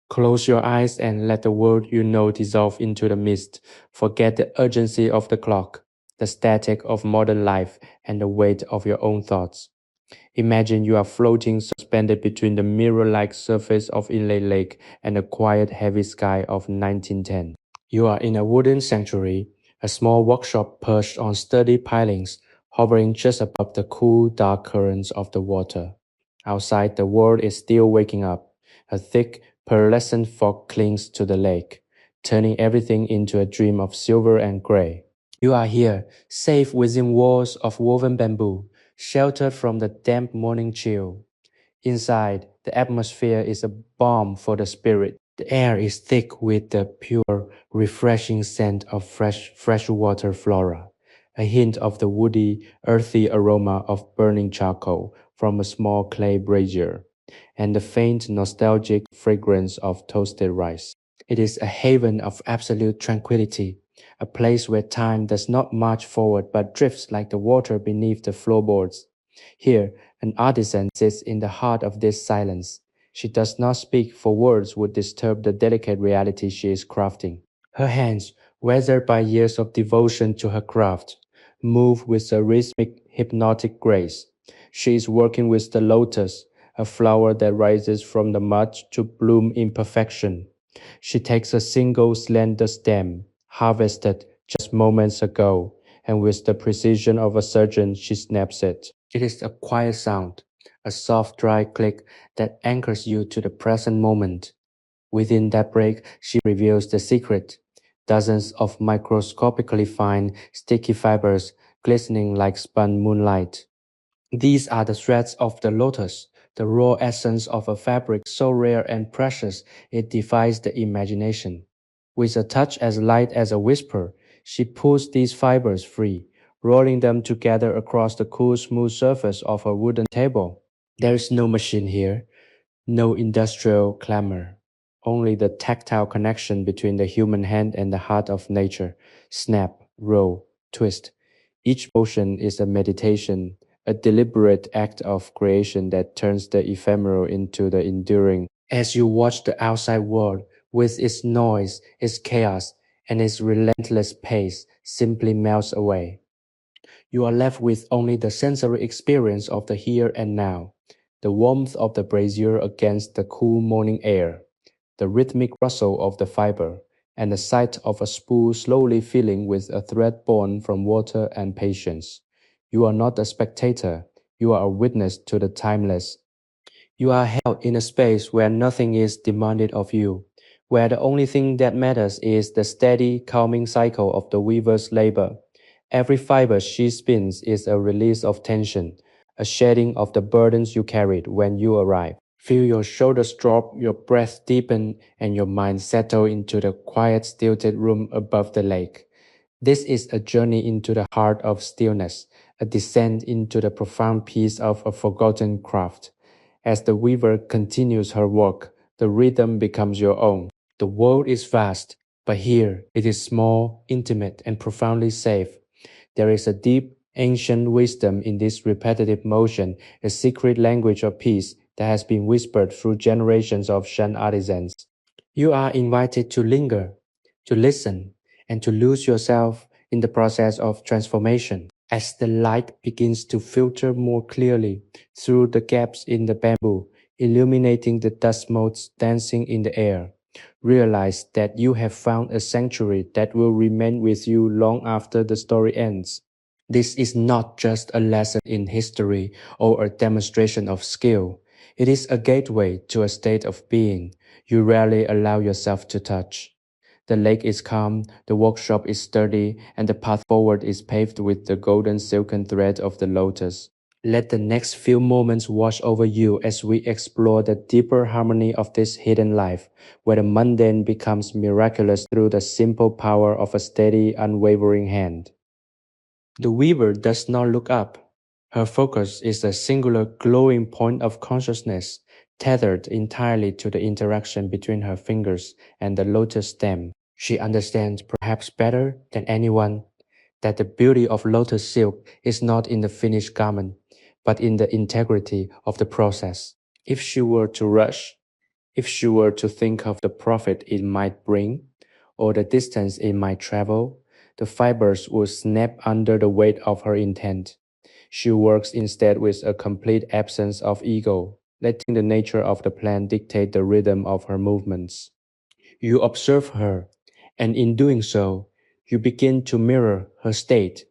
Close your eyes and let the world you know dissolve into the mist. Forget the urgency of the clock, the static of modern life, and the weight of your own thoughts. Imagine you are floating suspended between the mirror-like surface of Inle Lake and the quiet, heavy sky of 1910. You are in a wooden sanctuary, a small workshop perched on sturdy pilings, hovering just above the cool, dark currents of the water. Outside, the world is still waking up. A thick, pearlescent fog clings to the lake, turning everything into a dream of silver and gray. You are here, safe within walls of woven bamboo, sheltered from the damp morning chill. Inside, the atmosphere is a balm for the spirit. The air is thick with the pure, refreshing scent of freshwater flora, a hint of the woody, earthy aroma of burning charcoal from a small clay brazier, and the faint, nostalgic fragrance of toasted rice. It is a haven of absolute tranquility, a place where time does not march forward but drifts like the water beneath the floorboards. Here, an artisan sits in the heart of this silence. She does not speak, for words would disturb the delicate reality she is crafting. Her hands, weathered by years of devotion to her craft, move with a rhythmic, hypnotic grace. She is working with the lotus, a flower that rises from the mud to bloom in perfection. She takes a single slender stem, harvested just moments ago, and with the precision of a surgeon she snaps it. It is a quiet sound, a soft dry click that anchors you to the present moment. Within that break, she reveals the secret. Dozens of microscopically fine, sticky fibers glistening like spun moonlight. These are the threads of the lotus, the raw essence of a fabric so rare and precious it defies the imagination. With a touch as light as a whisper, she pulls these fibers free, rolling them together across the cool, smooth surface of her wooden table. There is no machine here, no industrial clamor, only the tactile connection between the human hand and the heart of nature. Snap, roll, twist. Each motion is a meditation, a deliberate act of creation that turns the ephemeral into the enduring. As you watch the outside world, with its noise, its chaos, and its relentless pace, simply melts away. You are left with only the sensory experience of the here and now, the warmth of the brazier against the cool morning air, the rhythmic rustle of the fiber, and the sight of a spool slowly filling with a thread born from water and patience. You are not a spectator, you are a witness to the timeless. You are held in a space where nothing is demanded of you, where the only thing that matters is the steady, calming cycle of the weaver's labor. Every fiber she spins is a release of tension, a shedding of the burdens you carried when you arrived. Feel your shoulders drop, your breath deepen, and your mind settle into the quiet, stilted room above the lake. This is a journey into the heart of stillness, a descent into the profound peace of a forgotten craft. As the weaver continues her work, the rhythm becomes your own. The world is vast, but here it is small, intimate, and profoundly safe. There is a deep, ancient wisdom in this repetitive motion, a secret language of peace that has been whispered through generations of Shan artisans. You are invited to linger, to listen, and to lose yourself in the process of transformation. As the light begins to filter more clearly through the gaps in the bamboo, illuminating the dust motes dancing in the air, realize that you have found a sanctuary that will remain with you long after the story ends. This is not just a lesson in history or a demonstration of skill. It is a gateway to a state of being you rarely allow yourself to touch. The lake is calm, the workshop is sturdy, and the path forward is paved with the golden silken thread of the lotus. Let the next few moments wash over you as we explore the deeper harmony of this hidden life, where the mundane becomes miraculous through the simple power of a steady, unwavering hand. The weaver does not look up. Her focus is a singular glowing point of consciousness, tethered entirely to the interaction between her fingers and the lotus stem. She understands, perhaps better than anyone, that the beauty of lotus silk is not in the finished garment, but in the integrity of the process. If she were to rush, If she were to think of the profit it might bring, or the distance it might travel, the fibers would snap under the weight of her intent. She works instead with a complete absence of ego, letting the nature of the plant dictate the rhythm of her movements. You observe her, and in doing so, you begin to mirror her state.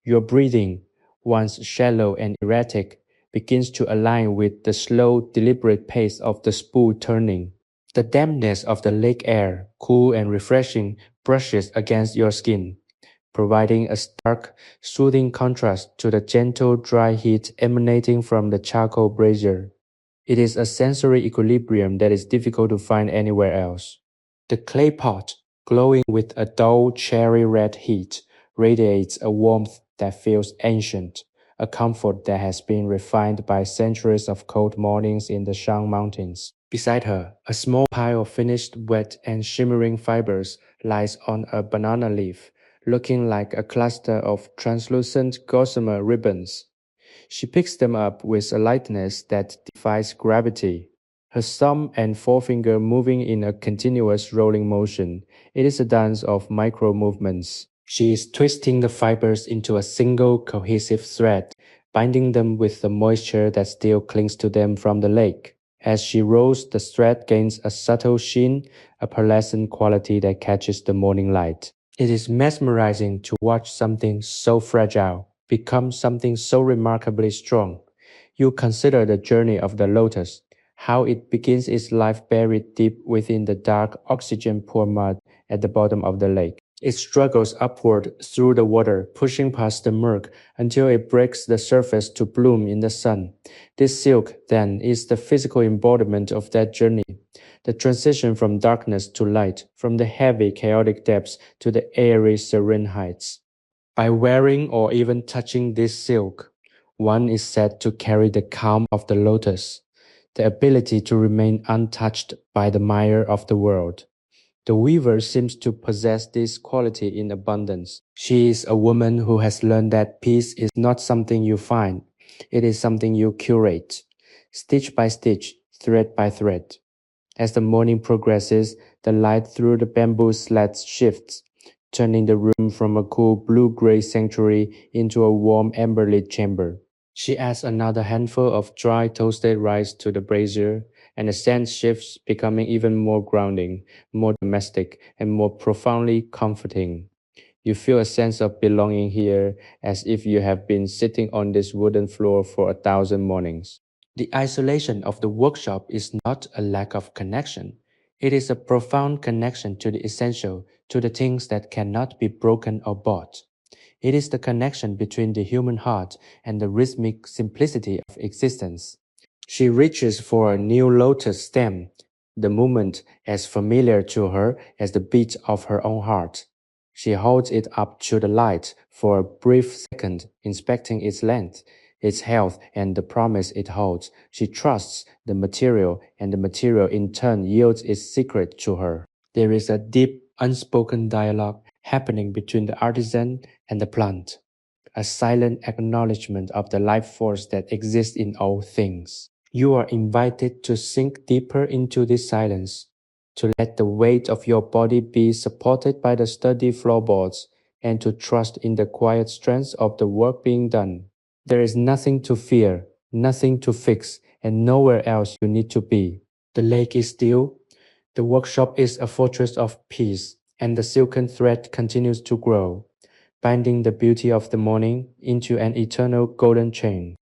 Your breathing, once shallow and erratic, begins to align with the slow, deliberate pace of the spool turning. The dampness of the lake air, cool and refreshing, brushes against your skin, providing a stark, soothing contrast to the gentle, dry heat emanating from the charcoal brazier. It is a sensory equilibrium that is difficult to find anywhere else. The clay pot, glowing with a dull cherry red heat, radiates a warmth that feels ancient, a comfort that has been refined by centuries of cold mornings in the Shan Mountains. Beside her, a small pile of finished wet and shimmering fibers lies on a banana leaf, looking like a cluster of translucent gossamer ribbons. She picks them up with a lightness that defies gravity, her thumb and forefinger moving in a continuous rolling motion. It is a dance of micro movements. She is twisting the fibers into a single cohesive thread, binding them with the moisture that still clings to them from the lake. As she rolls, the thread gains a subtle sheen, a pearlescent quality that catches the morning light. It is mesmerizing to watch something so fragile become something so remarkably strong. You consider the journey of the lotus, how it begins its life buried deep within the dark, oxygen-poor mud at the bottom of the lake. It struggles upward through the water, pushing past the murk until it breaks the surface to bloom in the sun. This silk, then, is the physical embodiment of that journey, the transition from darkness to light, from the heavy, chaotic depths to the airy, serene heights. By wearing or even touching this silk, one is said to carry the calm of the lotus, the ability to remain untouched by the mire of the world. The weaver seems to possess this quality in abundance. She is a woman who has learned that peace is not something you find, it is something you curate, stitch by stitch, thread by thread. As the morning progresses, the light through the bamboo slats shifts, turning the room from a cool blue-gray sanctuary into a warm amber-lit chamber. She adds another handful of dry toasted rice to the brazier, and the scent shifts, becoming even more grounding, more domestic, and more profoundly comforting. You feel a sense of belonging here, as if you have been sitting on this wooden floor for 1,000 mornings. The isolation of the workshop is not a lack of connection. It is a profound connection to the essential, to the things that cannot be broken or bought. It is the connection between the human heart and the rhythmic simplicity of existence. She reaches for a new lotus stem, the movement as familiar to her as the beat of her own heart. She holds it up to the light for a brief second, inspecting its length, its health, and the promise it holds. She trusts the material, and the material in turn yields its secret to her. There is a deep, unspoken dialogue happening between the artisan and the plant, a silent acknowledgement of the life force that exists in all things. You are invited to sink deeper into this silence, to let the weight of your body be supported by the sturdy floorboards, and to trust in the quiet strength of the work being done. There is nothing to fear, nothing to fix, and nowhere else you need to be. The lake is still, the workshop is a fortress of peace, and the silken thread continues to grow, binding the beauty of the morning into an eternal golden chain.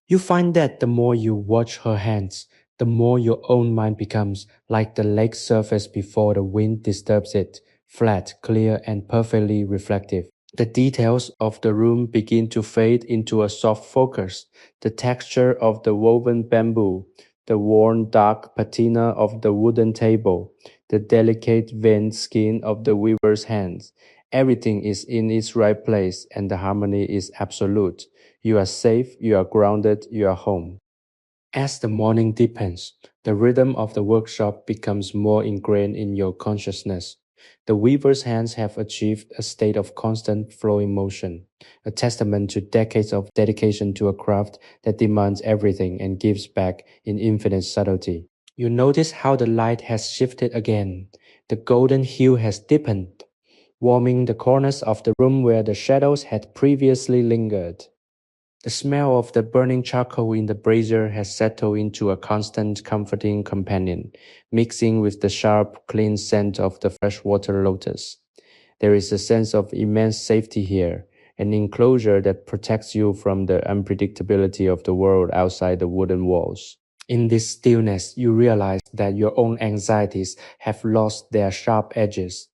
You find that the more you watch her hands, the more your own mind becomes like the lake surface before the wind disturbs it, flat, clear, and perfectly reflective. The details of the room begin to fade into a soft focus, the texture of the woven bamboo, the worn dark patina of the wooden table, the delicate veined skin of the weaver's hands. Everything is in its right place and the harmony is absolute. You are safe, you are grounded, you are home. As the morning deepens, the rhythm of the workshop becomes more ingrained in your consciousness. The weaver's hands have achieved a state of constant flowing motion, a testament to decades of dedication to a craft that demands everything and gives back in infinite subtlety. You notice how the light has shifted again. The golden hue has deepened, warming the corners of the room where the shadows had previously lingered. The smell of the burning charcoal in the brazier has settled into a constant, comforting companion, mixing with the sharp, clean scent of the freshwater lotus. There is a sense of immense safety here, an enclosure that protects you from the unpredictability of the world outside the wooden walls. In this stillness, you realize that your own anxieties have lost their sharp edges.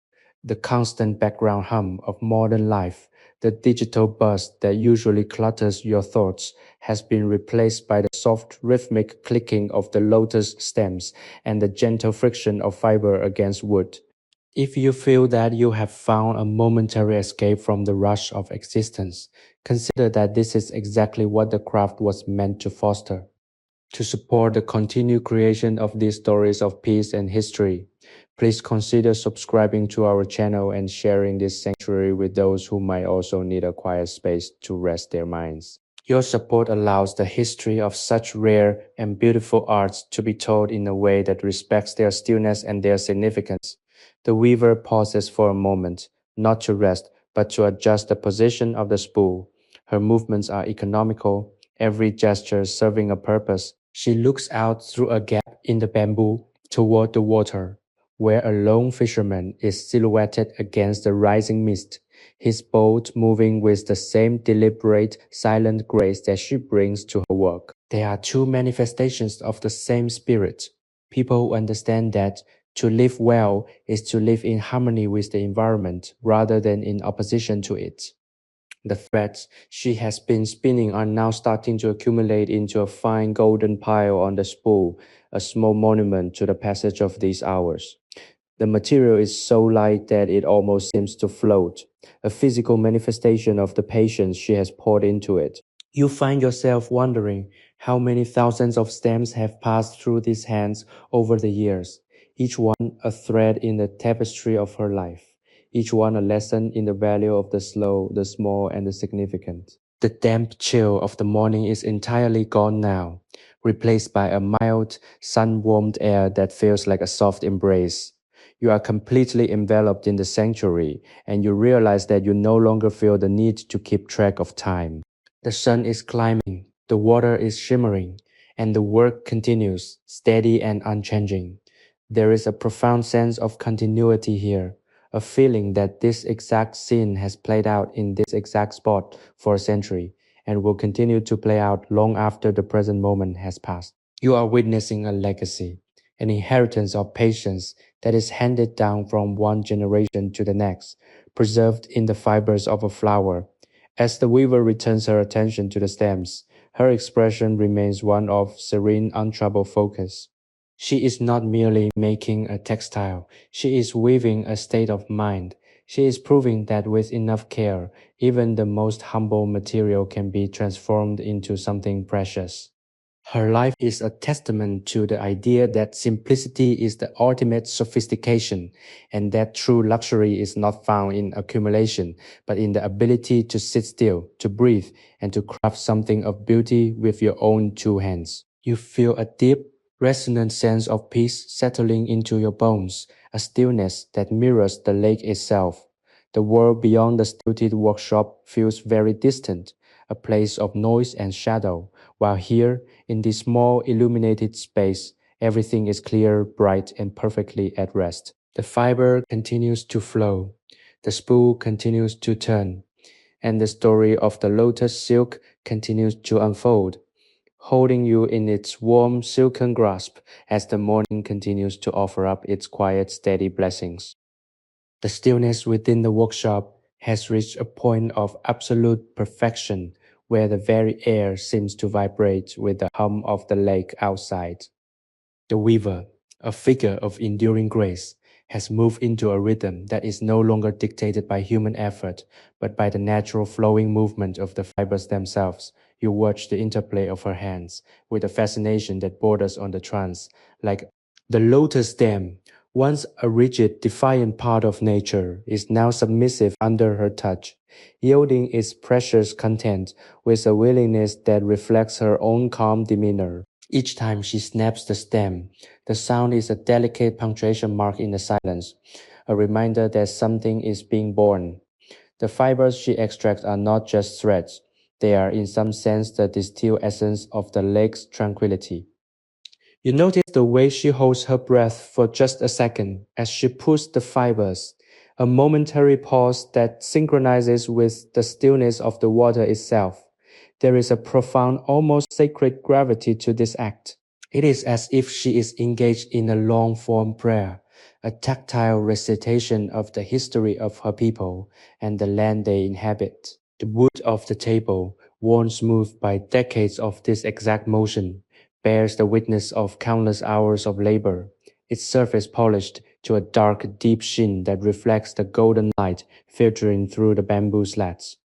The constant background hum of modern life, the digital buzz that usually clutters your thoughts, has been replaced by the soft rhythmic clicking of the lotus stems and the gentle friction of fiber against wood. If you feel that you have found a momentary escape from the rush of existence, consider that this is exactly what the craft was meant to foster. To support the continued creation of these stories of peace and history, please consider subscribing to our channel and sharing this sanctuary with those who might also need a quiet space to rest their minds. Your support allows the history of such rare and beautiful arts to be told in a way that respects their stillness and their significance. The weaver pauses for a moment, not to rest, but to adjust the position of the spool. Her movements are economical, every gesture serving a purpose. She looks out through a gap in the bamboo toward the water, where a lone fisherman is silhouetted against the rising mist, his boat moving with the same deliberate, silent grace that she brings to her work. They are two manifestations of the same spirit. People who understand that to live well is to live in harmony with the environment rather than in opposition to it. The threads she has been spinning are now starting to accumulate into a fine golden pile on the spool, a small monument to the passage of these hours. The material is so light that it almost seems to float, a physical manifestation of the patience she has poured into it. You find yourself wondering how many thousands of stems have passed through these hands over the years, each one a thread in the tapestry of her life, each one a lesson in the value of the slow, the small, and the significant. The damp chill of the morning is entirely gone now, replaced by a mild, sun-warmed air that feels like a soft embrace. You are completely enveloped in the sanctuary, and you realize that you no longer feel the need to keep track of time. The sun is climbing, the water is shimmering, and the work continues, steady and unchanging. There is a profound sense of continuity here, a feeling that this exact scene has played out in this exact spot for a century and will continue to play out long after the present moment has passed. You are witnessing a legacy, an inheritance of patience that is handed down from one generation to the next, preserved in the fibers of a flower. As the weaver returns her attention to the stems, her expression remains one of serene, untroubled focus. She is not merely making a textile, she is weaving a state of mind. She is proving that with enough care, even the most humble material can be transformed into something precious. Her life is a testament to the idea that simplicity is the ultimate sophistication, and that true luxury is not found in accumulation, but in the ability to sit still, to breathe, and to craft something of beauty with your own two hands. You feel a deep, resonant sense of peace settling into your bones, a stillness that mirrors the lake itself. The world beyond the stilted workshop feels very distant, a place of noise and shadow, while here, in this small illuminated space, everything is clear, bright, and perfectly at rest. The fiber continues to flow, the spool continues to turn, and the story of the lotus silk continues to unfold, holding you in its warm silken grasp as the morning continues to offer up its quiet, steady blessings. The stillness within the workshop has reached a point of absolute perfection where the very air seems to vibrate with the hum of the lake outside. The weaver, a figure of enduring grace, has moved into a rhythm that is no longer dictated by human effort, but by the natural flowing movement of the fibers themselves. You watch the interplay of her hands with a fascination that borders on the trance, like the lotus stem, once a rigid, defiant part of nature, is now submissive under her touch, yielding its precious content with a willingness that reflects her own calm demeanor. Each time she snaps the stem, The sound is a delicate punctuation mark in the silence, a reminder that something is being born. The fibers she extracts are not just threads, they are in some sense the distilled essence of the lake's tranquility. You notice the way she holds her breath for just a second as she pulls the fibers, a momentary pause that synchronizes with the stillness of the water itself. There is a profound, almost sacred gravity to this act. It is as if she is engaged in a long-form prayer, a tactile recitation of the history of her people and the land they inhabit. The wood of the table, worn smooth by decades of this exact motion, bears the witness of countless hours of labor, its surface polished to a dark, deep sheen that reflects the golden light filtering through the bamboo slats.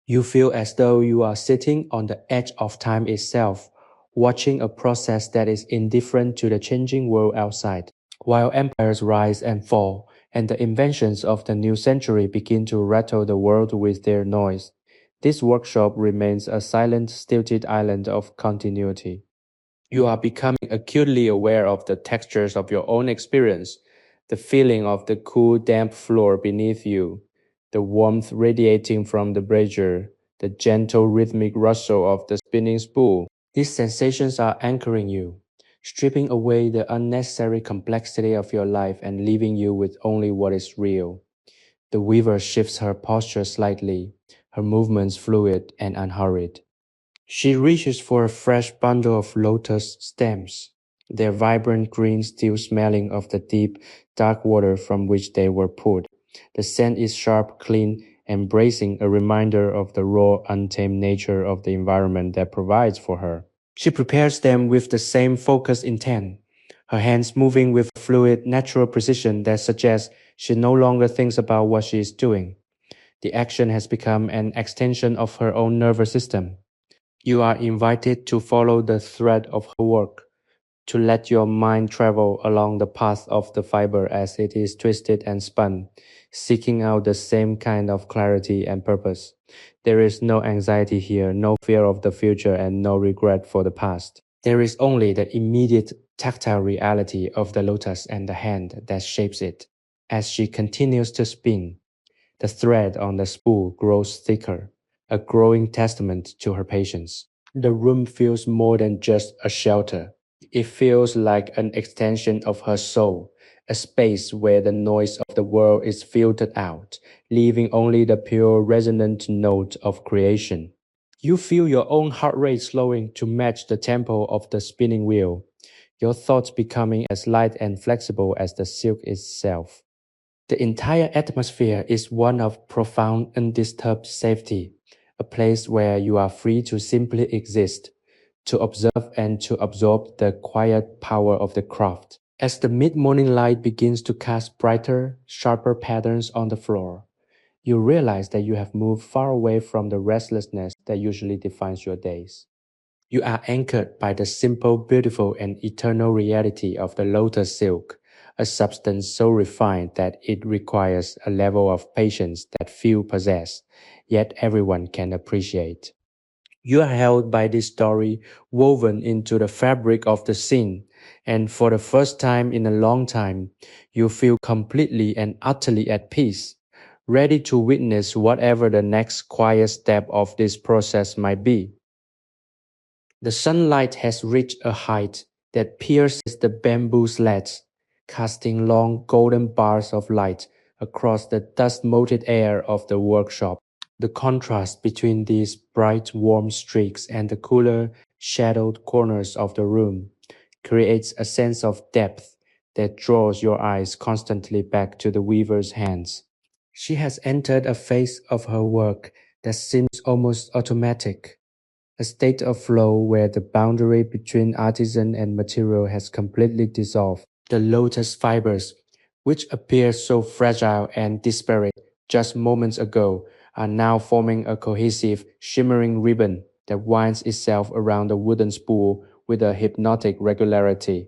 You feel as though you are sitting on the edge of time itself, watching a process that is indifferent to the changing world outside. While empires rise and fall, and the inventions of the new century begin to rattle the world with their noise, this workshop remains a silent, stilted island of continuity. You are becoming acutely aware of the textures of your own experience, the feeling of the cool, damp floor beneath you, the warmth radiating from the brazier, the gentle rhythmic rustle of the spinning spool. These sensations are anchoring you, stripping away the unnecessary complexity of your life and leaving you with only what is real. The weaver shifts her posture slightly, her movements fluid and unhurried. She reaches for a fresh bundle of lotus stems, their vibrant green still smelling of the deep, dark water from which they were pulled. The scent is sharp, clean, and bracing, a reminder of the raw, untamed nature of the environment that provides for her. She prepares them with the same focused intent, her hands moving with a fluid, natural precision that suggests she no longer thinks about what she is doing. The action has become an extension of her own nervous system. You are invited to follow the thread of her work, to let your mind travel along the path of the fiber as it is twisted and spun, seeking out the same kind of clarity and purpose. There is no anxiety here, no fear of the future, and no regret for the past. There is only the immediate tactile reality of the lotus and the hand that shapes it. As she continues to spin, the thread on the spool grows thicker, a growing testament to her patience. The room feels more than just a shelter. It feels like an extension of her soul, a space where the noise of the world is filtered out, leaving only the pure resonant note of creation. You feel your own heart rate slowing to match the tempo of the spinning wheel, your thoughts becoming as light and flexible as the silk itself. The entire atmosphere is one of profound, undisturbed safety, a place where you are free to simply exist, to observe and to absorb the quiet power of the craft. As the mid-morning light begins to cast brighter, sharper patterns on the floor, you realize that you have moved far away from the restlessness that usually defines your days. You are anchored by the simple, beautiful, and eternal reality of the lotus silk, a substance so refined that it requires a level of patience that few possess, yet everyone can appreciate. You are held by this story woven into the fabric of the scene, and for the first time in a long time, you feel completely and utterly at peace, ready to witness whatever the next quiet step of this process might be. The sunlight has reached a height that pierces the bamboo slats, casting long golden bars of light across the dust-moted air of the workshop. The contrast between these bright, warm streaks and the cooler, shadowed corners of the room creates a sense of depth that draws your eyes constantly back to the weaver's hands. She has entered a phase of her work that seems almost automatic, a state of flow where the boundary between artisan and material has completely dissolved. The lotus fibers, which appeared so fragile and disparate just moments ago, are now forming a cohesive, shimmering ribbon that winds itself around the wooden spool with a hypnotic regularity.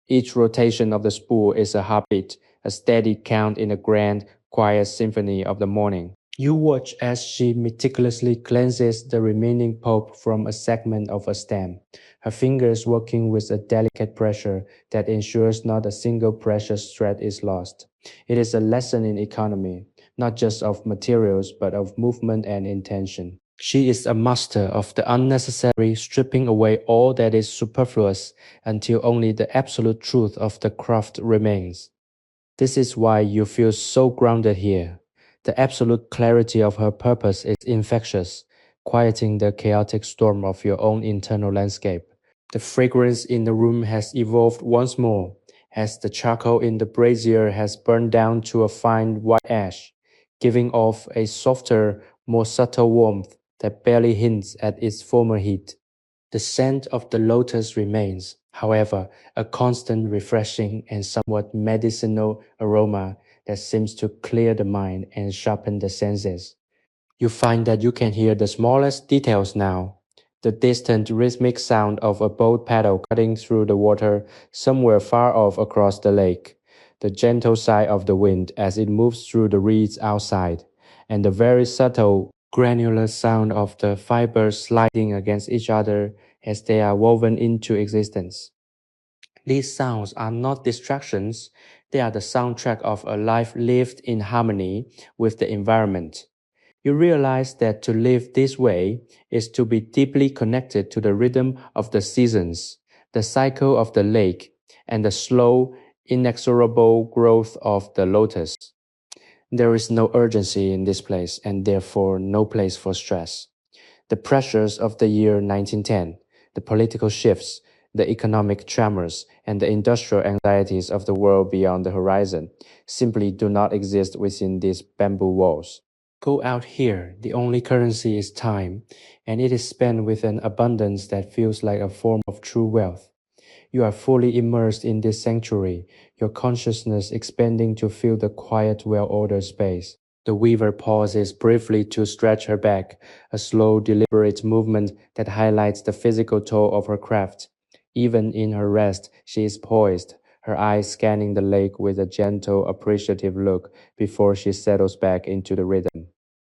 Each rotation of the spool is a heartbeat, a steady count in the grand, quiet symphony of the morning. You watch as she meticulously cleanses the remaining pulp from a segment of a stem, her fingers working with a delicate pressure that ensures not a single precious thread is lost. It is a lesson in economy, not just of materials but of movement and intention. She is a master of the unnecessary, stripping away all that is superfluous until only the absolute truth of the craft remains. This is why you feel so grounded here. The absolute clarity of her purpose is infectious, quieting the chaotic storm of your own internal landscape. The fragrance in the room has evolved once more, as the charcoal in the brazier has burned down to a fine white ash, giving off a softer, more subtle warmth that barely hints at its former heat. The scent of the lotus remains, however, a constant refreshing and somewhat medicinal aroma that seems to clear the mind and sharpen the senses. You find that you can hear the smallest details now. The distant rhythmic sound of a boat paddle cutting through the water somewhere far off across the lake, the gentle sigh of the wind as it moves through the reeds outside, and the very subtle, granular sound of the fibers sliding against each other as they are woven into existence. These sounds are not distractions, they are the soundtrack of a life lived in harmony with the environment. You realize that to live this way is to be deeply connected to the rhythm of the seasons, the cycle of the lake, and the slow, inexorable growth of the lotus. There is no urgency in this place and therefore no place for stress. The pressures of the year 1910, the political shifts, the economic tremors, and the industrial anxieties of the world beyond the horizon simply do not exist within these bamboo walls. Go out here, the only currency is time, and it is spent with an abundance that feels like a form of true wealth. You are fully immersed in this sanctuary, your consciousness expanding to fill the quiet, well-ordered space. The weaver pauses briefly to stretch her back, a slow, deliberate movement that highlights the physical toll of her craft. Even in her rest, she is poised, her eyes scanning the lake with a gentle, appreciative look before she settles back into the rhythm.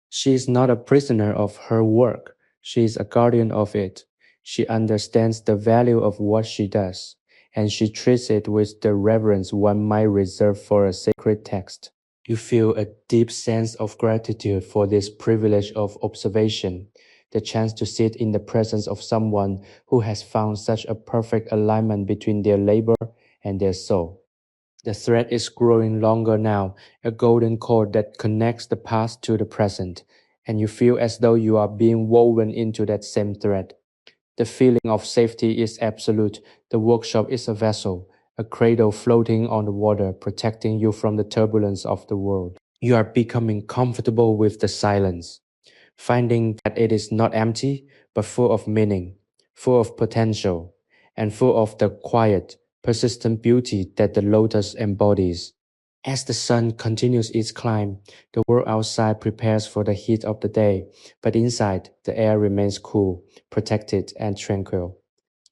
She is not a prisoner of her work. She is a guardian of it. She understands the value of what she does, and she treats it with the reverence one might reserve for a sacred text. You feel a deep sense of gratitude for this privilege of observation, the chance to sit in the presence of someone who has found such a perfect alignment between their labor and their soul. The thread is growing longer now, a golden cord that connects the past to the present, and you feel as though you are being woven into that same thread. The feeling of safety is absolute. The workshop is a vessel, a cradle floating on the water, protecting you from the turbulence of the world. You are becoming comfortable with the silence, finding that it is not empty, but full of meaning, full of potential, and full of the quiet, persistent beauty that the lotus embodies. As the sun continues its climb, the world outside prepares for the heat of the day, but inside, the air remains cool, protected, and tranquil.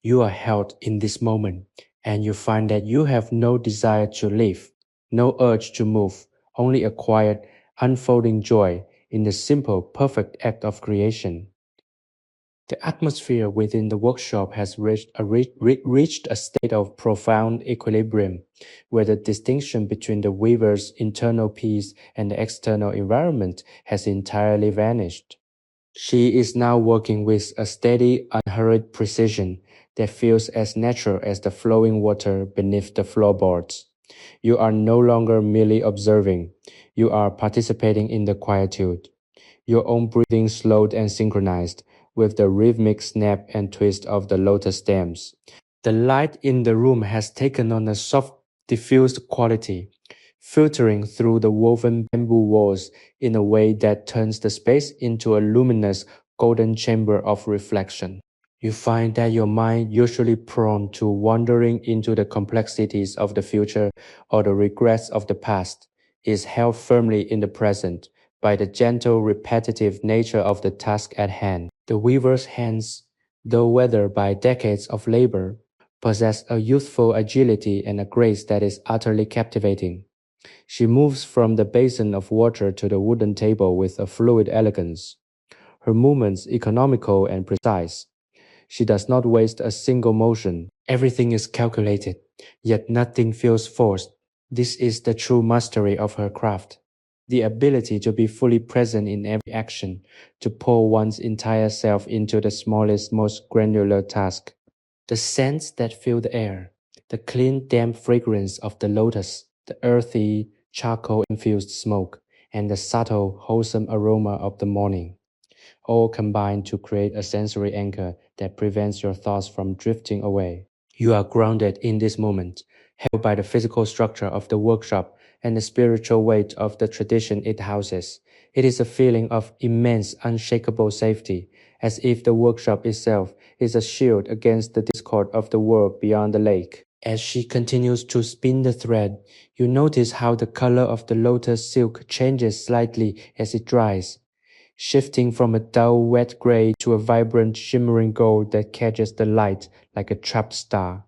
You are held in this moment, and you find that you have no desire to live, no urge to move, only a quiet, unfolding joy in the simple, perfect act of creation. The atmosphere within the workshop has reached a state of profound equilibrium, where the distinction between the weaver's internal peace and the external environment has entirely vanished. She is now working with a steady, unhurried precision that feels as natural as the flowing water beneath the floorboards. You are no longer merely observing, you are participating in the quietude, your own breathing slowed and synchronized with the rhythmic snap and twist of the lotus stems. The light in the room has taken on a soft, diffused quality, filtering through the woven bamboo walls in a way that turns the space into a luminous, golden chamber of reflection. You find that your mind, usually prone to wandering into the complexities of the future or the regrets of the past, is held firmly in the present by the gentle, repetitive nature of the task at hand. The weaver's hands, though weathered by decades of labor, possess a youthful agility and a grace that is utterly captivating. She moves from the basin of water to the wooden table with a fluid elegance, her movements economical and precise. She does not waste a single motion. Everything is calculated, yet nothing feels forced. This is the true mastery of her craft. The ability to be fully present in every action, to pour one's entire self into the smallest, most granular task. The scents that fill the air, the clean, damp fragrance of the lotus, the earthy, charcoal-infused smoke, and the subtle, wholesome aroma of the morning all combine to create a sensory anchor that prevents your thoughts from drifting away. You are grounded in this moment, held by the physical structure of the workshop and the spiritual weight of the tradition it houses. It is a feeling of immense, unshakable safety, as if the workshop itself is a shield against the discord of the world beyond the lake. As she continues to spin the thread, you notice how the color of the lotus silk changes slightly as it dries, shifting from a dull wet gray to a vibrant shimmering gold that catches the light like a trapped star.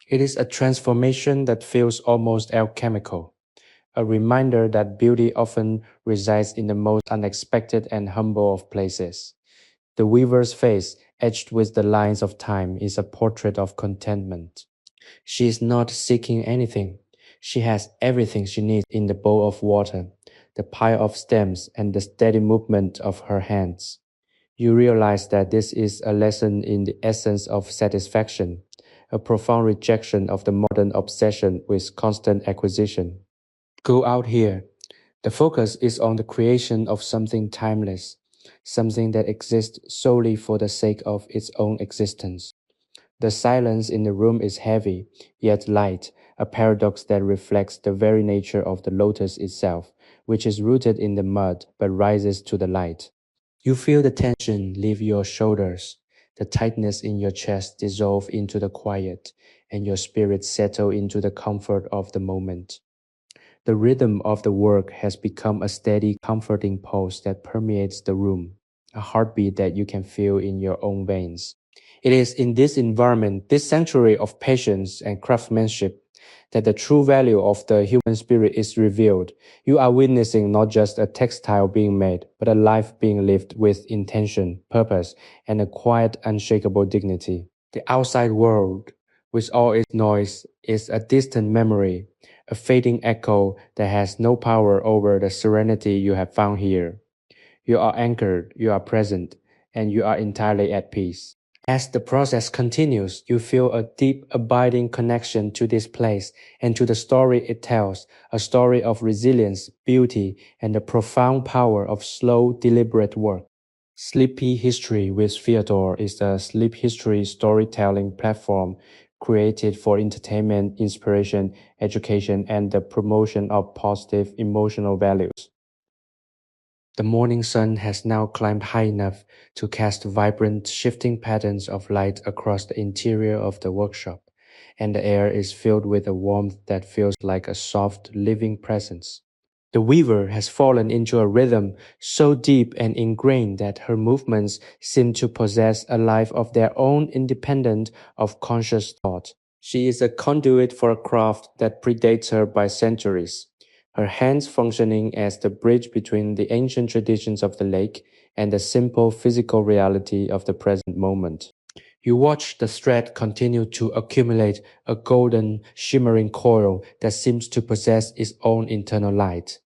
It is a transformation that feels almost alchemical, a reminder that beauty often resides in the most unexpected and humble of places. The weaver's face, etched with the lines of time, is a portrait of contentment. She is not seeking anything. She has everything she needs in the bowl of water, the pile of stems, and the steady movement of her hands. You realize that this is a lesson in the essence of satisfaction, a profound rejection of the modern obsession with constant acquisition. Go out here. The focus is on the creation of something timeless, something that exists solely for the sake of its own existence. The silence in the room is heavy, yet light, a paradox that reflects the very nature of the lotus itself, which is rooted in the mud but rises to the light. You feel the tension leave your shoulders, the tightness in your chest dissolve into the quiet, and your spirit settle into the comfort of the moment. The rhythm of the work has become a steady, comforting pulse that permeates the room, a heartbeat that you can feel in your own veins. It is in this environment, this sanctuary of patience and craftsmanship, that the true value of the human spirit is revealed. You are witnessing not just a textile being made, but a life being lived with intention, purpose, and a quiet, unshakable dignity. The outside world, with all its noise, is a distant memory, a fading echo that has no power over the serenity you have found here. You are anchored, you are present, and you are entirely at peace. As the process continues, you feel a deep, abiding connection to this place and to the story it tells, a story of resilience, beauty, and the profound power of slow, deliberate work. Sleepy History with Theodore is a sleep history storytelling platform created for entertainment, inspiration, education, and the promotion of positive emotional values. The morning sun has now climbed high enough to cast vibrant, shifting patterns of light across the interior of the workshop, and the air is filled with a warmth that feels like a soft, living presence. The weaver has fallen into a rhythm so deep and ingrained that her movements seem to possess a life of their own independent of conscious thought. She is a conduit for a craft that predates her by centuries, her hands functioning as the bridge between the ancient traditions of the lake and the simple physical reality of the present moment. You watch the thread continue to accumulate a golden, shimmering coil that seems to possess its own internal light.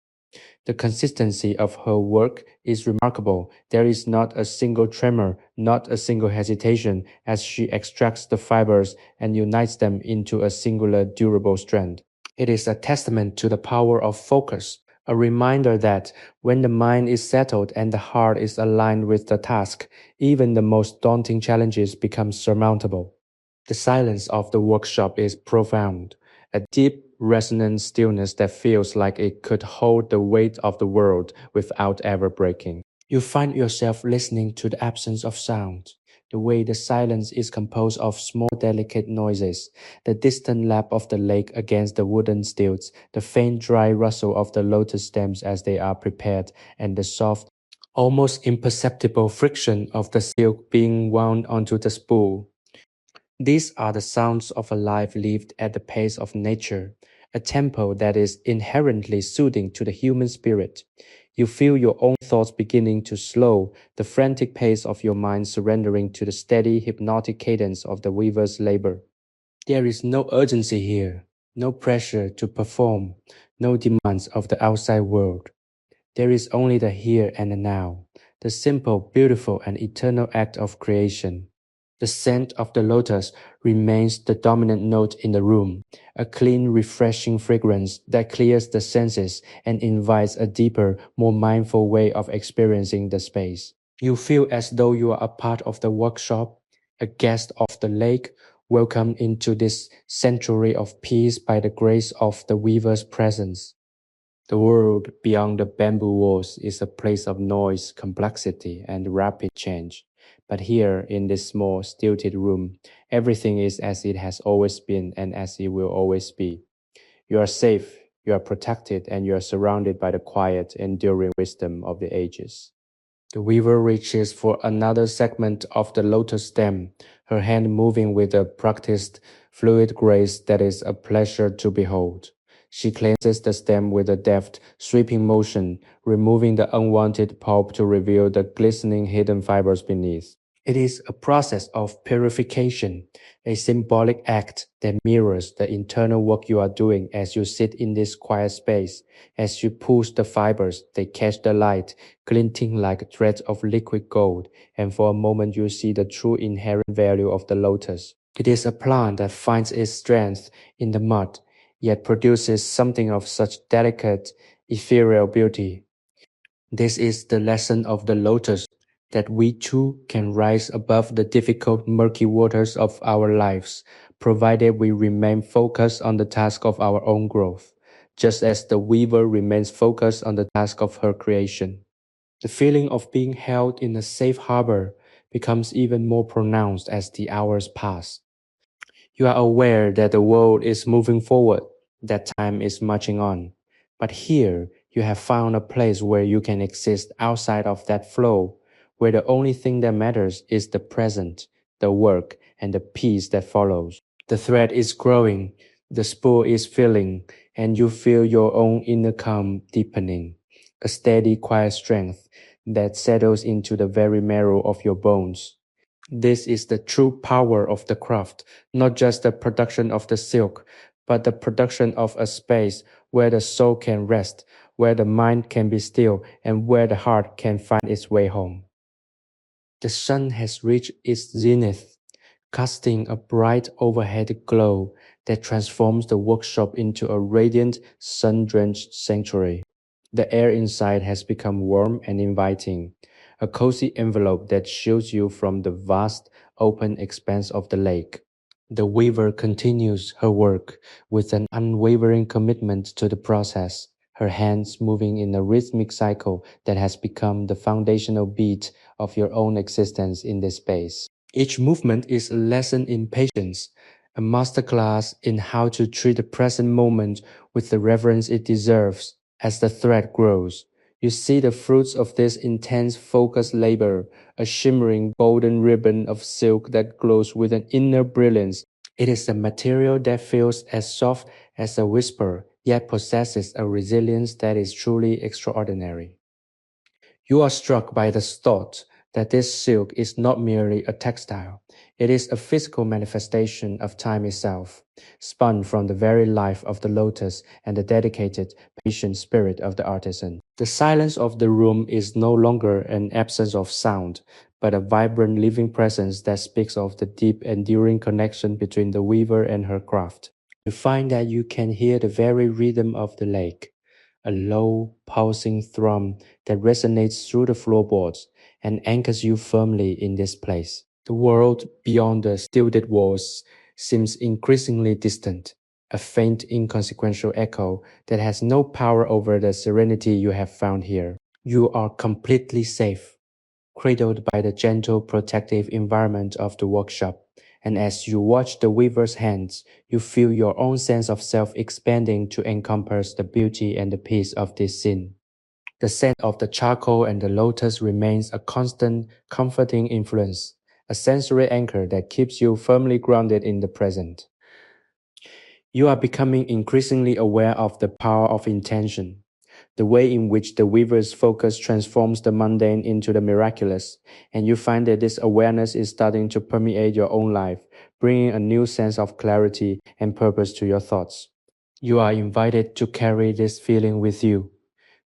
The consistency of her work is remarkable. There is not a single tremor, not a single hesitation as she extracts the fibers and unites them into a singular durable strand. It is a testament to the power of focus, a reminder that when the mind is settled and the heart is aligned with the task, even the most daunting challenges become surmountable. The silence of the workshop is profound, a deep, resonant stillness that feels like it could hold the weight of the world without ever breaking. You find yourself listening to the absence of sound, the way the silence is composed of small delicate noises, the distant lap of the lake against the wooden stilts, the faint dry rustle of the lotus stems as they are prepared, and the soft, almost imperceptible friction of the silk being wound onto the spool. These are the sounds of a life lived at the pace of nature, a temple that is inherently soothing to the human spirit. You feel your own thoughts beginning to slow, the frantic pace of your mind surrendering to the steady, hypnotic cadence of the weaver's labor. There is no urgency here, no pressure to perform, no demands of the outside world. There is only the here and the now, the simple, beautiful, and eternal act of creation. The scent of the lotus remains the dominant note in the room, a clean, refreshing fragrance that clears the senses and invites a deeper, more mindful way of experiencing the space. You feel as though you are a part of the workshop, a guest of the lake, welcomed into this sanctuary of peace by the grace of the weaver's presence. The world beyond the bamboo walls is a place of noise, complexity, and rapid change. But here, in this small, stilted room, everything is as it has always been and as it will always be. You are safe, you are protected, and you are surrounded by the quiet, enduring wisdom of the ages. The weaver reaches for another segment of the lotus stem, her hand moving with a practiced, fluid grace that is a pleasure to behold. She cleanses the stem with a deft, sweeping motion, removing the unwanted pulp to reveal the glistening hidden fibers beneath. It is a process of purification, a symbolic act that mirrors the internal work you are doing as you sit in this quiet space. As you push the fibers, they catch the light, glinting like threads of liquid gold, and for a moment you see the true inherent value of the lotus. It is a plant that finds its strength in the mud, yet produces something of such delicate, ethereal beauty. This is the lesson of the lotus, that we too can rise above the difficult, murky waters of our lives, provided we remain focused on the task of our own growth, just as the weaver remains focused on the task of her creation. The feeling of being held in a safe harbor becomes even more pronounced as the hours pass. You are aware that the world is moving forward, that time is marching on. But here, you have found a place where you can exist outside of that flow, where the only thing that matters is the present, the work, and the peace that follows. The thread is growing, the spool is filling, and you feel your own inner calm deepening, a steady, quiet strength that settles into the very marrow of your bones. This is the true power of the craft, not just the production of the silk, but the production of a space where the soul can rest, where the mind can be still, and where the heart can find its way home. The sun has reached its zenith, casting a bright overhead glow that transforms the workshop into a radiant, sun-drenched sanctuary. The air inside has become warm and inviting, a cozy envelope that shields you from the vast, open expanse of the lake. The weaver continues her work with an unwavering commitment to the process, her hands moving in a rhythmic cycle that has become the foundational beat of your own existence in this space. Each movement is a lesson in patience, a masterclass in how to treat the present moment with the reverence it deserves. As the thread grows, you see the fruits of this intense focused labor, a shimmering golden ribbon of silk that glows with an inner brilliance. It is a material that feels as soft as a whisper, yet possesses a resilience that is truly extraordinary. You are struck by the thought that this silk is not merely a textile. It is a physical manifestation of time itself, spun from the very life of the lotus and the dedicated, patient spirit of the artisan. The silence of the room is no longer an absence of sound, but a vibrant living presence that speaks of the deep, enduring connection between the weaver and her craft. You find that you can hear the very rhythm of the lake, a low, pulsing thrum that resonates through the floorboards and anchors you firmly in this place. The world beyond the stilted walls seems increasingly distant, a faint, inconsequential echo that has no power over the serenity you have found here. You are completely safe, cradled by the gentle, protective environment of the workshop. And as you watch the weaver's hands, you feel your own sense of self expanding to encompass the beauty and the peace of this scene. The scent of the charcoal and the lotus remains a constant, comforting influence, a sensory anchor that keeps you firmly grounded in the present. You are becoming increasingly aware of the power of intention, the way in which the weaver's focus transforms the mundane into the miraculous, and you find that this awareness is starting to permeate your own life, bringing a new sense of clarity and purpose to your thoughts. You are invited to carry this feeling with you,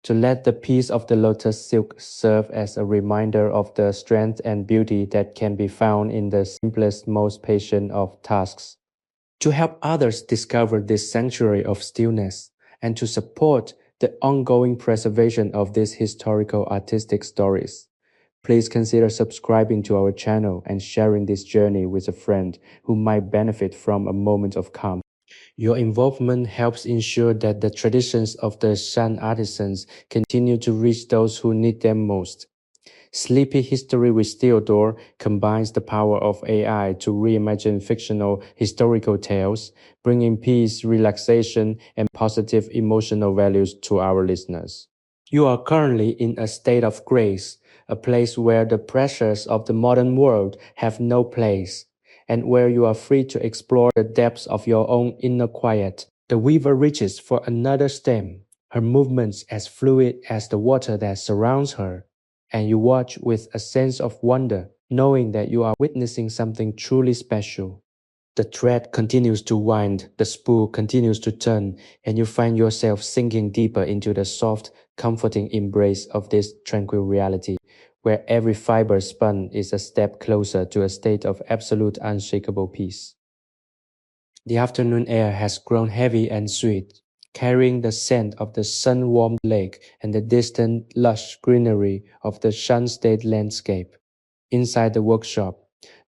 to let the piece of the lotus silk serve as a reminder of the strength and beauty that can be found in the simplest, most patient of tasks. To help others discover this sanctuary of stillness and to support the ongoing preservation of these historical artistic stories, please consider subscribing to our channel and sharing this journey with a friend who might benefit from a moment of calm. Your involvement helps ensure that the traditions of the Shan artisans continue to reach those who need them most. Sleepy History with Theodore combines the power of AI to reimagine fictional historical tales, bringing peace, relaxation, and positive emotional values to our listeners. You are currently in a state of grace, a place where the pressures of the modern world have no place, and where you are free to explore the depths of your own inner quiet. The weaver reaches for another stem, her movements as fluid as the water that surrounds her, and you watch with a sense of wonder, knowing that you are witnessing something truly special. The thread continues to wind, the spool continues to turn, and you find yourself sinking deeper into the soft, comforting embrace of this tranquil reality, where every fiber spun is a step closer to a state of absolute unshakable peace. The afternoon air has grown heavy and sweet, carrying the scent of the sun-warmed lake and the distant, lush greenery of the sun-state landscape. Inside the workshop,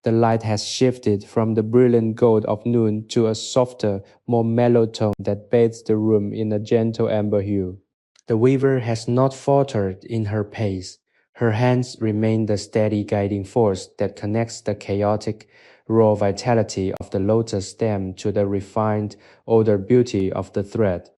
the light has shifted from the brilliant gold of noon to a softer, more mellow tone that bathes the room in a gentle amber hue. The weaver has not faltered in her pace. Her hands remain the steady guiding force that connects the chaotic, raw vitality of the lotus stem to the refined, older beauty of the thread.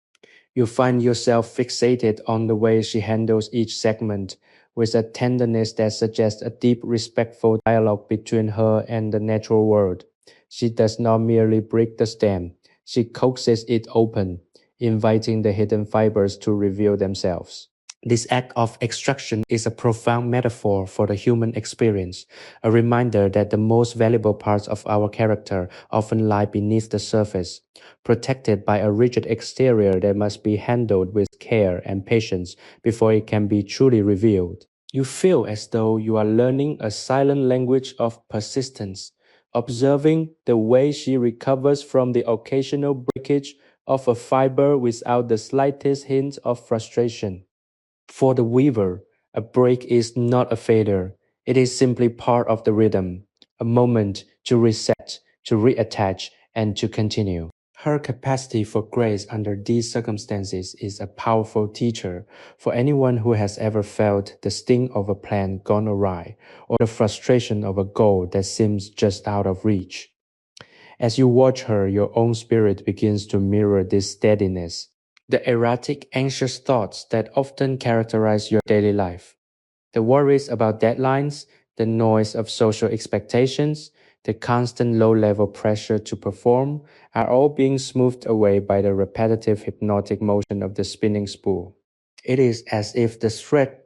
You find yourself fixated on the way she handles each segment, with a tenderness that suggests a deep, respectful dialogue between her and the natural world. She does not merely break the stem, she coaxes it open, inviting the hidden fibers to reveal themselves. This act of extraction is a profound metaphor for the human experience, a reminder that the most valuable parts of our character often lie beneath the surface, protected by a rigid exterior that must be handled with care and patience before it can be truly revealed. You feel as though you are learning a silent language of persistence, observing the way she recovers from the occasional breakage of a fiber without the slightest hint of frustration. For the weaver, a break is not a failure. It is simply part of the rhythm, a moment to reset, to reattach, and to continue. Her capacity for grace under these circumstances is a powerful teacher for anyone who has ever felt the sting of a plan gone awry or the frustration of a goal that seems just out of reach. As you watch her, your own spirit begins to mirror this steadiness, the erratic, anxious thoughts that often characterize your daily life. The worries about deadlines, the noise of social expectations, the constant low-level pressure to perform are all being smoothed away by the repetitive hypnotic motion of the spinning spool. It is as if the thread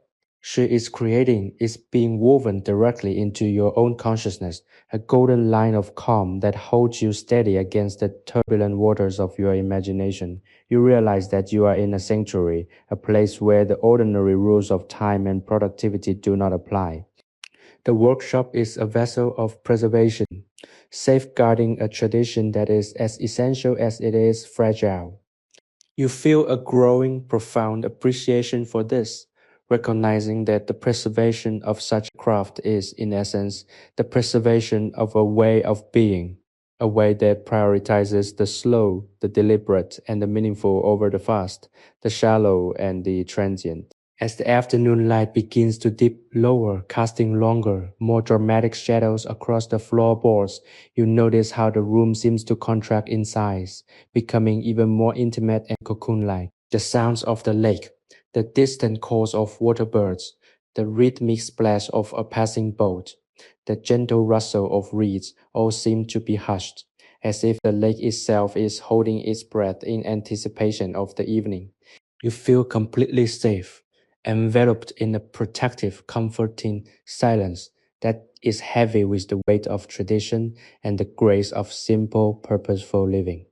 she is creating is being woven directly into your own consciousness, a golden line of calm that holds you steady against the turbulent waters of your imagination. You realize that you are in a sanctuary, a place where the ordinary rules of time and productivity do not apply. The workshop is a vessel of preservation, safeguarding a tradition that is as essential as it is fragile. You feel a growing, profound appreciation for this, recognizing that the preservation of such craft is, in essence, the preservation of a way of being, a way that prioritizes the slow, the deliberate, and the meaningful over the fast, the shallow and the transient. As the afternoon light begins to dip lower, casting longer, more dramatic shadows across the floorboards, you notice how the room seems to contract in size, becoming even more intimate and cocoon-like. The sounds of the lake, the distant calls of water birds, the rhythmic splash of a passing boat, the gentle rustle of reeds all seem to be hushed, as if the lake itself is holding its breath in anticipation of the evening. You feel completely safe, enveloped in a protective, comforting silence that is heavy with the weight of tradition and the grace of simple, purposeful living.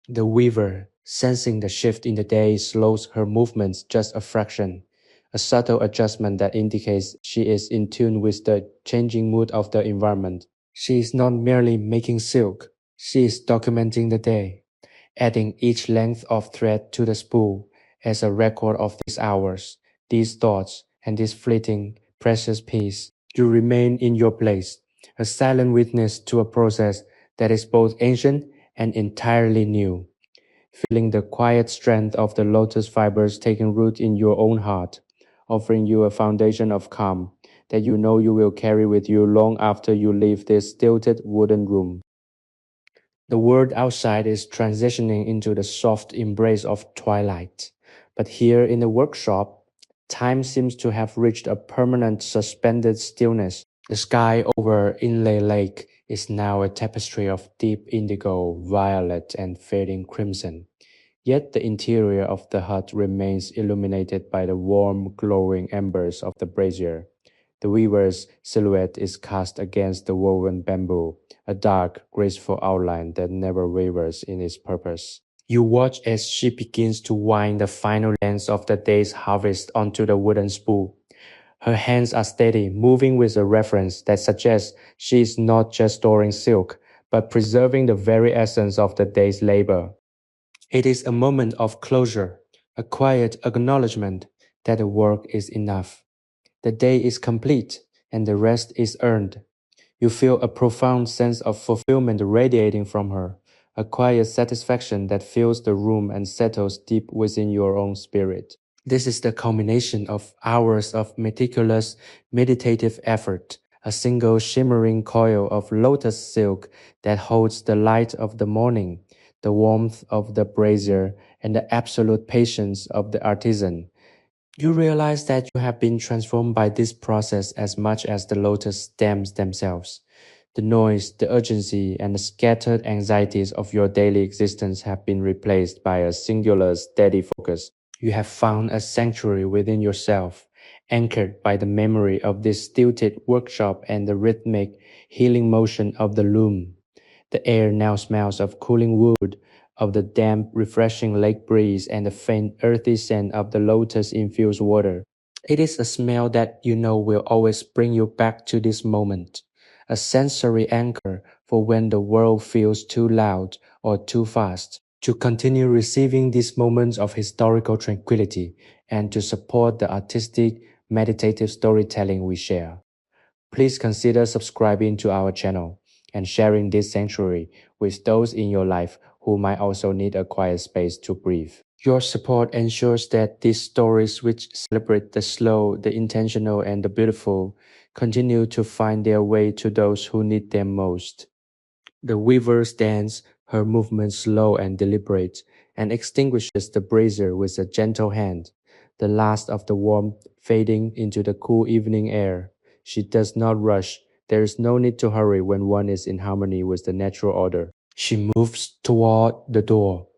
The weaver, sensing the shift in the day, slows her movements just a fraction, a subtle adjustment that indicates she is in tune with the changing mood of the environment. She is not merely making silk, she is documenting the day, adding each length of thread to the spool as a record of these hours, these thoughts, and this fleeting, precious piece. You remain in your place, a silent witness to a process that is both ancient and entirely new, feeling the quiet strength of the lotus fibers taking root in your own heart, offering you a foundation of calm that you know you will carry with you long after you leave this stilted wooden room. The world outside is transitioning into the soft embrace of twilight, but here in the workshop, time seems to have reached a permanent suspended stillness. The sky over Inle Lake is now a tapestry of deep indigo, violet, and fading crimson. Yet the interior of the hut remains illuminated by the warm, glowing embers of the brazier. The weaver's silhouette is cast against the woven bamboo, a dark, graceful outline that never wavers in its purpose. You watch as she begins to wind the final lengths of the day's harvest onto the wooden spool. Her hands are steady, moving with a reverence that suggests she is not just storing silk, but preserving the very essence of the day's labor. It is a moment of closure, a quiet acknowledgement that the work is enough. The day is complete, and the rest is earned. You feel a profound sense of fulfillment radiating from her, a quiet satisfaction that fills the room and settles deep within your own spirit. This is the culmination of hours of meticulous, meditative effort, a single shimmering coil of lotus silk that holds the light of the morning, the warmth of the brazier, and the absolute patience of the artisan. You realize that you have been transformed by this process as much as the lotus stems themselves. The noise, the urgency, and the scattered anxieties of your daily existence have been replaced by a singular, steady focus. You have found a sanctuary within yourself, anchored by the memory of this stilted workshop and the rhythmic, healing motion of the loom. The air now smells of cooling wood, of the damp, refreshing lake breeze, and the faint, earthy scent of the lotus-infused water. It is a smell that you know will always bring you back to this moment, a sensory anchor for when the world feels too loud or too fast. To continue receiving these moments of historical tranquility and to support the artistic, meditative storytelling we share, please consider subscribing to our channel and sharing this sanctuary with those in your life who might also need a quiet space to breathe. Your support ensures that these stories, which celebrate the slow, the intentional, and the beautiful, continue to find their way to those who need them most. The weaver stands, her movements slow and deliberate, and extinguishes the brazier with a gentle hand, the last of the warmth fading into the cool evening air. She does not rush. There is no need to hurry when one is in harmony with the natural order. She moves toward the door,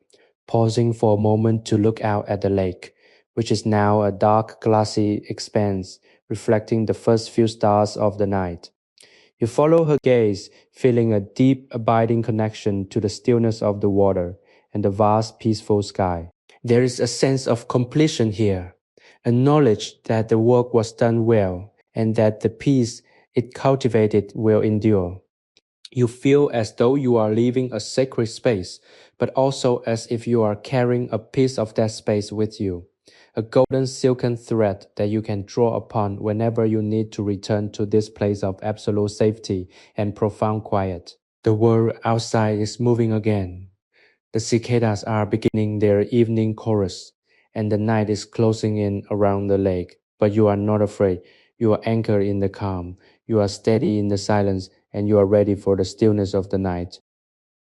pausing for a moment to look out at the lake, which is now a dark, glassy expanse, reflecting the first few stars of the night. You follow her gaze, feeling a deep, abiding connection to the stillness of the water and the vast, peaceful sky. There is a sense of completion here, a knowledge that the work was done well and that the peace it cultivated will endure. You feel as though you are leaving a sacred space, but also as if you are carrying a piece of that space with you, a golden silken thread that you can draw upon whenever you need to return to this place of absolute safety and profound quiet. The world outside is moving again. The cicadas are beginning their evening chorus, and the night is closing in around the lake. But you are not afraid. You are anchored in the calm. You are steady in the silence, and you are ready for the stillness of the night.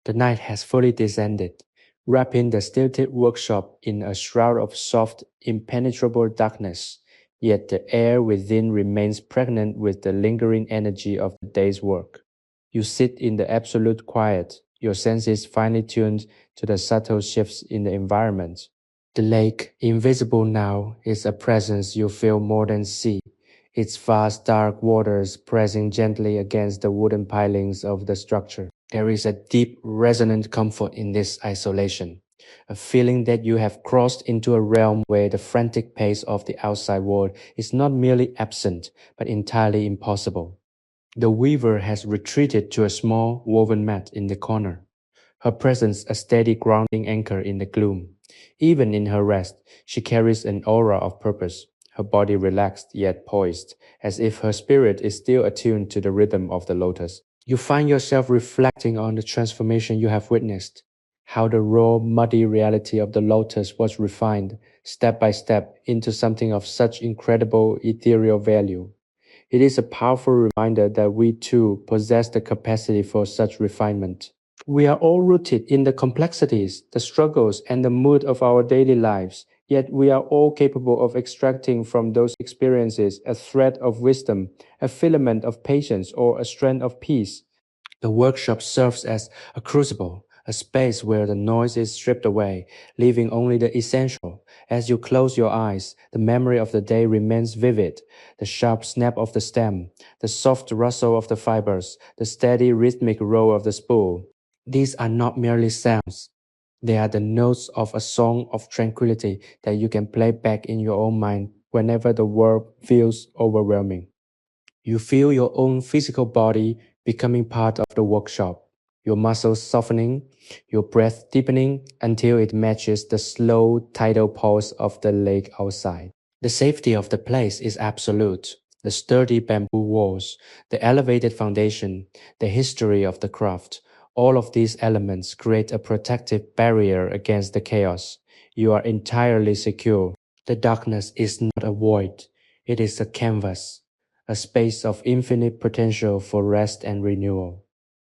The night has fully descended, wrapping the stilted workshop in a shroud of soft, impenetrable darkness. Yet the air within remains pregnant with the lingering energy of the day's work. You sit in the absolute quiet, your senses finely tuned to the subtle shifts in the environment. The lake, invisible now, is a presence you feel more than see, its vast dark waters pressing gently against the wooden pilings of the structure. There is a deep, resonant comfort in this isolation, a feeling that you have crossed into a realm where the frantic pace of the outside world is not merely absent, but entirely impossible. The weaver has retreated to a small woven mat in the corner, her presence a steady grounding anchor in the gloom. Even in her rest, she carries an aura of purpose, her body relaxed yet poised, as if her spirit is still attuned to the rhythm of the lotus. You find yourself reflecting on the transformation you have witnessed, how the raw, muddy reality of the lotus was refined, step by step, into something of such incredible ethereal value. It is a powerful reminder that we too possess the capacity for such refinement. We are all rooted in the complexities, the struggles, and the mood of our daily lives, yet we are all capable of extracting from those experiences a thread of wisdom, a filament of patience, or a strand of peace. The workshop serves as a crucible, a space where the noise is stripped away, leaving only the essential. As you close your eyes, the memory of the day remains vivid. The sharp snap of the stem, the soft rustle of the fibers, the steady rhythmic roll of the spool. These are not merely sounds. They are the notes of a song of tranquility that you can play back in your own mind whenever the world feels overwhelming. You feel your own physical body becoming part of the workshop, your muscles softening, your breath deepening until it matches the slow tidal pulse of the lake outside. The safety of the place is absolute. The sturdy bamboo walls, the elevated foundation, the history of the craft, all of these elements create a protective barrier against the chaos. You are entirely secure. The darkness is not a void, it is a canvas, a space of infinite potential for rest and renewal.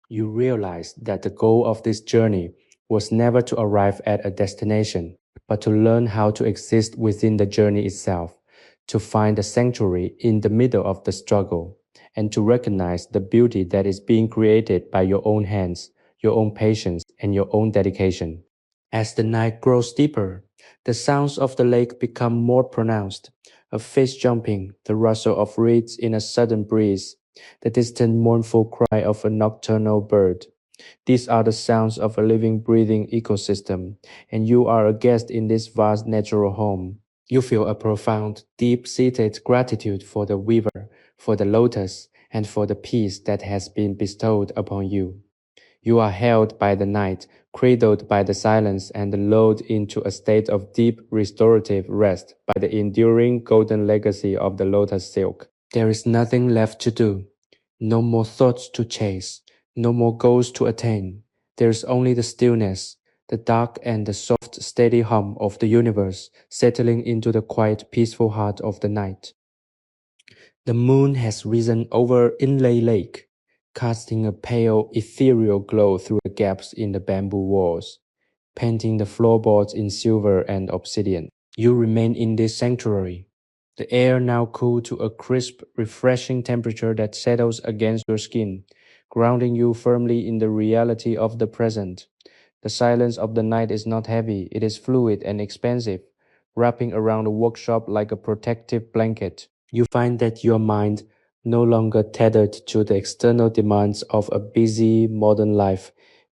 You realize that the goal of this journey was never to arrive at a destination, but to learn how to exist within the journey itself, to find a sanctuary in the middle of the struggle, and to recognize the beauty that is being created by your own hands, your own patience, and your own dedication. As the night grows deeper, the sounds of the lake become more pronounced. A fish jumping, the rustle of reeds in a sudden breeze, the distant mournful cry of a nocturnal bird. These are the sounds of a living, breathing ecosystem, and you are a guest in this vast natural home. You feel a profound, deep-seated gratitude for the weaver, for the lotus, and for the peace that has been bestowed upon you. You are held by the night, cradled by the silence, and lulled into a state of deep restorative rest by the enduring golden legacy of the lotus silk. There is nothing left to do, no more thoughts to chase, no more goals to attain. There is only the stillness, the dark and the soft, steady hum of the universe settling into the quiet, peaceful heart of the night. The moon has risen over Inle Lake, casting a pale, ethereal glow through the gaps in the bamboo walls, painting the floorboards in silver and obsidian. You remain in this sanctuary, the air now cooled to a crisp, refreshing temperature that settles against your skin, grounding you firmly in the reality of the present. The silence of the night is not heavy, it is fluid and expansive, wrapping around the workshop like a protective blanket. You find that your mind, no longer tethered to the external demands of a busy modern life,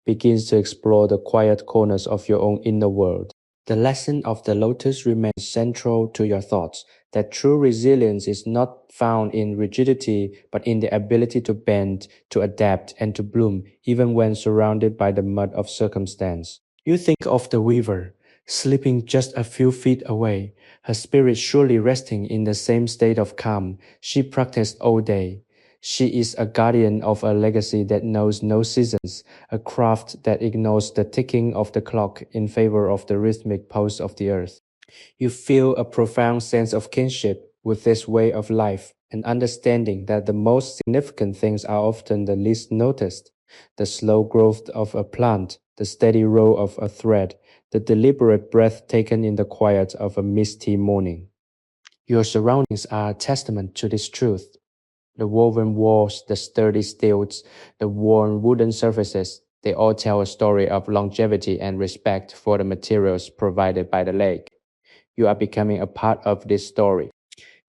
begins to explore the quiet corners of your own inner world. The lesson of the lotus remains central to your thoughts, that true resilience is not found in rigidity, but in the ability to bend, to adapt, and to bloom, even when surrounded by the mud of circumstance. You think of the weaver, sleeping just a few feet away, her spirit surely resting in the same state of calm she practiced all day. She is a guardian of a legacy that knows no seasons, a craft that ignores the ticking of the clock in favor of the rhythmic pulse of the earth. You feel a profound sense of kinship with this way of life, and understanding that the most significant things are often the least noticed. The slow growth of a plant, the steady roll of a thread, the deliberate breath taken in the quiet of a misty morning. Your surroundings are a testament to this truth. The woven walls, the sturdy stilts, the worn wooden surfaces, They all tell a story of longevity and respect for the materials provided by the lake. You are becoming a part of this story.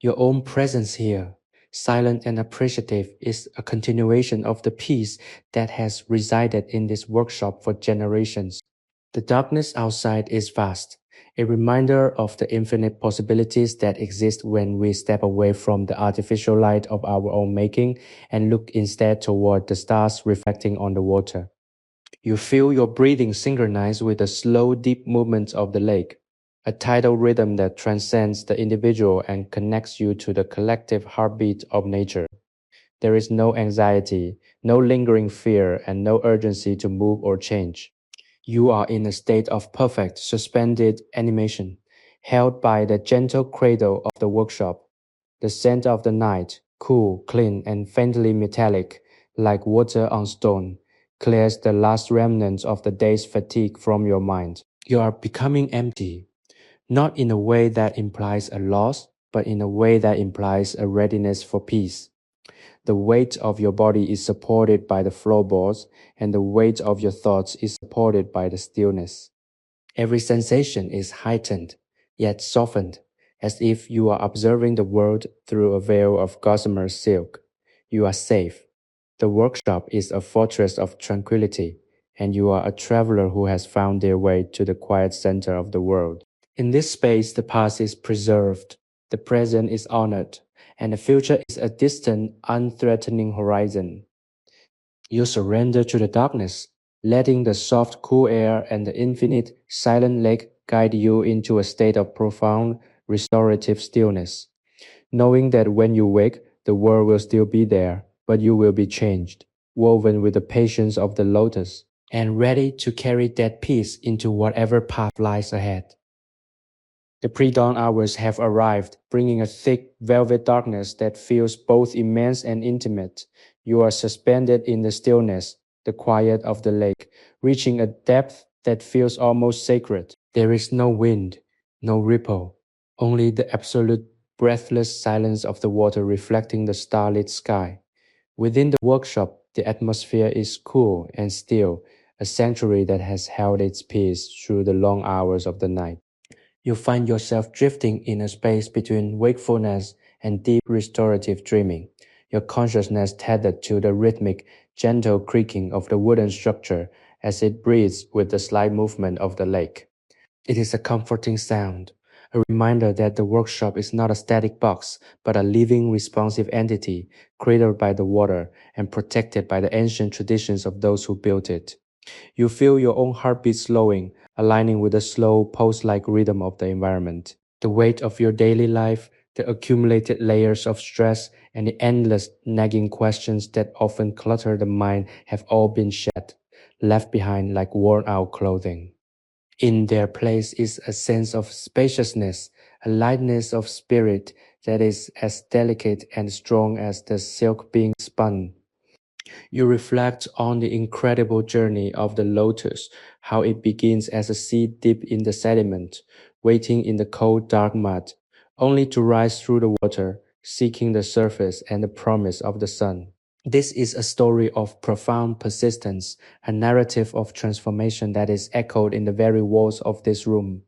Your own presence here, silent and appreciative, is a continuation of the peace that has resided in this workshop for generations. The darkness outside is vast, a reminder of the infinite possibilities that exist when we step away from the artificial light of our own making and look instead toward the stars reflecting on the water. You feel your breathing synchronized with the slow, deep movements of the lake, a tidal rhythm that transcends the individual and connects you to the collective heartbeat of nature. There is no anxiety, no lingering fear, and no urgency to move or change. You are in a state of perfect, suspended animation, held by the gentle cradle of the workshop. The scent of the night, cool, clean, and faintly metallic, like water on stone, clears the last remnants of the day's fatigue from your mind. You are becoming empty, not in a way that implies a loss, but in a way that implies a readiness for peace. The weight of your body is supported by the floorboards, and the weight of your thoughts is supported by the stillness. Every sensation is heightened, yet softened, as if you are observing the world through a veil of gossamer silk. You are safe. The workshop is a fortress of tranquility, and you are a traveler who has found their way to the quiet center of the world. In this space, the past is preserved, the present is honored, and the future is a distant, unthreatening horizon. You surrender to the darkness, letting the soft, cool air and the infinite, silent lake guide you into a state of profound, restorative stillness, knowing that when you wake, the world will still be there, but you will be changed, woven with the patience of the lotus, and ready to carry that peace into whatever path lies ahead. The pre-dawn hours have arrived, bringing a thick, velvet darkness that feels both immense and intimate. You are suspended in the stillness, the quiet of the lake, reaching a depth that feels almost sacred. There is no wind, no ripple, only the absolute, breathless silence of the water reflecting the starlit sky. Within the workshop, the atmosphere is cool and still, a sanctuary that has held its peace through the long hours of the night. You find yourself drifting in a space between wakefulness and deep restorative dreaming, your consciousness tethered to the rhythmic, gentle creaking of the wooden structure as it breathes with the slight movement of the lake. It is a comforting sound, a reminder that the workshop is not a static box, but a living, responsive entity, cradled by the water and protected by the ancient traditions of those who built it. You feel your own heartbeat slowing, aligning with the slow, pulse-like rhythm of the environment. The weight of your daily life, the accumulated layers of stress, and the endless nagging questions that often clutter the mind have all been shed, left behind like worn-out clothing. In their place is a sense of spaciousness, a lightness of spirit that is as delicate and strong as the silk being spun. You reflect on the incredible journey of the lotus, how it begins as a seed deep in the sediment, waiting in the cold dark mud, only to rise through the water, seeking the surface and the promise of the sun. This is a story of profound persistence, a narrative of transformation that is echoed in the very walls of this room.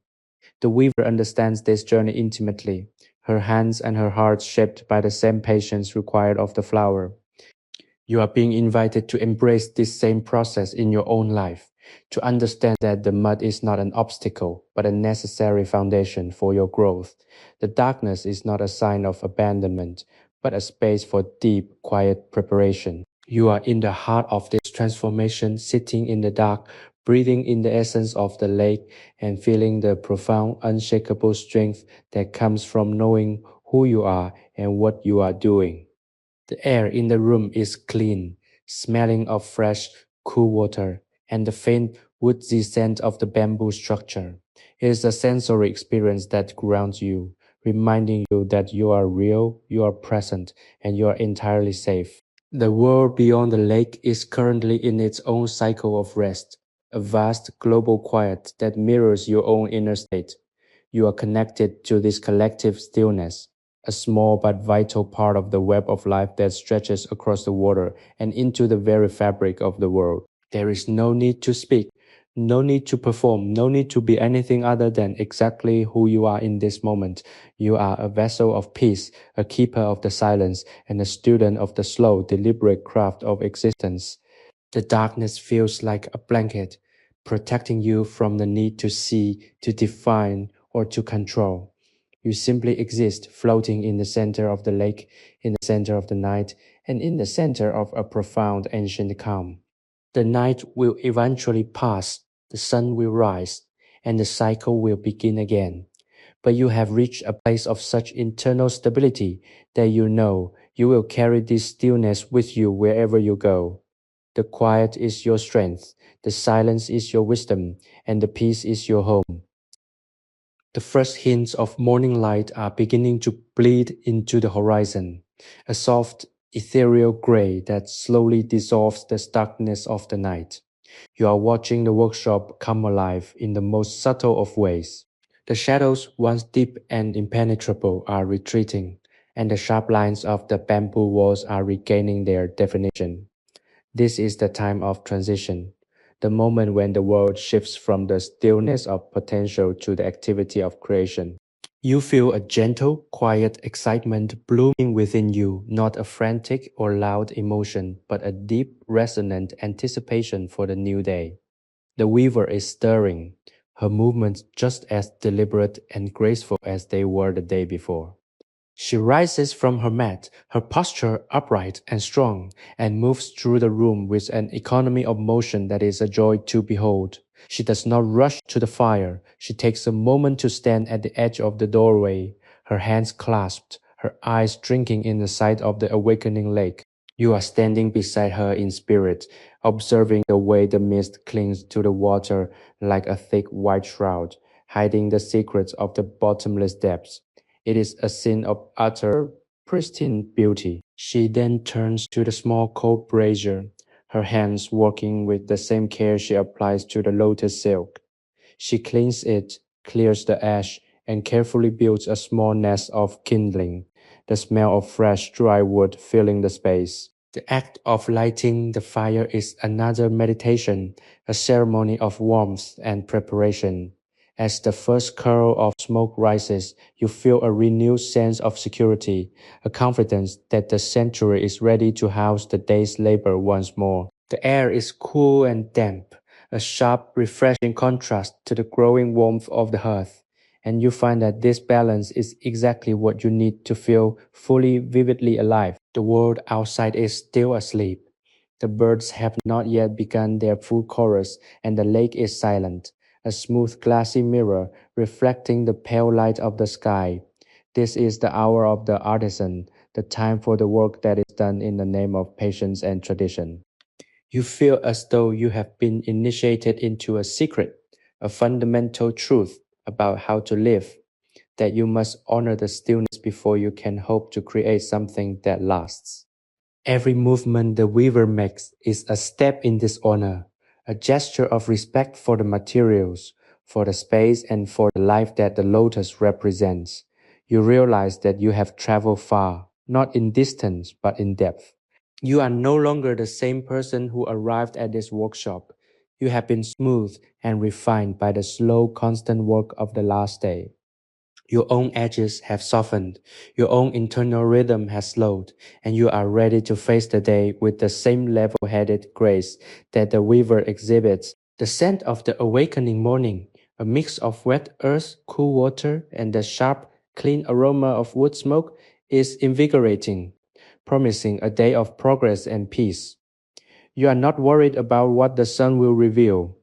The weaver understands this journey intimately, her hands and her heart shaped by the same patience required of the flower. You are being invited to embrace this same process in your own life, to understand that the mud is not an obstacle, but a necessary foundation for your growth. The darkness is not a sign of abandonment, but a space for deep, quiet preparation. You are in the heart of this transformation, sitting in the dark, breathing in the essence of the lake, and feeling the profound, unshakable strength that comes from knowing who you are and what you are doing. The air in the room is clean, smelling of fresh, cool water and the faint woodsy scent of the bamboo structure. It is a sensory experience that grounds you, reminding you that you are real, you are present, and you are entirely safe. The world beyond the lake is currently in its own cycle of rest, a vast global quiet that mirrors your own inner state. You are connected to this collective stillness, a small but vital part of the web of life that stretches across the water and into the very fabric of the world. There is no need to speak, no need to perform, no need to be anything other than exactly who you are in this moment. You are a vessel of peace, a keeper of the silence, and a student of the slow, deliberate craft of existence. The darkness feels like a blanket, protecting you from the need to see, to define, or to control. You simply exist, floating in the center of the lake, in the center of the night, and in the center of a profound ancient calm. The night will eventually pass, the sun will rise, and the cycle will begin again. But you have reached a place of such internal stability that you know you will carry this stillness with you wherever you go. The quiet is your strength, the silence is your wisdom, and the peace is your home. The first hints of morning light are beginning to bleed into the horizon, a soft, ethereal gray that slowly dissolves the darkness of the night. You are watching the workshop come alive in the most subtle of ways. The shadows, once deep and impenetrable, are retreating, and the sharp lines of the bamboo walls are regaining their definition. This is the time of transition, the moment when the world shifts from the stillness of potential to the activity of creation. You feel a gentle, quiet excitement blooming within you, not a frantic or loud emotion, but a deep, resonant anticipation for the new day. The weaver is stirring, her movements just as deliberate and graceful as they were the day before. She rises from her mat, her posture upright and strong, and moves through the room with an economy of motion that is a joy to behold. She does not rush to the fire. She takes a moment to stand at the edge of the doorway, her hands clasped, her eyes drinking in the sight of the awakening lake. You are standing beside her in spirit, observing the way the mist clings to the water like a thick white shroud, hiding the secrets of the bottomless depths. It is a scene of utter, pristine beauty. She then turns to the small coal brazier, her hands working with the same care she applies to the lotus silk. She cleans it, clears the ash, and carefully builds a small nest of kindling, the smell of fresh dry wood filling the space. The act of lighting the fire is another meditation, a ceremony of warmth and preparation. As the first curl of smoke rises, you feel a renewed sense of security, a confidence that the sanctuary is ready to house the day's labor once more. The air is cool and damp, a sharp, refreshing contrast to the growing warmth of the hearth, and you find that this balance is exactly what you need to feel fully, vividly alive. The world outside is still asleep. The birds have not yet begun their full chorus, and the lake is silent, a smooth, glassy mirror reflecting the pale light of the sky. This is the hour of the artisan, the time for the work that is done in the name of patience and tradition. You feel as though you have been initiated into a secret, a fundamental truth about how to live, that you must honor the stillness before you can hope to create something that lasts. Every movement the weaver makes is a step in this honor, a gesture of respect for the materials, for the space, and for the life that the lotus represents. You realize that you have traveled far, not in distance, but in depth. You are no longer the same person who arrived at this workshop. You have been smoothed and refined by the slow, constant work of the last day. Your own edges have softened, your own internal rhythm has slowed, and you are ready to face the day with the same level-headed grace that the weaver exhibits. The scent of the awakening morning, a mix of wet earth, cool water, and the sharp, clean aroma of wood smoke, is invigorating, promising a day of progress and peace. You are not worried about what the sun will reveal,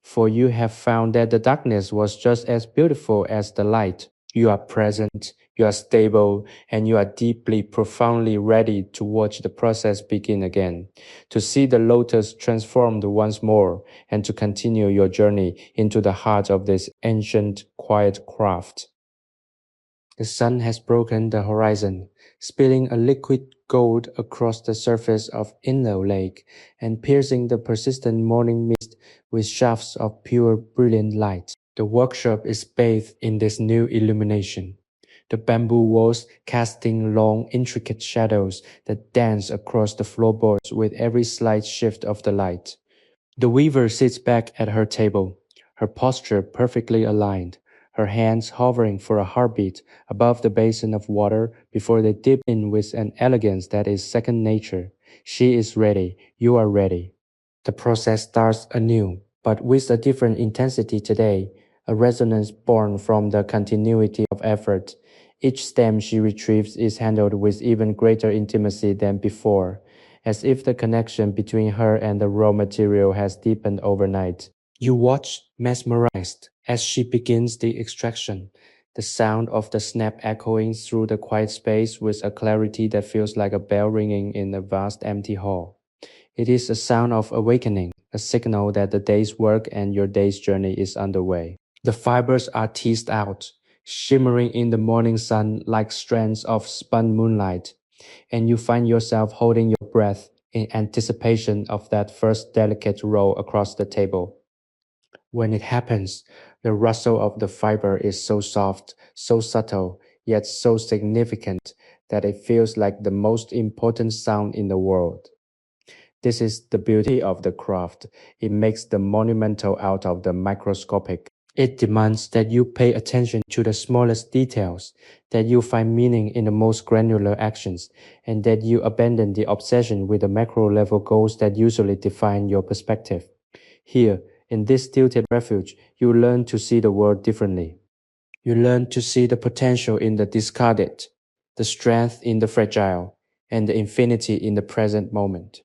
for you have found that the darkness was just as beautiful as the light. You are present, you are stable, and you are deeply, profoundly ready to watch the process begin again, to see the lotus transformed once more, and to continue your journey into the heart of this ancient, quiet craft. The sun has broken the horizon, spilling a liquid gold across the surface of Inle Lake and piercing the persistent morning mist with shafts of pure, brilliant light. The workshop is bathed in this new illumination, the bamboo walls casting long, intricate shadows that dance across the floorboards with every slight shift of the light. The weaver sits back at her table, her posture perfectly aligned, her hands hovering for a heartbeat above the basin of water before they dip in with an elegance that is second nature. She is ready, you are ready. The process starts anew, but with a different intensity today, a resonance born from the continuity of effort. Each stem she retrieves is handled with even greater intimacy than before, as if the connection between her and the raw material has deepened overnight. You watch, mesmerized, as she begins the extraction, the sound of the snap echoing through the quiet space with a clarity that feels like a bell ringing in a vast empty hall. It is a sound of awakening, a signal that the day's work and your day's journey is underway. The fibers are teased out, shimmering in the morning sun like strands of spun moonlight, and you find yourself holding your breath in anticipation of that first delicate roll across the table. When it happens, the rustle of the fiber is so soft, so subtle, yet so significant that it feels like the most important sound in the world. This is the beauty of the craft. It makes the monumental out of the microscopic. It demands that you pay attention to the smallest details, that you find meaning in the most granular actions, and that you abandon the obsession with the macro level goals that usually define your perspective. Here, in this tilted refuge, you learn to see the world differently. You learn to see the potential in the discarded, the strength in the fragile, and the infinity in the present moment.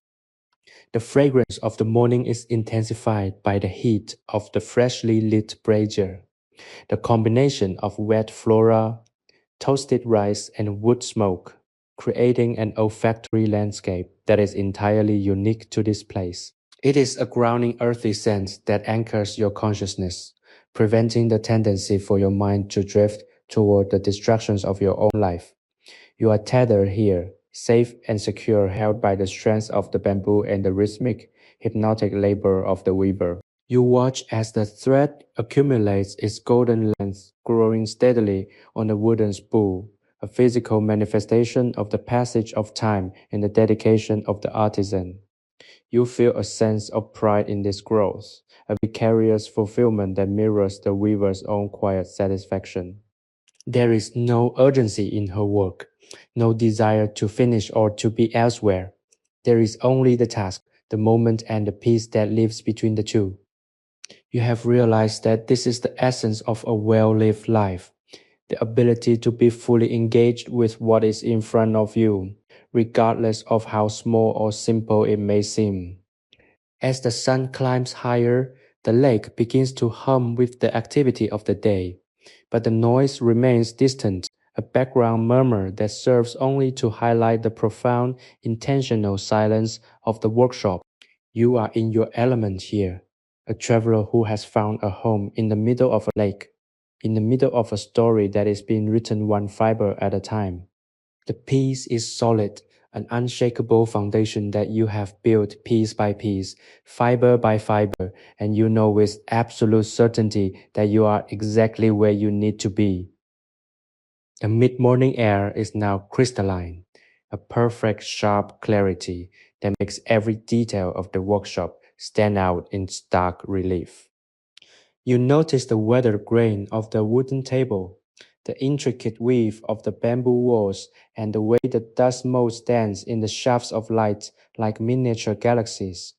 The fragrance of the morning is intensified by the heat of the freshly lit brazier. The combination of wet flora, toasted rice, and wood smoke, creating an olfactory landscape that is entirely unique to this place. It is a grounding earthy scent that anchors your consciousness, preventing the tendency for your mind to drift toward the distractions of your own life. You are tethered here, safe and secure, held by the strength of the bamboo and the rhythmic, hypnotic labor of the weaver. You watch as the thread accumulates its golden length, growing steadily on the wooden spool, a physical manifestation of the passage of time and the dedication of the artisan. You feel a sense of pride in this growth, a vicarious fulfillment that mirrors the weaver's own quiet satisfaction. There is no urgency in her work, no desire to finish or to be elsewhere. There is only the task, the moment, and the peace that lives between the two. You have realized that this is the essence of a well-lived life, the ability to be fully engaged with what is in front of you, regardless of how small or simple it may seem. As the sun climbs higher, the lake begins to hum with the activity of the day, but the noise remains distant, a background murmur that serves only to highlight the profound, intentional silence of the workshop. You are in your element here, a traveler who has found a home in the middle of a lake, in the middle of a story that is being written one fiber at a time. The piece is solid, an unshakable foundation that you have built piece by piece, fiber by fiber, and you know with absolute certainty that you are exactly where you need to be. The mid-morning air is now crystalline, a perfect sharp clarity that makes every detail of the workshop stand out in stark relief. You notice the weathered grain of the wooden table, the intricate weave of the bamboo walls, and the way the dust motes dance in the shafts of light like miniature galaxies.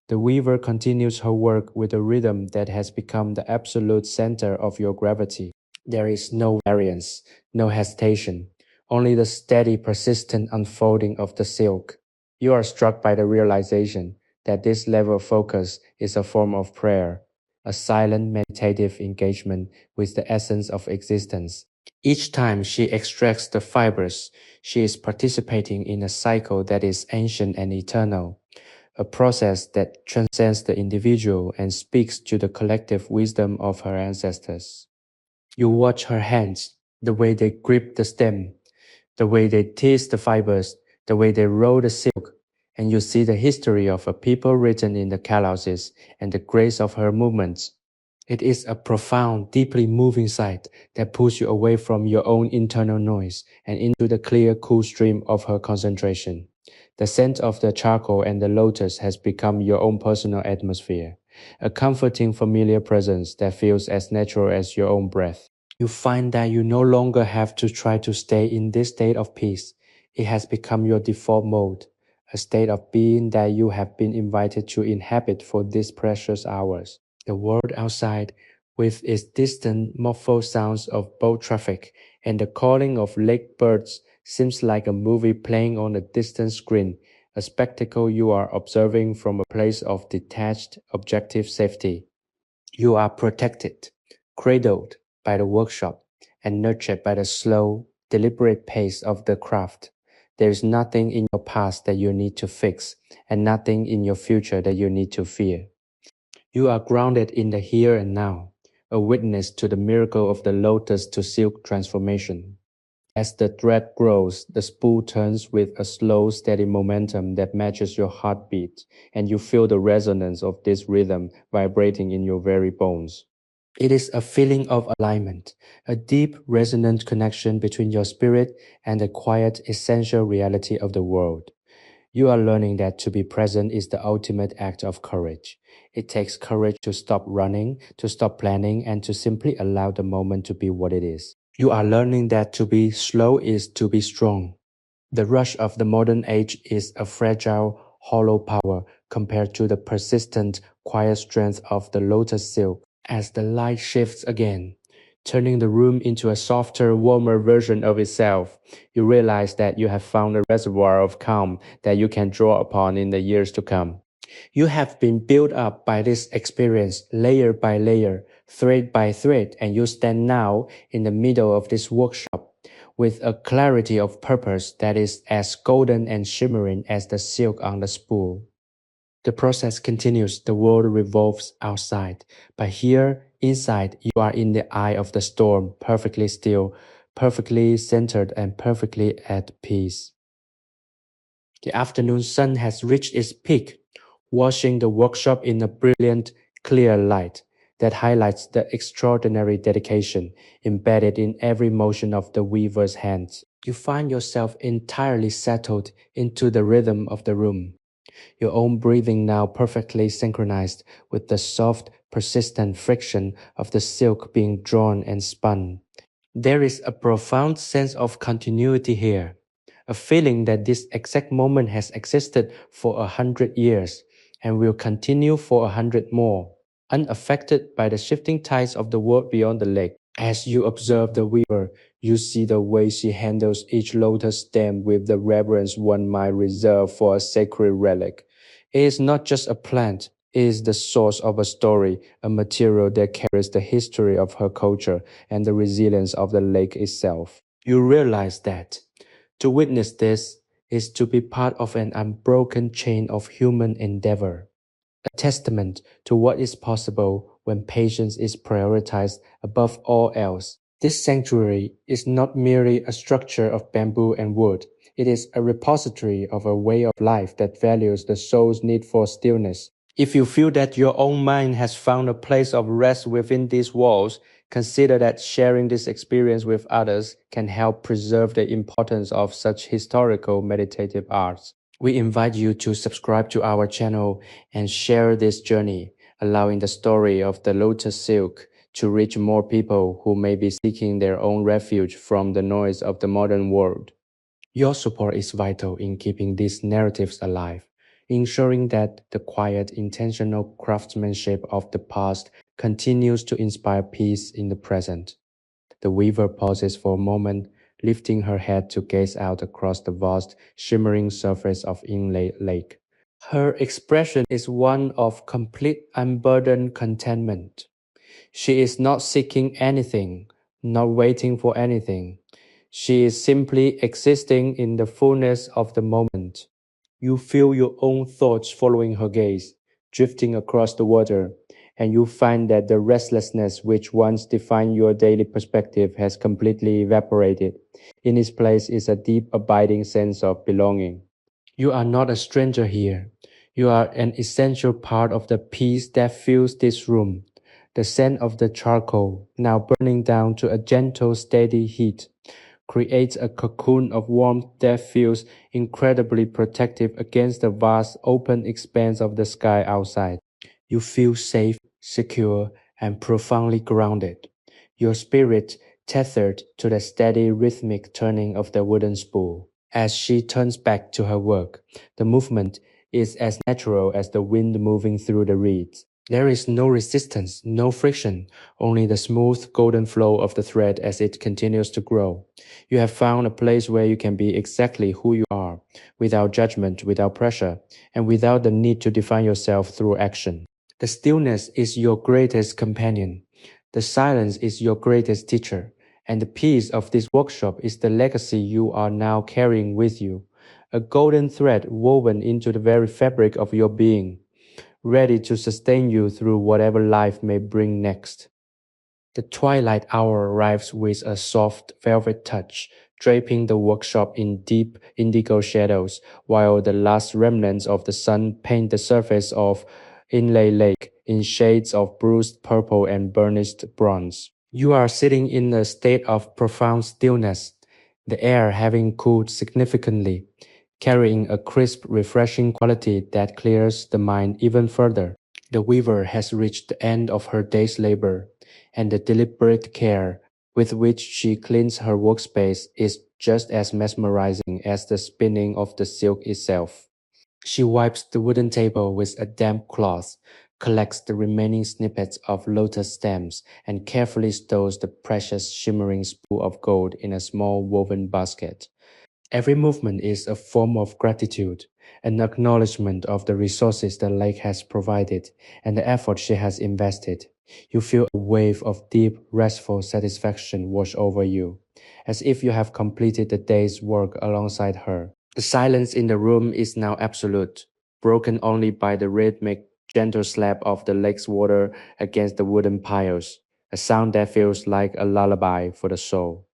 The weaver continues her work with a rhythm that has become the absolute center of your gravity. There is no variance, no hesitation, only the steady, persistent unfolding of the silk. You are struck by the realization that this level of focus is a form of prayer, a silent meditative engagement with the essence of existence. Each time she extracts the fibers, she is participating in a cycle that is ancient and eternal, a process that transcends the individual and speaks to the collective wisdom of her ancestors. You watch her hands, the way they grip the stem, the way they tease the fibers, the way they roll the silk, and you see the history of a people written in the callouses and the grace of her movements. It is a profound, deeply moving sight that pulls you away from your own internal noise and into the clear, cool stream of her concentration. The scent of the charcoal and the lotus has become your own personal atmosphere, a comforting, familiar presence that feels as natural as your own breath. You find that you no longer have to try to stay in this state of peace. It has become your default mode, a state of being that you have been invited to inhabit for these precious hours. The world outside, with its distant, muffled sounds of boat traffic and the calling of lake birds, seems like a movie playing on a distant screen, a spectacle you are observing from a place of detached, objective safety. You are protected, cradled by the workshop, and nurtured by the slow, deliberate pace of the craft. There is nothing in your past that you need to fix, and nothing in your future that you need to fear. You are grounded in the here and now, a witness to the miracle of the lotus to silk transformation. As the thread grows, the spool turns with a slow, steady momentum that matches your heartbeat, and you feel the resonance of this rhythm vibrating in your very bones. It is a feeling of alignment, a deep, resonant connection between your spirit and the quiet, essential reality of the world. You are learning that to be present is the ultimate act of courage. It takes courage to stop running, to stop planning, and to simply allow the moment to be what it is. You are learning that to be slow is to be strong. The rush of the modern age is a fragile, hollow power compared to the persistent, quiet strength of the lotus silk. As the light shifts again, turning the room into a softer, warmer version of itself, you realize that you have found a reservoir of calm that you can draw upon in the years to come. You have been built up by this experience layer by layer, thread by thread, and you stand now in the middle of this workshop with a clarity of purpose that is as golden and shimmering as the silk on the spool. The process continues, the world revolves outside, but here, inside, you are in the eye of the storm, perfectly still, perfectly centered, and perfectly at peace. The afternoon sun has reached its peak, washing the workshop in a brilliant, clear light that highlights the extraordinary dedication embedded in every motion of the weaver's hands. You find yourself entirely settled into the rhythm of the room, your own breathing now perfectly synchronized with the soft, persistent friction of the silk being drawn and spun. There is a profound sense of continuity here, a feeling that this exact moment has existed for 100 years and will continue for 100 more, unaffected by the shifting tides of the world beyond the lake. As you observe the weaver, you see the way she handles each lotus stem with the reverence one might reserve for a sacred relic. It is not just a plant, it is the source of a story, a material that carries the history of her culture and the resilience of the lake itself. You realize that to witness this is to be part of an unbroken chain of human endeavor, a testament to what is possible when patience is prioritized above all else. This sanctuary is not merely a structure of bamboo and wood. It is a repository of a way of life that values the soul's need for stillness. If you feel that your own mind has found a place of rest within these walls, consider that sharing this experience with others can help preserve the importance of such historical meditative arts. We invite you to subscribe to our channel and share this journey, allowing the story of the lotus silk to reach more people who may be seeking their own refuge from the noise of the modern world. Your support is vital in keeping these narratives alive, ensuring that the quiet, intentional craftsmanship of the past continues to inspire peace in the present. The weaver pauses for a moment, lifting her head to gaze out across the vast, shimmering surface of Inle Lake. Her expression is one of complete unburdened contentment. She is not seeking anything, not waiting for anything. She is simply existing in the fullness of the moment. You feel your own thoughts following her gaze, drifting across the water, and you find that the restlessness which once defined your daily perspective has completely evaporated. In its place is a deep, abiding sense of belonging. You are not a stranger here. You are an essential part of the peace that fills this room. The scent of the charcoal, now burning down to a gentle, steady heat, creates a cocoon of warmth that feels incredibly protective against the vast open expanse of the sky outside. You feel safe, secure, and profoundly grounded, your spirit tethered to the steady rhythmic turning of the wooden spool. As she turns back to her work, the movement is as natural as the wind moving through the reeds. There is no resistance, no friction, only the smooth golden flow of the thread as it continues to grow. You have found a place where you can be exactly who you are, without judgment, without pressure, and without the need to define yourself through action. The stillness is your greatest companion. The silence is your greatest teacher. And the peace of this workshop is the legacy you are now carrying with you. A golden thread woven into the very fabric of your being, ready to sustain you through whatever life may bring next. The twilight hour arrives with a soft velvet touch, draping the workshop in deep indigo shadows, while the last remnants of the sun paint the surface of Inle Lake in shades of bruised purple and burnished bronze. You are sitting in a state of profound stillness, the air having cooled significantly, carrying a crisp, refreshing quality that clears the mind even further. The weaver has reached the end of her day's labor, and the deliberate care with which she cleans her workspace is just as mesmerizing as the spinning of the silk itself. She wipes the wooden table with a damp cloth, collects the remaining snippets of lotus stems, and carefully stows the precious shimmering spool of gold in a small woven basket. Every movement is a form of gratitude, an acknowledgement of the resources the lake has provided and the effort she has invested. You feel a wave of deep, restful satisfaction wash over you, as if you have completed the day's work alongside her. The silence in the room is now absolute, broken only by the rhythmic, gentle slap of the lake's water against the wooden piles, a sound that feels like a lullaby for the soul.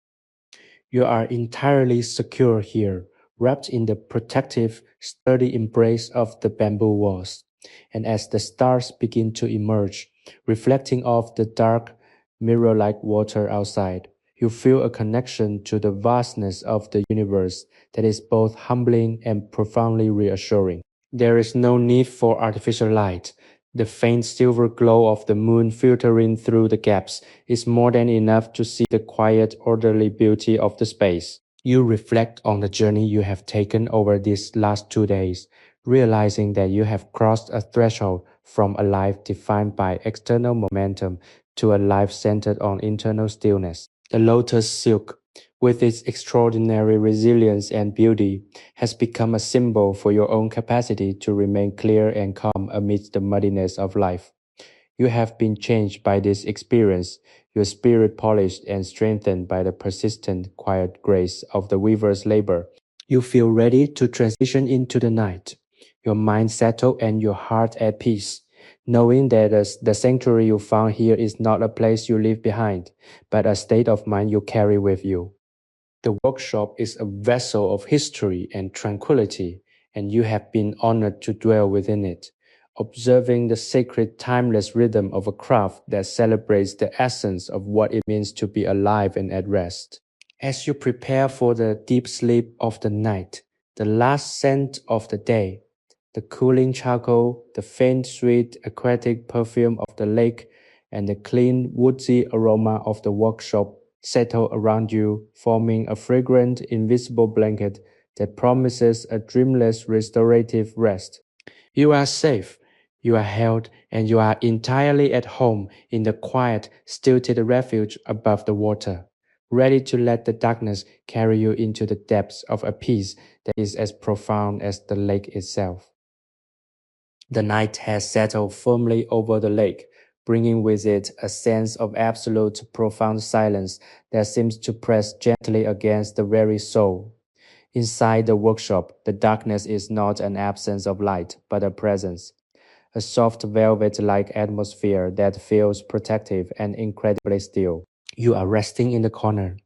You are entirely secure here, wrapped in the protective, sturdy embrace of the bamboo walls. And as the stars begin to emerge, reflecting off the dark, mirror-like water outside, you feel a connection to the vastness of the universe that is both humbling and profoundly reassuring. There is no need for artificial light. The faint silver glow of the moon filtering through the gaps is more than enough to see the quiet, orderly beauty of the space. You reflect on the journey you have taken over these last 2 days, realizing that you have crossed a threshold from a life defined by external momentum to a life centered on internal stillness. The lotus silk, with its extraordinary resilience and beauty, has become a symbol for your own capacity to remain clear and calm amidst the muddiness of life. You have been changed by this experience, your spirit polished and strengthened by the persistent, quiet grace of the weaver's labor. You feel ready to transition into the night, your mind settled and your heart at peace, knowing that the sanctuary you found here is not a place you leave behind, but a state of mind you carry with you. The workshop is a vessel of history and tranquility, and you have been honored to dwell within it, observing the sacred, timeless rhythm of a craft that celebrates the essence of what it means to be alive and at rest. As you prepare for the deep sleep of the night, the last scent of the day, the cooling charcoal, the faint, sweet, aquatic perfume of the lake, and the clean, woodsy aroma of the workshop settle around you, forming a fragrant, invisible blanket that promises a dreamless, restorative rest. You are safe, you are held, and you are entirely at home in the quiet, stilted refuge above the water, ready to let the darkness carry you into the depths of a peace that is as profound as the lake itself. The night has settled firmly over the lake, bringing with it a sense of absolute profound silence that seems to press gently against the very soul. Inside the workshop, the darkness is not an absence of light, but a presence, a soft velvet-like atmosphere that feels protective and incredibly still. You are resting in the corner,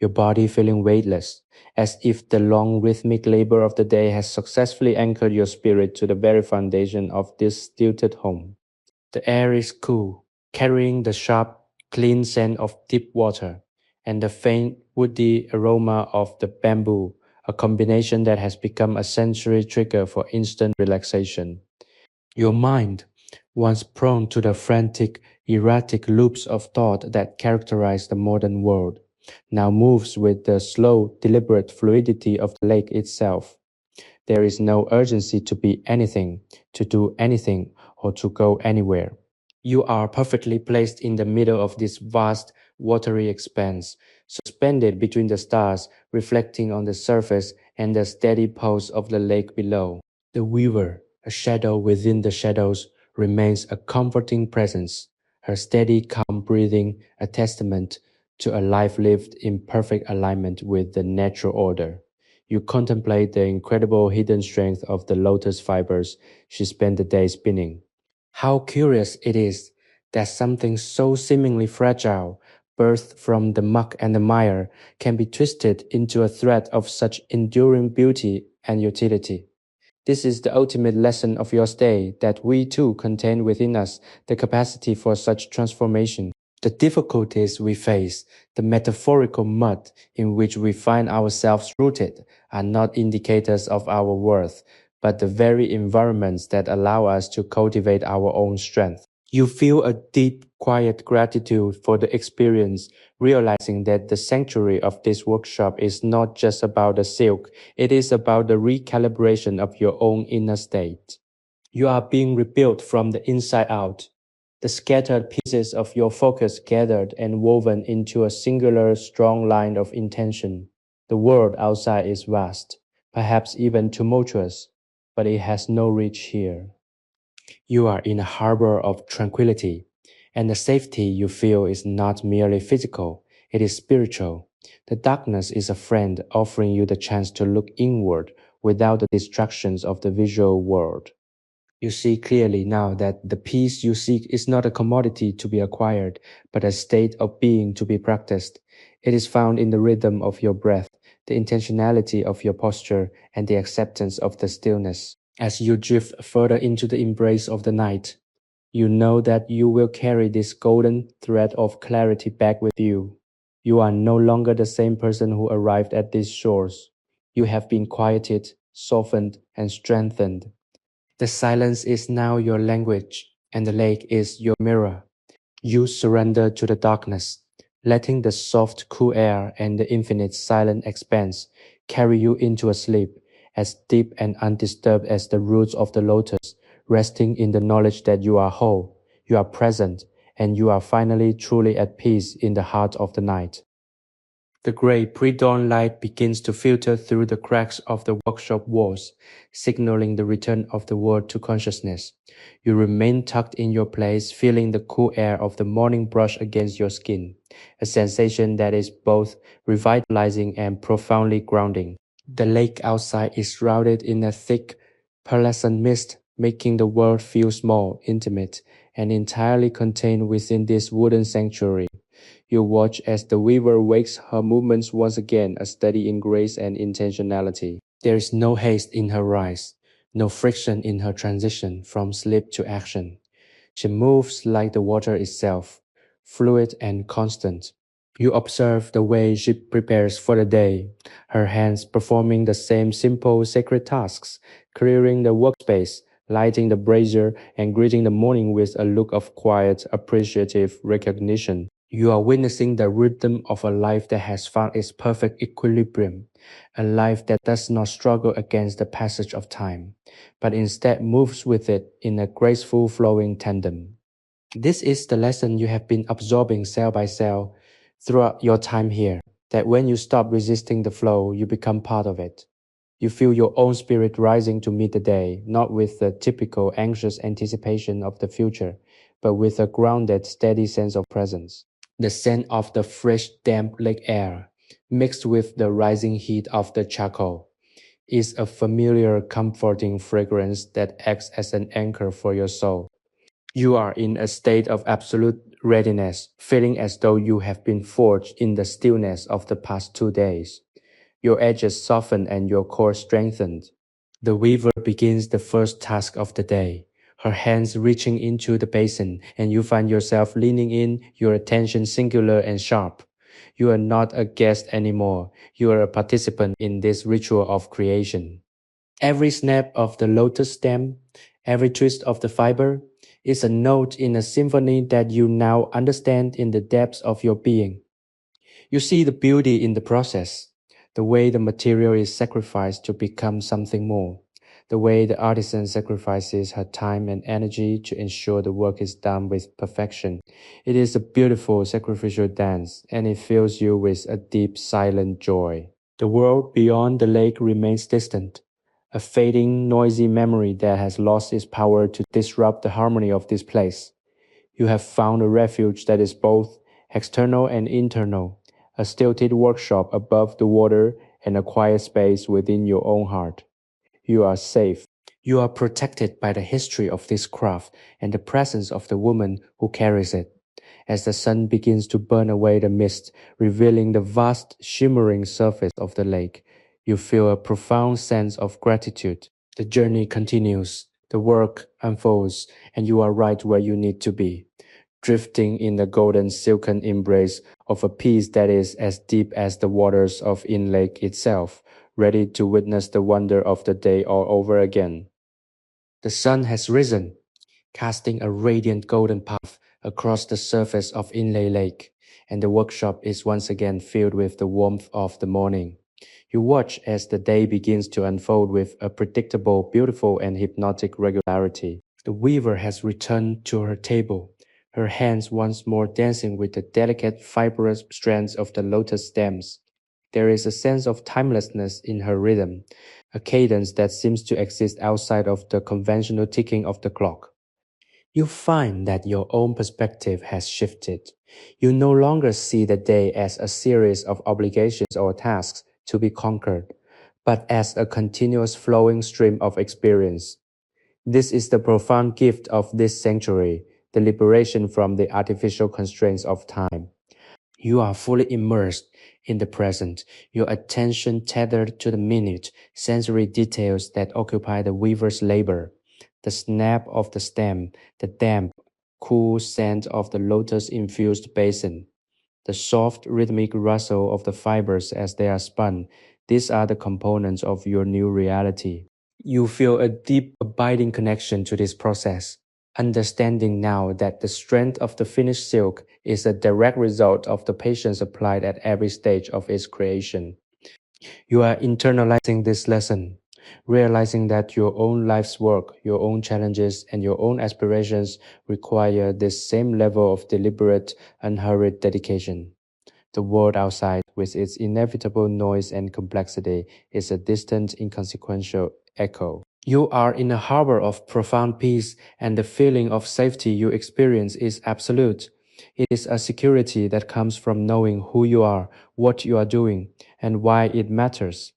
your body feeling weightless, as if the long rhythmic labor of the day has successfully anchored your spirit to the very foundation of this stilted home. The air is cool, carrying the sharp, clean scent of deep water, and the faint woody aroma of the bamboo, a combination that has become a sensory trigger for instant relaxation. Your mind, once prone to the frantic, erratic loops of thought that characterize the modern world, now moves with the slow, deliberate fluidity of the lake itself. There is no urgency to be anything, to do anything, or to go anywhere. You are perfectly placed in the middle of this vast, watery expanse, suspended between the stars, reflecting on the surface and the steady pulse of the lake below. The weaver, a shadow within the shadows, remains a comforting presence, her steady, calm breathing a testament to a life lived in perfect alignment with the natural order. You contemplate the incredible hidden strength of the lotus fibers she spent the day spinning. How curious it is that something so seemingly fragile, birthed from the muck and the mire, can be twisted into a thread of such enduring beauty and utility. This is the ultimate lesson of your stay, that we too contain within us the capacity for such transformation. The difficulties we face, the metaphorical mud in which we find ourselves rooted, are not indicators of our worth, but the very environments that allow us to cultivate our own strength. You feel a deep, quiet gratitude for the experience, realizing that the sanctuary of this workshop is not just about the silk, it is about the recalibration of your own inner state. You are being rebuilt from the inside out. The scattered pieces of your focus gathered and woven into a singular strong line of intention. The world outside is vast, perhaps even tumultuous, but it has no reach here. You are in a harbor of tranquility, and the safety you feel is not merely physical, it is spiritual. The darkness is a friend offering you the chance to look inward without the distractions of the visual world. You see clearly now that the peace you seek is not a commodity to be acquired, but a state of being to be practiced. It is found in the rhythm of your breath, the intentionality of your posture, and the acceptance of the stillness. As you drift further into the embrace of the night, you know that you will carry this golden thread of clarity back with you. You are no longer the same person who arrived at these shores. You have been quieted, softened, and strengthened. The silence is now your language, and the lake is your mirror. You surrender to the darkness, letting the soft, cool air and the infinite silent expanse carry you into a sleep as deep and undisturbed as the roots of the lotus, resting in the knowledge that you are whole, you are present, and you are finally truly at peace in the heart of the night. The gray pre-dawn light begins to filter through the cracks of the workshop walls, signaling the return of the world to consciousness. You remain tucked in your place, feeling the cool air of the morning brush against your skin, a sensation that is both revitalizing and profoundly grounding. The lake outside is shrouded in a thick, pearlescent mist, making the world feel small, intimate, and entirely contained within this wooden sanctuary. You watch as the weaver wakes her movements once again, a study in grace and intentionality. There is no haste in her rise, no friction in her transition from sleep to action. She moves like the water itself, fluid and constant. You observe the way she prepares for the day, her hands performing the same simple sacred tasks, clearing the workspace, lighting the brazier, and greeting the morning with a look of quiet, appreciative recognition. You are witnessing the rhythm of a life that has found its perfect equilibrium, a life that does not struggle against the passage of time, but instead moves with it in a graceful flowing tandem. This is the lesson you have been absorbing cell by cell throughout your time here, that when you stop resisting the flow, you become part of it. You feel your own spirit rising to meet the day, not with the typical anxious anticipation of the future, but with a grounded, steady sense of presence. The scent of the fresh, damp lake air, mixed with the rising heat of the charcoal, is a familiar, comforting fragrance that acts as an anchor for your soul. You are in a state of absolute readiness, feeling as though you have been forged in the stillness of the past 2 days. Your edges softened and your core strengthened. The weaver begins the first task of the day, her hands reaching into the basin, and you find yourself leaning in, your attention singular and sharp. You are not a guest anymore. You are a participant in this ritual of creation. Every snap of the lotus stem, every twist of the fiber, is a note in a symphony that you now understand in the depths of your being. You see the beauty in the process, the way the material is sacrificed to become something more, the way the artisan sacrifices her time and energy to ensure the work is done with perfection. It is a beautiful sacrificial dance, and it fills you with a deep, silent joy. The world beyond the lake remains distant, a fading, noisy memory that has lost its power to disrupt the harmony of this place. You have found a refuge that is both external and internal, a stilted workshop above the water and a quiet space within your own heart. You are safe. You are protected by the history of this craft and the presence of the woman who carries it. As the sun begins to burn away the mist, revealing the vast, shimmering surface of the lake, you feel a profound sense of gratitude. The journey continues, the work unfolds, and you are right where you need to be, drifting in the golden silken embrace of a peace that is as deep as the waters of Inle Lake itself, ready to witness the wonder of the day all over again. The sun has risen, casting a radiant golden path across the surface of Inle Lake, and the workshop is once again filled with the warmth of the morning. You watch as the day begins to unfold with a predictable, beautiful, and hypnotic regularity. The weaver has returned to her table, her hands once more dancing with the delicate, fibrous strands of the lotus stems. There is a sense of timelessness in her rhythm, a cadence that seems to exist outside of the conventional ticking of the clock. You find that your own perspective has shifted. You no longer see the day as a series of obligations or tasks to be conquered, but as a continuous flowing stream of experience. This is the profound gift of this sanctuary, the liberation from the artificial constraints of time. You are fully immersed in the present, your attention tethered to the minute, sensory details that occupy the weaver's labor. The snap of the stem, the damp, cool scent of the lotus-infused basin, the soft, rhythmic rustle of the fibers as they are spun. These are the components of your new reality. You feel a deep, abiding connection to this process, understanding now that the strength of the finished silk is a direct result of the patience applied at every stage of its creation. You are internalizing this lesson, realizing that your own life's work, your own challenges, and your own aspirations require this same level of deliberate, unhurried dedication. The world outside, with its inevitable noise and complexity, is a distant, inconsequential echo. You are in a harbor of profound peace, and the feeling of safety you experience is absolute. It is a security that comes from knowing who you are, what you are doing, and why it matters.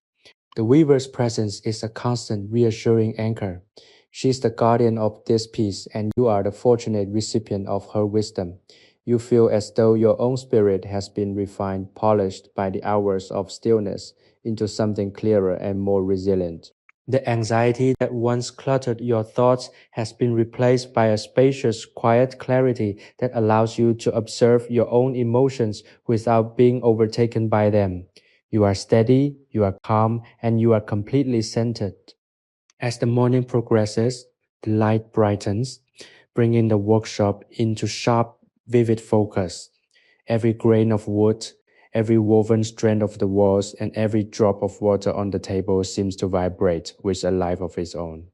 The weaver's presence is a constant, reassuring anchor. She is the guardian of this peace, and you are the fortunate recipient of her wisdom. You feel as though your own spirit has been refined, polished by the hours of stillness into something clearer and more resilient. The anxiety that once cluttered your thoughts has been replaced by a spacious, quiet clarity that allows you to observe your own emotions without being overtaken by them. You are steady, you are calm, and you are completely centered. As the morning progresses, the light brightens, bringing the workshop into sharp, vivid focus. Every grain of wood, every woven strand of the walls, and every drop of water on the table seems to vibrate with a life of its own.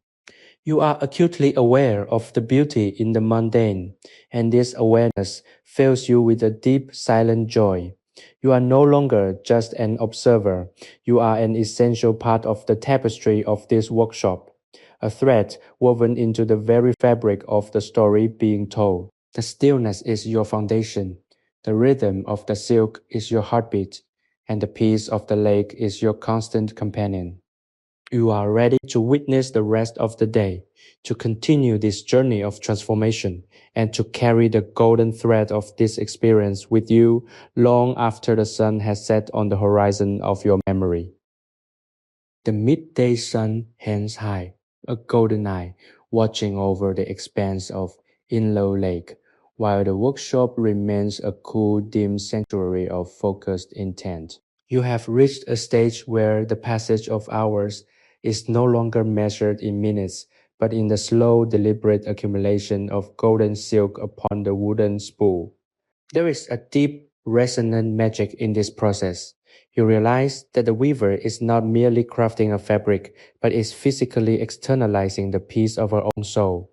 You are acutely aware of the beauty in the mundane, and this awareness fills you with a deep, silent joy. You are no longer just an observer, you are an essential part of the tapestry of this workshop, a thread woven into the very fabric of the story being told. The stillness is your foundation, the rhythm of the silk is your heartbeat, and the peace of the lake is your constant companion. You are ready to witness the rest of the day, to continue this journey of transformation, and to carry the golden thread of this experience with you long after the sun has set on the horizon of your memory. The midday sun hangs high, a golden eye, watching over the expanse of Inle Lake, while the workshop remains a cool, dim sanctuary of focused intent. You have reached a stage where the passage of hours is no longer measured in minutes, but in the slow, deliberate accumulation of golden silk upon the wooden spool. There is a deep, resonant magic in this process. You realize that the weaver is not merely crafting a fabric, but is physically externalizing the piece of her own soul.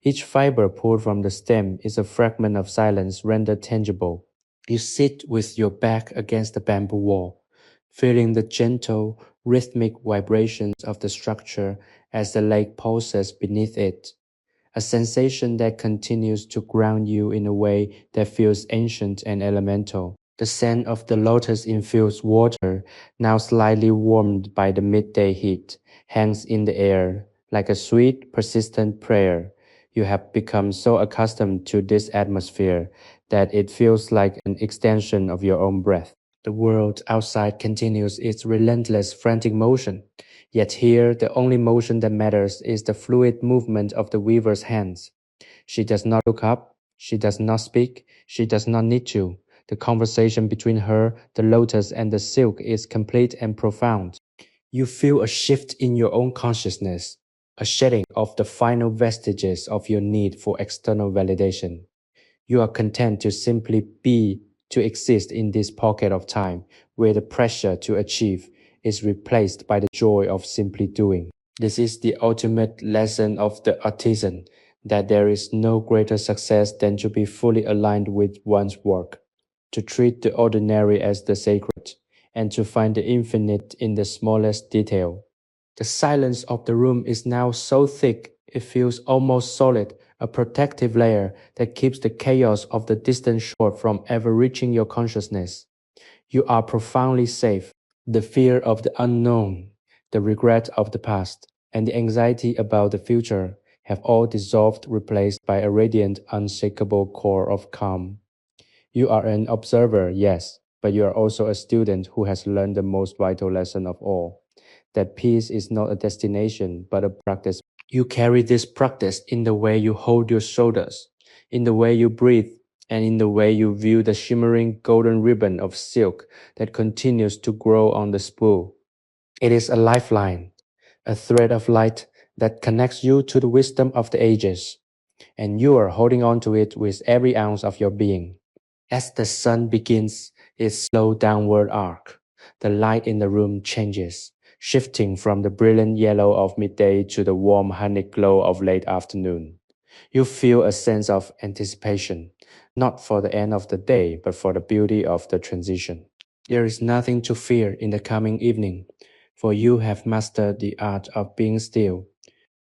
Each fiber pulled from the stem is a fragment of silence rendered tangible. You sit with your back against the bamboo wall, feeling the gentle, rhythmic vibrations of the structure as the lake pulses beneath it, a sensation that continues to ground you in a way that feels ancient and elemental. The scent of the lotus-infused water, now slightly warmed by the midday heat, hangs in the air like a sweet, persistent prayer. You have become so accustomed to this atmosphere that it feels like an extension of your own breath. The world outside continues its relentless, frantic motion. Yet here, the only motion that matters is the fluid movement of the weaver's hands. She does not look up, she does not speak, she does not need you. The conversation between her, the lotus, and the silk is complete and profound. You feel a shift in your own consciousness, a shedding of the final vestiges of your need for external validation. You are content to simply be, to exist in this pocket of time where the pressure to achieve is replaced by the joy of simply doing. This is the ultimate lesson of the artisan, that there is no greater success than to be fully aligned with one's work, to treat the ordinary as the sacred, and to find the infinite in the smallest detail. The silence of the room is now so thick it feels almost solid, a protective layer that keeps the chaos of the distant shore from ever reaching your consciousness. You are profoundly safe. The fear of the unknown, the regret of the past, and the anxiety about the future have all dissolved, replaced by a radiant, unshakable core of calm. You are an observer, yes, but you are also a student who has learned the most vital lesson of all, that peace is not a destination, but a practice. You carry this practice in the way you hold your shoulders, in the way you breathe, and in the way you view the shimmering golden ribbon of silk that continues to grow on the spool. It is a lifeline, a thread of light that connects you to the wisdom of the ages, and you are holding on to it with every ounce of your being. As the sun begins its slow downward arc, the light in the room changes, shifting from the brilliant yellow of midday to the warm honey glow of late afternoon. You feel a sense of anticipation, not for the end of the day, but for the beauty of the transition. There is nothing to fear in the coming evening, for you have mastered the art of being still.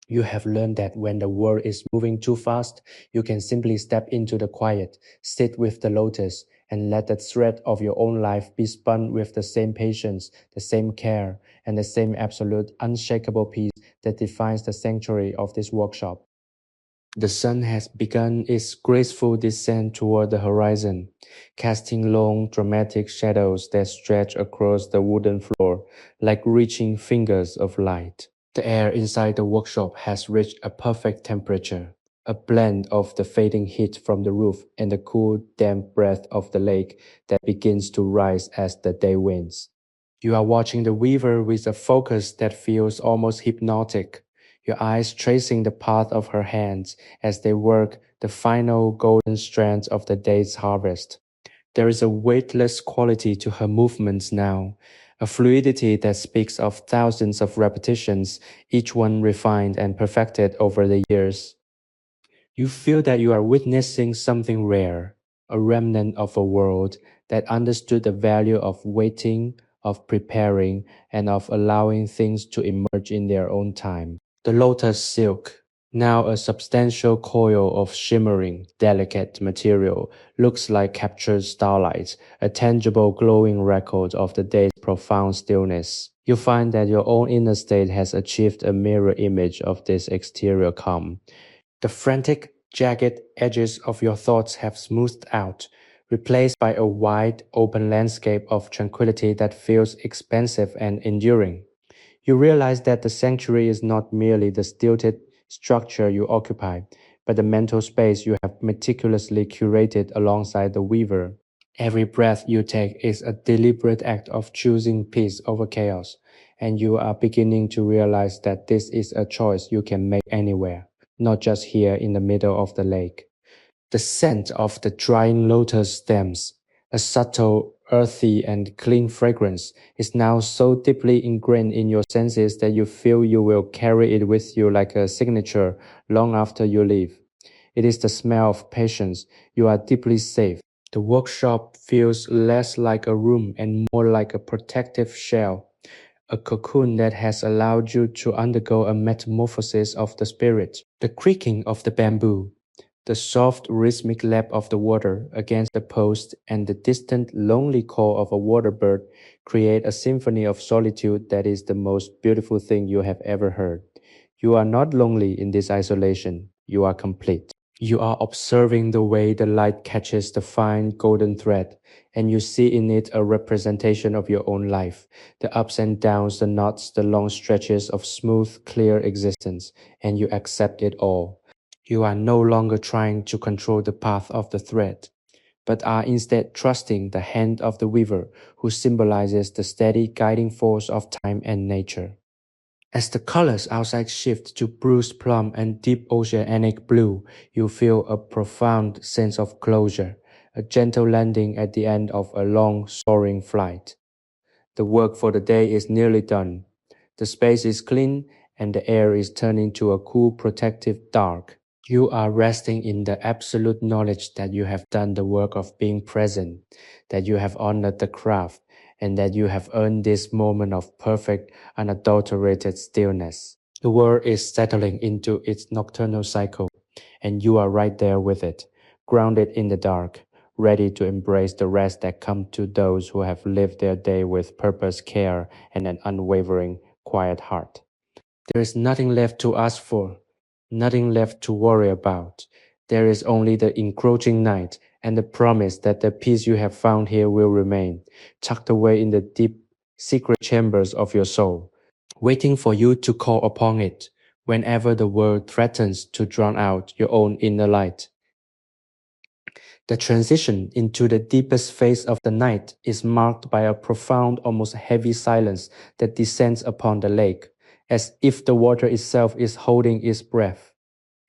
You have learned that when the world is moving too fast, you can simply step into the quiet, sit with the lotus, and let the thread of your own life be spun with the same patience, the same care, and the same absolute, unshakable peace that defines the sanctuary of this workshop. The sun has begun its graceful descent toward the horizon, casting long, dramatic shadows that stretch across the wooden floor like reaching fingers of light. The air inside the workshop has reached a perfect temperature, a blend of the fading heat from the roof and the cool, damp breath of the lake that begins to rise as the day wanes. You are watching the weaver with a focus that feels almost hypnotic, your eyes tracing the path of her hands as they work the final golden strands of the day's harvest. There is a weightless quality to her movements now, a fluidity that speaks of thousands of repetitions, each one refined and perfected over the years. You feel that you are witnessing something rare, a remnant of a world that understood the value of waiting, of preparing, and of allowing things to emerge in their own time. The lotus silk, now a substantial coil of shimmering, delicate material, looks like captured starlight, a tangible glowing record of the day's profound stillness. You find that your own inner state has achieved a mirror image of this exterior calm. The frantic, jagged edges of your thoughts have smoothed out, replaced by a wide, open landscape of tranquility that feels expansive and enduring. You realize that the sanctuary is not merely the stilted structure you occupy, but the mental space you have meticulously curated alongside the weaver. Every breath you take is a deliberate act of choosing peace over chaos, and you are beginning to realize that this is a choice you can make anywhere, not just here in the middle of the lake. The scent of the drying lotus stems, a subtle, earthy, and clean fragrance, is now so deeply ingrained in your senses that you feel you will carry it with you like a signature long after you leave. It is the smell of patience. You are deeply safe. The workshop feels less like a room and more like a protective shell, a cocoon that has allowed you to undergo a metamorphosis of the spirit. The creaking of the bamboo, the soft rhythmic lap of the water against the post, and the distant lonely call of a water bird create a symphony of solitude that is the most beautiful thing you have ever heard. You are not lonely in this isolation. You are complete. You are observing the way the light catches the fine golden thread, and you see in it a representation of your own life, the ups and downs, the knots, the long stretches of smooth, clear existence, and you accept it all. You are no longer trying to control the path of the thread, but are instead trusting the hand of the weaver, who symbolizes the steady guiding force of time and nature. As the colors outside shift to bruised plum and deep oceanic blue, you feel a profound sense of closure, a gentle landing at the end of a long, soaring flight. The work for the day is nearly done. The space is clean and the air is turning to a cool, protective dark. You are resting in the absolute knowledge that you have done the work of being present, that you have honored the craft, and that you have earned this moment of perfect, unadulterated stillness. The world is settling into its nocturnal cycle, and you are right there with it, grounded in the dark, ready to embrace the rest that comes to those who have lived their day with purpose, care, and an unwavering, quiet heart. There is nothing left to ask for, nothing left to worry about. There is only the encroaching night and the promise that the peace you have found here will remain, tucked away in the deep, secret chambers of your soul, waiting for you to call upon it whenever the world threatens to drown out your own inner light. The transition into the deepest phase of the night is marked by a profound, almost heavy silence that descends upon the lake, as if the water itself is holding its breath.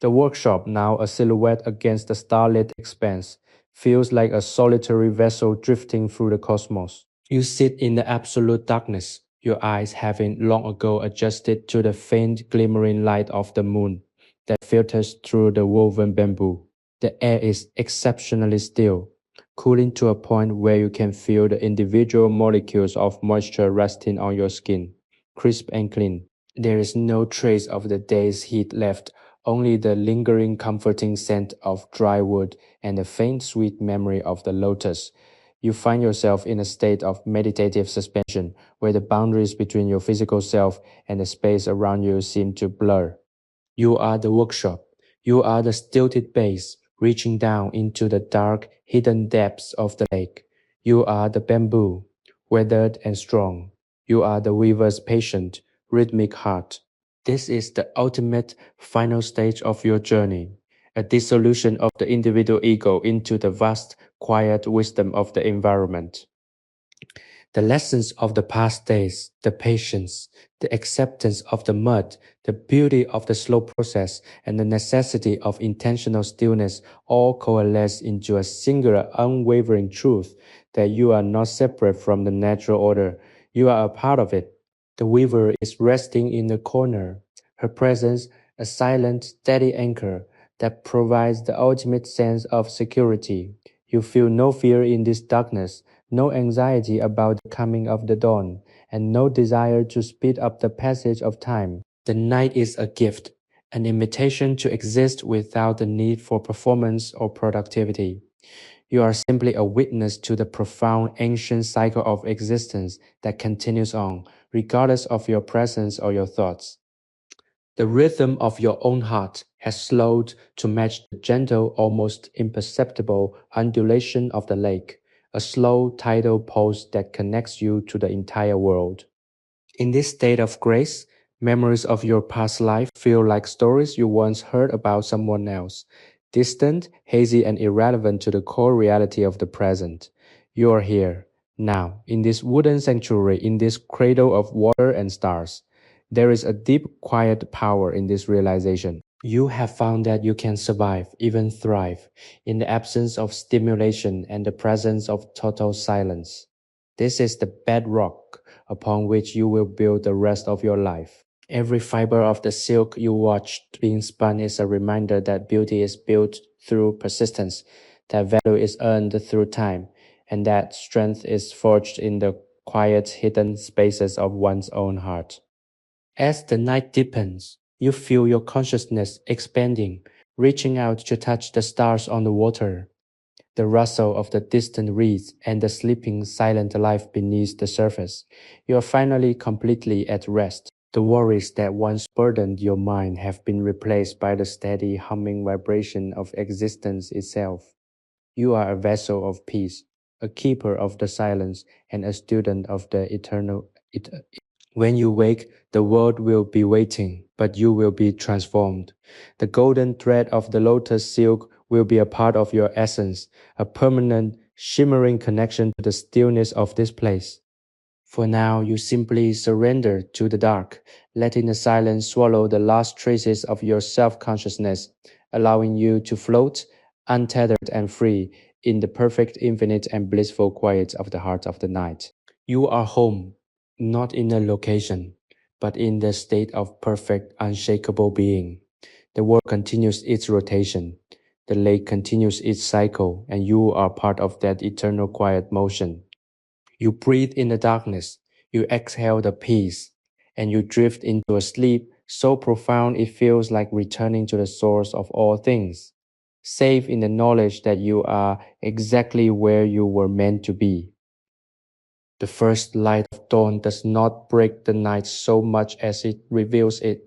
The workshop, now a silhouette against the starlit expanse, feels like a solitary vessel drifting through the cosmos. You sit in the absolute darkness, your eyes having long ago adjusted to the faint glimmering light of the moon that filters through the woven bamboo. The air is exceptionally still, cooling to a point where you can feel the individual molecules of moisture resting on your skin, crisp and clean. There is no trace of the day's heat left, only the lingering comforting scent of dry wood and the faint sweet memory of the lotus. You find yourself in a state of meditative suspension where the boundaries between your physical self and the space around you seem to blur. You are the workshop. You are the stilted base reaching down into the dark, hidden depths of the lake. You are the bamboo, weathered and strong. You are the weaver's patient, rhythmic heart. This is the ultimate final stage of your journey, a dissolution of the individual ego into the vast, quiet wisdom of the environment. The lessons of the past days, the patience, the acceptance of the mud, the beauty of the slow process, and the necessity of intentional stillness all coalesce into a singular, unwavering truth that you are not separate from the natural order. You are a part of it. The weaver is resting in the corner, her presence a silent, steady anchor that provides the ultimate sense of security. You feel no fear in this darkness, no anxiety about the coming of the dawn, and no desire to speed up the passage of time. The night is a gift, an invitation to exist without the need for performance or productivity. You are simply a witness to the profound ancient cycle of existence that continues on, regardless of your presence or your thoughts. The rhythm of your own heart has slowed to match the gentle, almost imperceptible undulation of the lake, a slow tidal pulse that connects you to the entire world. In this state of grace, Memories of your past life feel like stories you once heard about someone else, distant, hazy, and irrelevant to the core reality of the present. You are here, now, in this wooden sanctuary, in this cradle of water and stars. There is a deep, quiet power in this realization. You have found that you can survive, even thrive, in the absence of stimulation and the presence of total silence. This is the bedrock upon which you will build the rest of your life. Every fiber of the silk you watched being spun is a reminder that beauty is built through persistence, that value is earned through time, and that strength is forged in the quiet, hidden spaces of one's own heart. As the night deepens, you feel your consciousness expanding, reaching out to touch the stars on the water, the rustle of the distant reeds, and the sleeping silent life beneath the surface. You are finally completely at rest. The worries that once burdened your mind have been replaced by the steady humming vibration of existence itself. You are a vessel of peace, a keeper of the silence, and a student of the eternal. When you wake, the world will be waiting, but you will be transformed. The golden thread of the lotus silk will be a part of your essence, a permanent, shimmering connection to the stillness of this place. For now, you simply surrender to the dark, letting the silence swallow the last traces of your self-consciousness, allowing you to float, untethered and free, in the perfect, infinite, and blissful quiet of the heart of the night. You are home, not in a location, but in the state of perfect, unshakable being. The world continues its rotation. The lake continues its cycle, and you are part of that eternal quiet motion. You breathe in the darkness, you exhale the peace, and you drift into a sleep so profound it feels like returning to the source of all things, safe in the knowledge that you are exactly where you were meant to be. The first light of dawn does not break the night so much as it reveals it,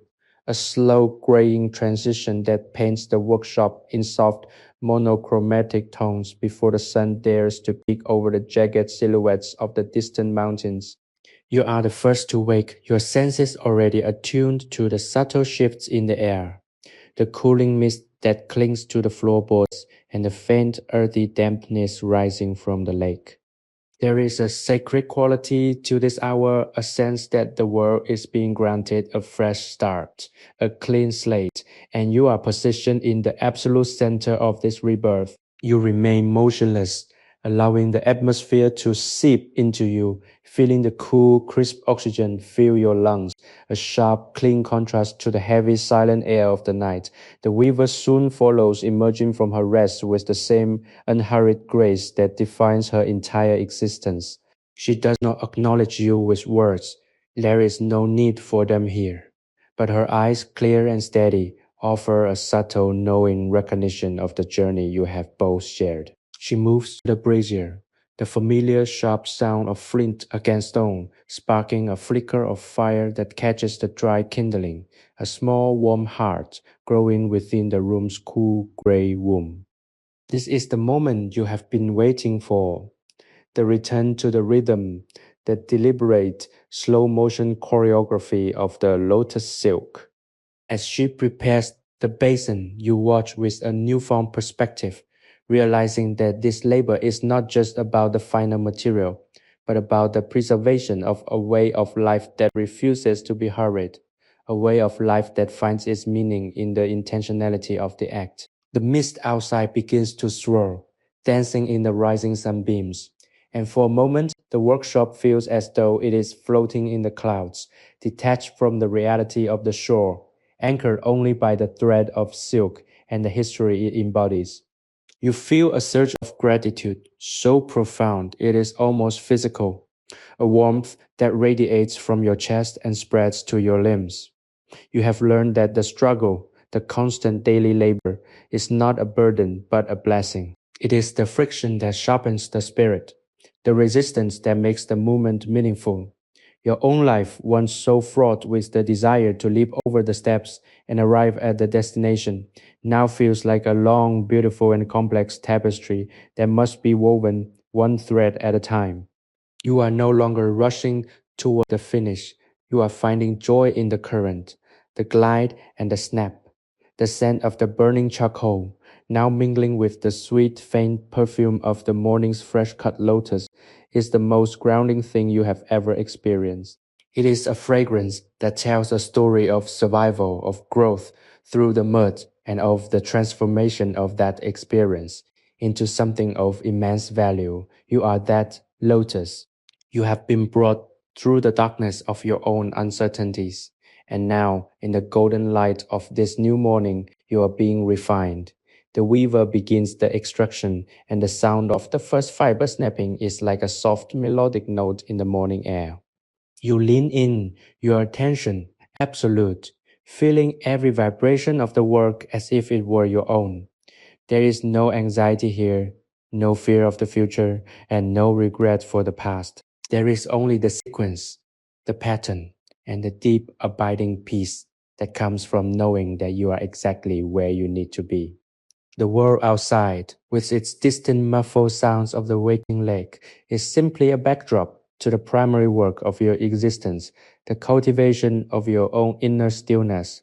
a slow graying transition that paints the workshop in soft, monochromatic tones before the sun dares to peek over the jagged silhouettes of the distant mountains. You are the first to wake, your senses already attuned to the subtle shifts in the air, the cooling mist that clings to the floorboards, and the faint earthy dampness rising from the lake. There is a sacred quality to this hour, a sense that the world is being granted a fresh start, a clean slate, and you are positioned in the absolute center of this rebirth. You remain motionless, allowing the atmosphere to seep into you, feeling the cool, crisp oxygen fill your lungs, a sharp, clean contrast to the heavy, silent air of the night. The weaver soon follows, emerging from her rest with the same unhurried grace that defines her entire existence. She does not acknowledge you with words. There is no need for them here. But her eyes, clear and steady, offer a subtle, knowing recognition of the journey you have both shared. She moves to the brazier, the familiar sharp sound of flint against stone, sparking a flicker of fire that catches the dry kindling, a small warm heart growing within the room's cool gray womb. This is the moment you have been waiting for, the return to the rhythm, the deliberate, slow motion choreography of the lotus silk. As she prepares the basin, you watch with a newfound perspective, realizing that this labor is not just about the final material, but about the preservation of a way of life that refuses to be hurried, a way of life that finds its meaning in the intentionality of the act. The mist outside begins to swirl, dancing in the rising sunbeams, and for a moment the workshop feels as though it is floating in the clouds, detached from the reality of the shore, anchored only by the thread of silk and the history it embodies. You feel a surge of gratitude, so profound it is almost physical, a warmth that radiates from your chest and spreads to your limbs. You have learned that the struggle, the constant daily labor, is not a burden but a blessing. It is the friction that sharpens the spirit, the resistance that makes the movement meaningful. Your own life, once so fraught with the desire to leap over the steps and arrive at the destination, now feels like a long, beautiful, and complex tapestry that must be woven one thread at a time. You are no longer rushing toward the finish. You are finding joy in the current, the glide and the snap, the scent of the burning charcoal, now mingling with the sweet, faint perfume of the morning's fresh cut lotus, is the most grounding thing you have ever experienced. It is a fragrance that tells a story of survival, of growth through the mud, and of the transformation of that experience into something of immense value. You are that lotus. You have been brought through the darkness of your own uncertainties, and now, in the golden light of this new morning, you are being refined. The weaver begins the extraction, and the sound of the first fiber snapping is like a soft melodic note in the morning air. You lean in, your attention absolute, feeling every vibration of the work as if it were your own. There is no anxiety here, no fear of the future, and no regret for the past. There is only the sequence, the pattern, and the deep, abiding peace that comes from knowing that you are exactly where you need to be. The world outside, with its distant muffled sounds of the waking lake, is simply a backdrop to the primary work of your existence, the cultivation of your own inner stillness.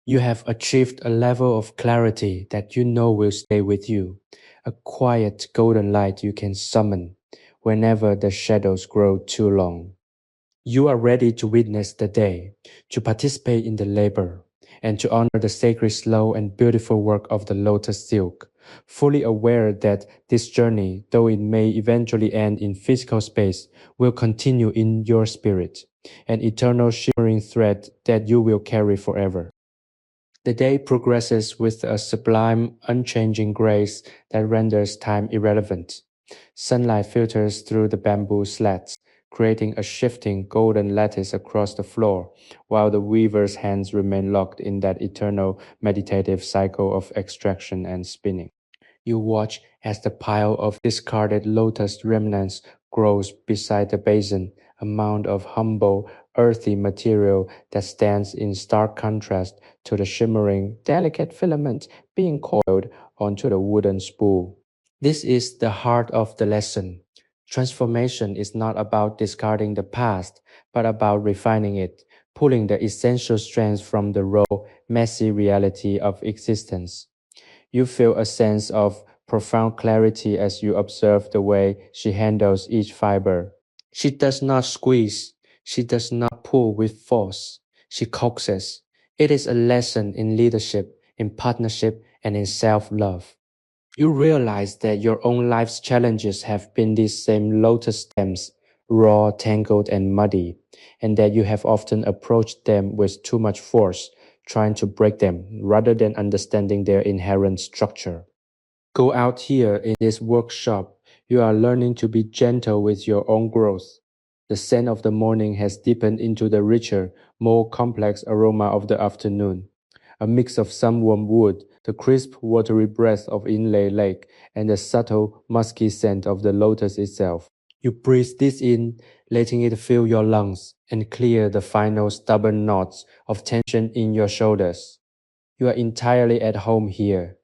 You have achieved a level of clarity that you know will stay with you, a quiet golden light you can summon whenever the shadows grow too long. You are ready to witness the day, to participate in the labor, and to honor the sacred, slow, and beautiful work of the lotus silk, fully aware that this journey, though it may eventually end in physical space, will continue in your spirit, an eternal shimmering thread that you will carry forever. The day progresses with a sublime, unchanging grace that renders time irrelevant. Sunlight filters through the bamboo slats, creating a shifting golden lattice across the floor, while the weaver's hands remain locked in that eternal meditative cycle of extraction and spinning. You watch as the pile of discarded lotus remnants grows beside the basin, a mound of humble, earthy material that stands in stark contrast to the shimmering, delicate filament being coiled onto the wooden spool. This is the heart of the lesson. Transformation is not about discarding the past, but about refining it, pulling the essential strengths from the raw, messy reality of existence. You feel a sense of profound clarity as you observe the way she handles each fiber. She does not squeeze, she does not pull with force, she coaxes. It is a lesson in leadership, in partnership, and in self love. You realize that your own life's challenges have been these same lotus stems, raw, tangled, and muddy, and that you have often approached them with too much force, trying to break them rather than understanding their inherent structure. Go out here in this workshop. You are learning to be gentle with your own growth. The scent of the morning has deepened into the richer, more complex aroma of the afternoon. A mix of some warm wood, the crisp, watery breath of Inle Lake, and the subtle, musky scent of the lotus itself. You breathe this in, letting it fill your lungs and clear the final stubborn knots of tension in your shoulders. You are entirely at home here.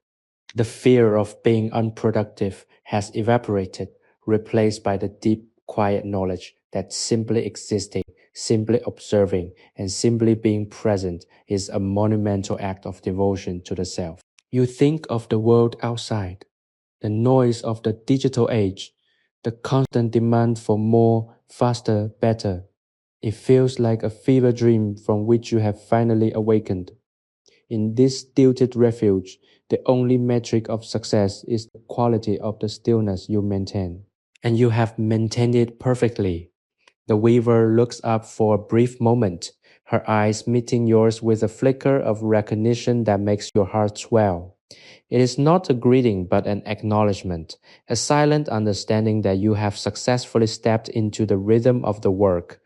The fear of being unproductive has evaporated, replaced by the deep, quiet knowledge that simply existing, simply observing, and simply being present is a monumental act of devotion to the self. You think of the world outside, the noise of the digital age, the constant demand for more, faster, better. It feels like a fever dream from which you have finally awakened. In this stilted refuge, the only metric of success is the quality of the stillness you maintain. And you have maintained it perfectly. The weaver looks up for a brief moment, her eyes meeting yours with a flicker of recognition that makes your heart swell. It is not a greeting but an acknowledgement, a silent understanding that you have successfully stepped into the rhythm of the work.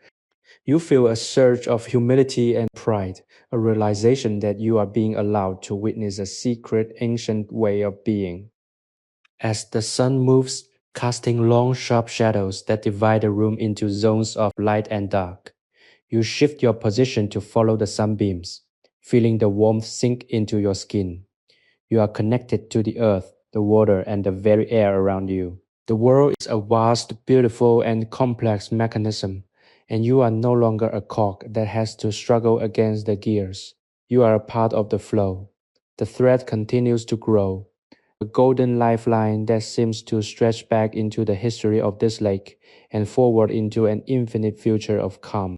You feel a surge of humility and pride, a realization that you are being allowed to witness a secret, ancient way of being. As the sun moves, casting long, sharp shadows that divide the room into zones of light and dark, you shift your position to follow the sunbeams, feeling the warmth sink into your skin. You are connected to the earth, the water, and the very air around you. The world is a vast, beautiful, and complex mechanism. and you are no longer a cog that has to struggle against the gears. You are a part of the flow. The thread continues to grow, a golden lifeline that seems to stretch back into the history of this lake and forward into an infinite future of calm.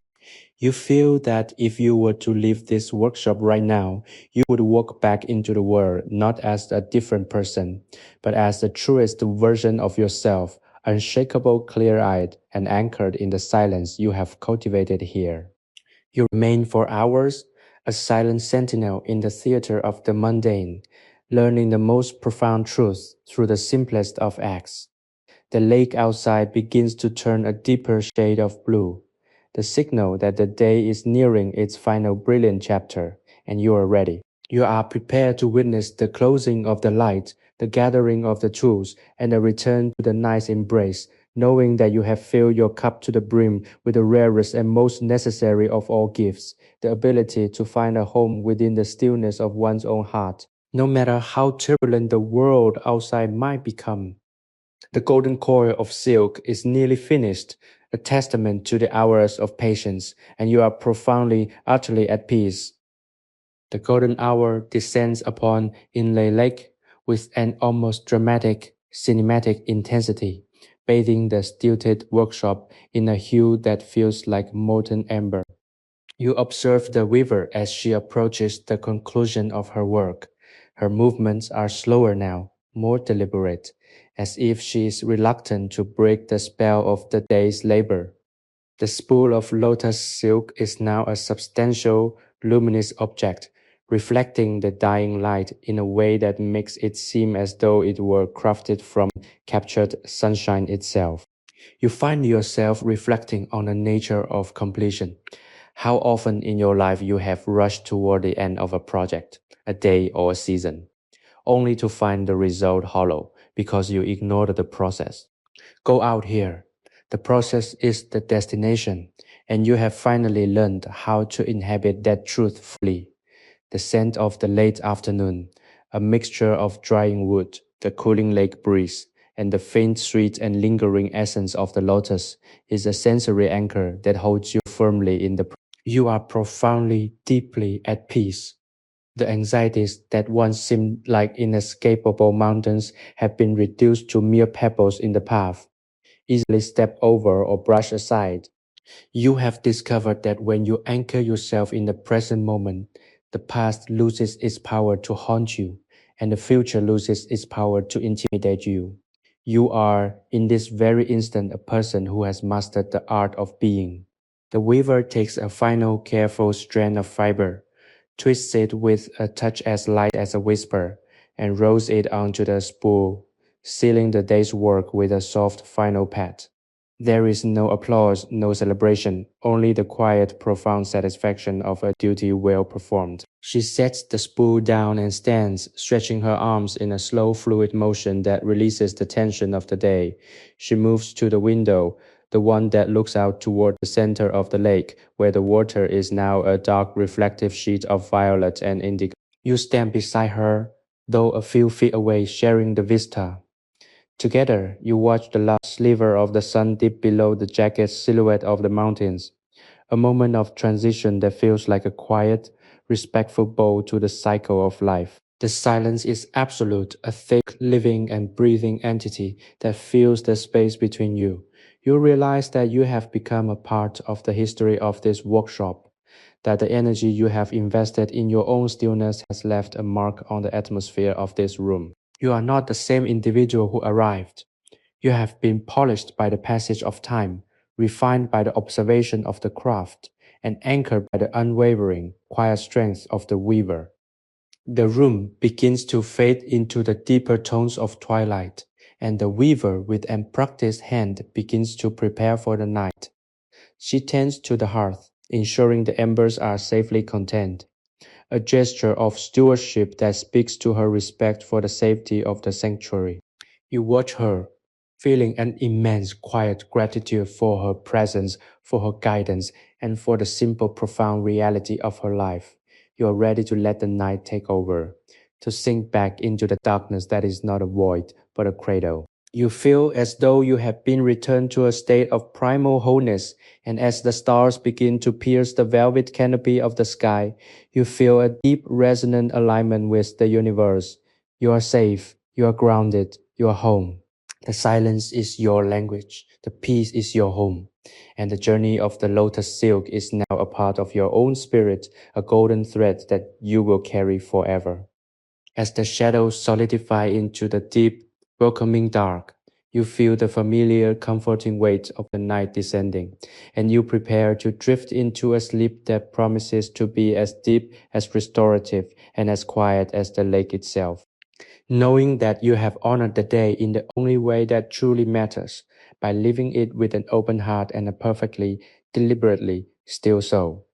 You feel that if you were to leave this workshop right now, you would walk back into the world not as a different person, but as the truest version of yourself, unshakable, clear-eyed, and anchored in the silence you have cultivated here. You remain for hours, a silent sentinel in the theater of the mundane, learning the most profound truths through the simplest of acts. The lake outside begins to turn a deeper shade of blue, the signal that the day is nearing its final brilliant chapter, and you are ready. You are prepared to witness the closing of the light, the gathering of the tools, and the return to the night's embrace, knowing that you have filled your cup to the brim with the rarest and most necessary of all gifts, the ability to find a home within the stillness of one's own heart. No matter how turbulent the world outside might become, the golden coil of silk is nearly finished, a testament to the hours of patience, and you are profoundly, utterly at peace. The golden hour descends upon Inle Lake with an almost dramatic, cinematic intensity, bathing the stilted workshop in a hue that feels like molten amber. You observe the weaver as she approaches the conclusion of her work. Her movements are slower now, more deliberate, as if she is reluctant to break the spell of the day's labor. The spool of lotus silk is now a substantial, luminous object, reflecting the dying light in a way that makes it seem as though it were crafted from captured sunshine itself. You find yourself reflecting on the nature of completion. How often in your life you have rushed toward the end of a project, a day or a season, only to find the result hollow because you ignored the process. Go out here. The process is the destination, and you have finally learned how to inhabit that truth fully. The scent of the late afternoon, a mixture of drying wood, the cooling lake breeze, and the faint sweet and lingering essence of the lotus is a sensory anchor that holds you firmly in the present. You are profoundly, deeply at peace. The anxieties that once seemed like inescapable mountains have been reduced to mere pebbles in the path, easily stepped over or brushed aside. You have discovered that when you anchor yourself in the present moment, the past loses its power to haunt you, and the future loses its power to intimidate you. You are, in this very instant, a person who has mastered the art of being. The weaver takes a final careful strand of fiber, twists it with a touch as light as a whisper, and rolls it onto the spool, sealing the day's work with a soft final pat. There is no applause, no celebration, only the quiet, profound satisfaction of a duty well performed. She sets the spool down and stands, stretching her arms in a slow, fluid motion that releases the tension of the day. She moves to the window, the one that looks out toward the center of the lake, where the water is now a dark, reflective sheet of violet and indigo. You stand beside her, though a few feet away, sharing the vista. Together, you watch the last sliver of the sun dip below the jagged silhouette of the mountains, a moment of transition that feels like a quiet, respectful bow to the cycle of life. The silence is absolute, a thick, living, and breathing entity that fills the space between you. You realize that you have become a part of the history of this workshop, that the energy you have invested in your own stillness has left a mark on the atmosphere of this room. You are not the same individual who arrived. You have been polished by the passage of time, refined by the observation of the craft, and anchored by the unwavering, quiet strength of the weaver. The room begins to fade into the deeper tones of twilight, and the weaver with an practiced hand begins to prepare for the night. She tends to the hearth, ensuring the embers are safely contained, a gesture of stewardship that speaks to her respect for the safety of the sanctuary. You watch her, feeling an immense quiet gratitude for her presence, for her guidance, and for the simple profound reality of her life. You are ready to let the night take over, to sink back into the darkness that is not a void, but a cradle. You feel as though you have been returned to a state of primal wholeness, and as the stars begin to pierce the velvet canopy of the sky, you feel a deep resonant alignment with the universe. You are safe, you are grounded, you are home. The silence is your language, the peace is your home, and the journey of the lotus silk is now a part of your own spirit, a golden thread that you will carry forever. As the shadows solidify into the deep, welcoming dark, you feel the familiar, comforting weight of the night descending, and you prepare to drift into a sleep that promises to be as deep, as restorative, and as quiet as the lake itself. Knowing that you have honored the day in the only way that truly matters, by living it with an open heart and a perfectly, deliberately still soul.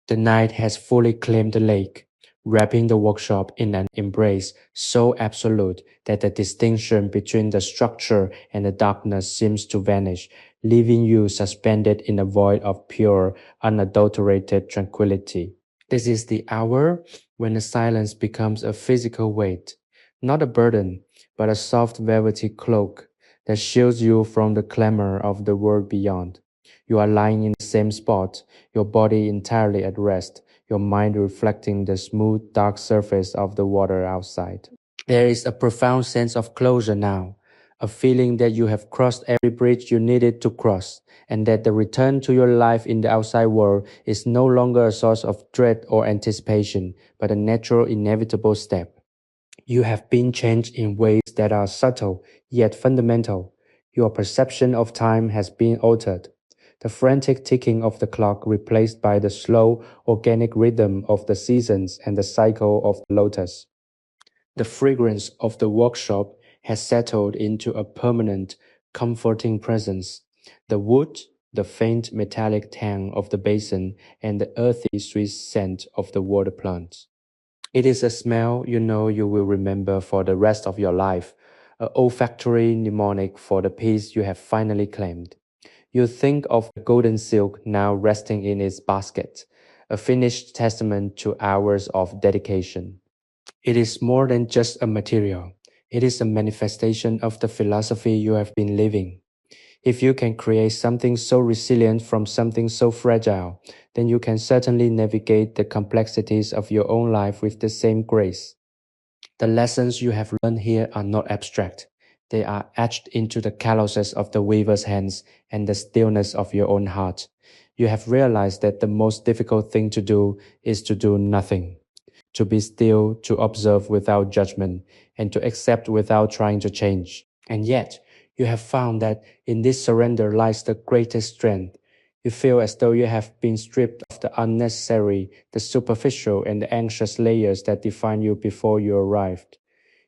The night has fully claimed the lake, wrapping the workshop in an embrace so absolute that the distinction between the structure and the darkness seems to vanish, leaving you suspended in a void of pure, unadulterated tranquility. This is the hour when the silence becomes a physical weight, not a burden, but a soft velvety cloak that shields you from the clamor of the world beyond. You are lying in the same spot, your body entirely at rest, your mind reflecting the smooth, dark surface of the water outside. There is a profound sense of closure now, a feeling that you have crossed every bridge you needed to cross, and that the return to your life in the outside world is no longer a source of dread or anticipation, but a natural, inevitable step. You have been changed in ways that are subtle yet fundamental. Your perception of time has been altered. The frantic ticking of the clock replaced by the slow, organic rhythm of the seasons and the cycle of the lotus. The fragrance of the workshop has settled into a permanent, comforting presence. The wood, the faint metallic tang of the basin, and the earthy sweet scent of the water plants. It is a smell you know you will remember for the rest of your life, a olfactory mnemonic for the peace you have finally claimed. You think of the golden silk now resting in its basket, a finished testament to hours of dedication. It is more than just a material. It is a manifestation of the philosophy you have been living. If you can create something so resilient from something so fragile, then you can certainly navigate the complexities of your own life with the same grace. The lessons you have learned here are not abstract. They are etched into the calluses of the weaver's hands and the stillness of your own heart. You have realized that the most difficult thing to do is to do nothing, to be still, to observe without judgment, and to accept without trying to change. And yet, you have found that in this surrender lies the greatest strength. You feel as though you have been stripped of the unnecessary, the superficial, and the anxious layers that define you before you arrived.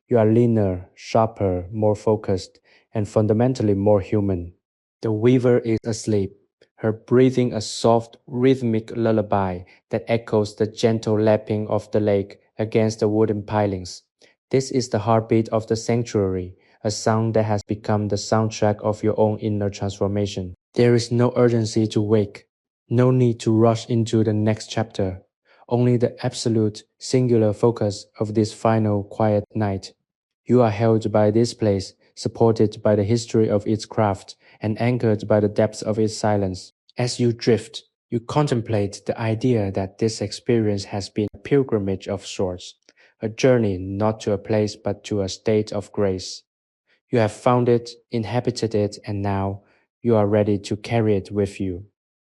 You are leaner, sharper, more focused, and fundamentally more human. The weaver is asleep, her breathing a soft, rhythmic lullaby that echoes the gentle lapping of the lake against the wooden pilings. This is the heartbeat of the sanctuary, a sound that has become the soundtrack of your own inner transformation. There is no urgency to wake, no need to rush into the next chapter, only the absolute, singular focus of this final, quiet night. You are held by this place, supported by the history of its craft, and anchored by the depths of its silence. As you drift, you contemplate the idea that this experience has been a pilgrimage of sorts, a journey not to a place but to a state of grace. You have found it, inhabited it, and now you are ready to carry it with you.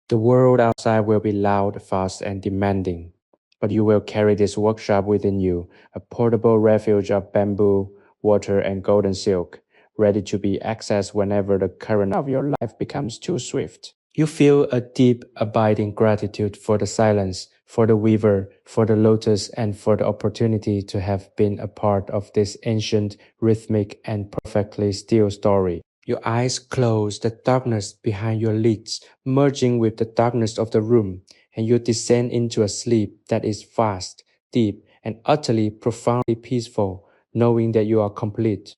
The world outside will be loud, fast, and demanding, but you will carry this workshop within you, a portable refuge of bamboo, water, and golden silk, ready to be accessed whenever the current of your life becomes too swift. You feel a deep, abiding gratitude for the silence, for the weaver, for the lotus, and for the opportunity to have been a part of this ancient, rhythmic, and perfectly still story. Your eyes close, the darkness behind your lids merging with the darkness of the room, and you descend into a sleep that is vast, deep, and utterly profoundly peaceful, knowing that you are complete.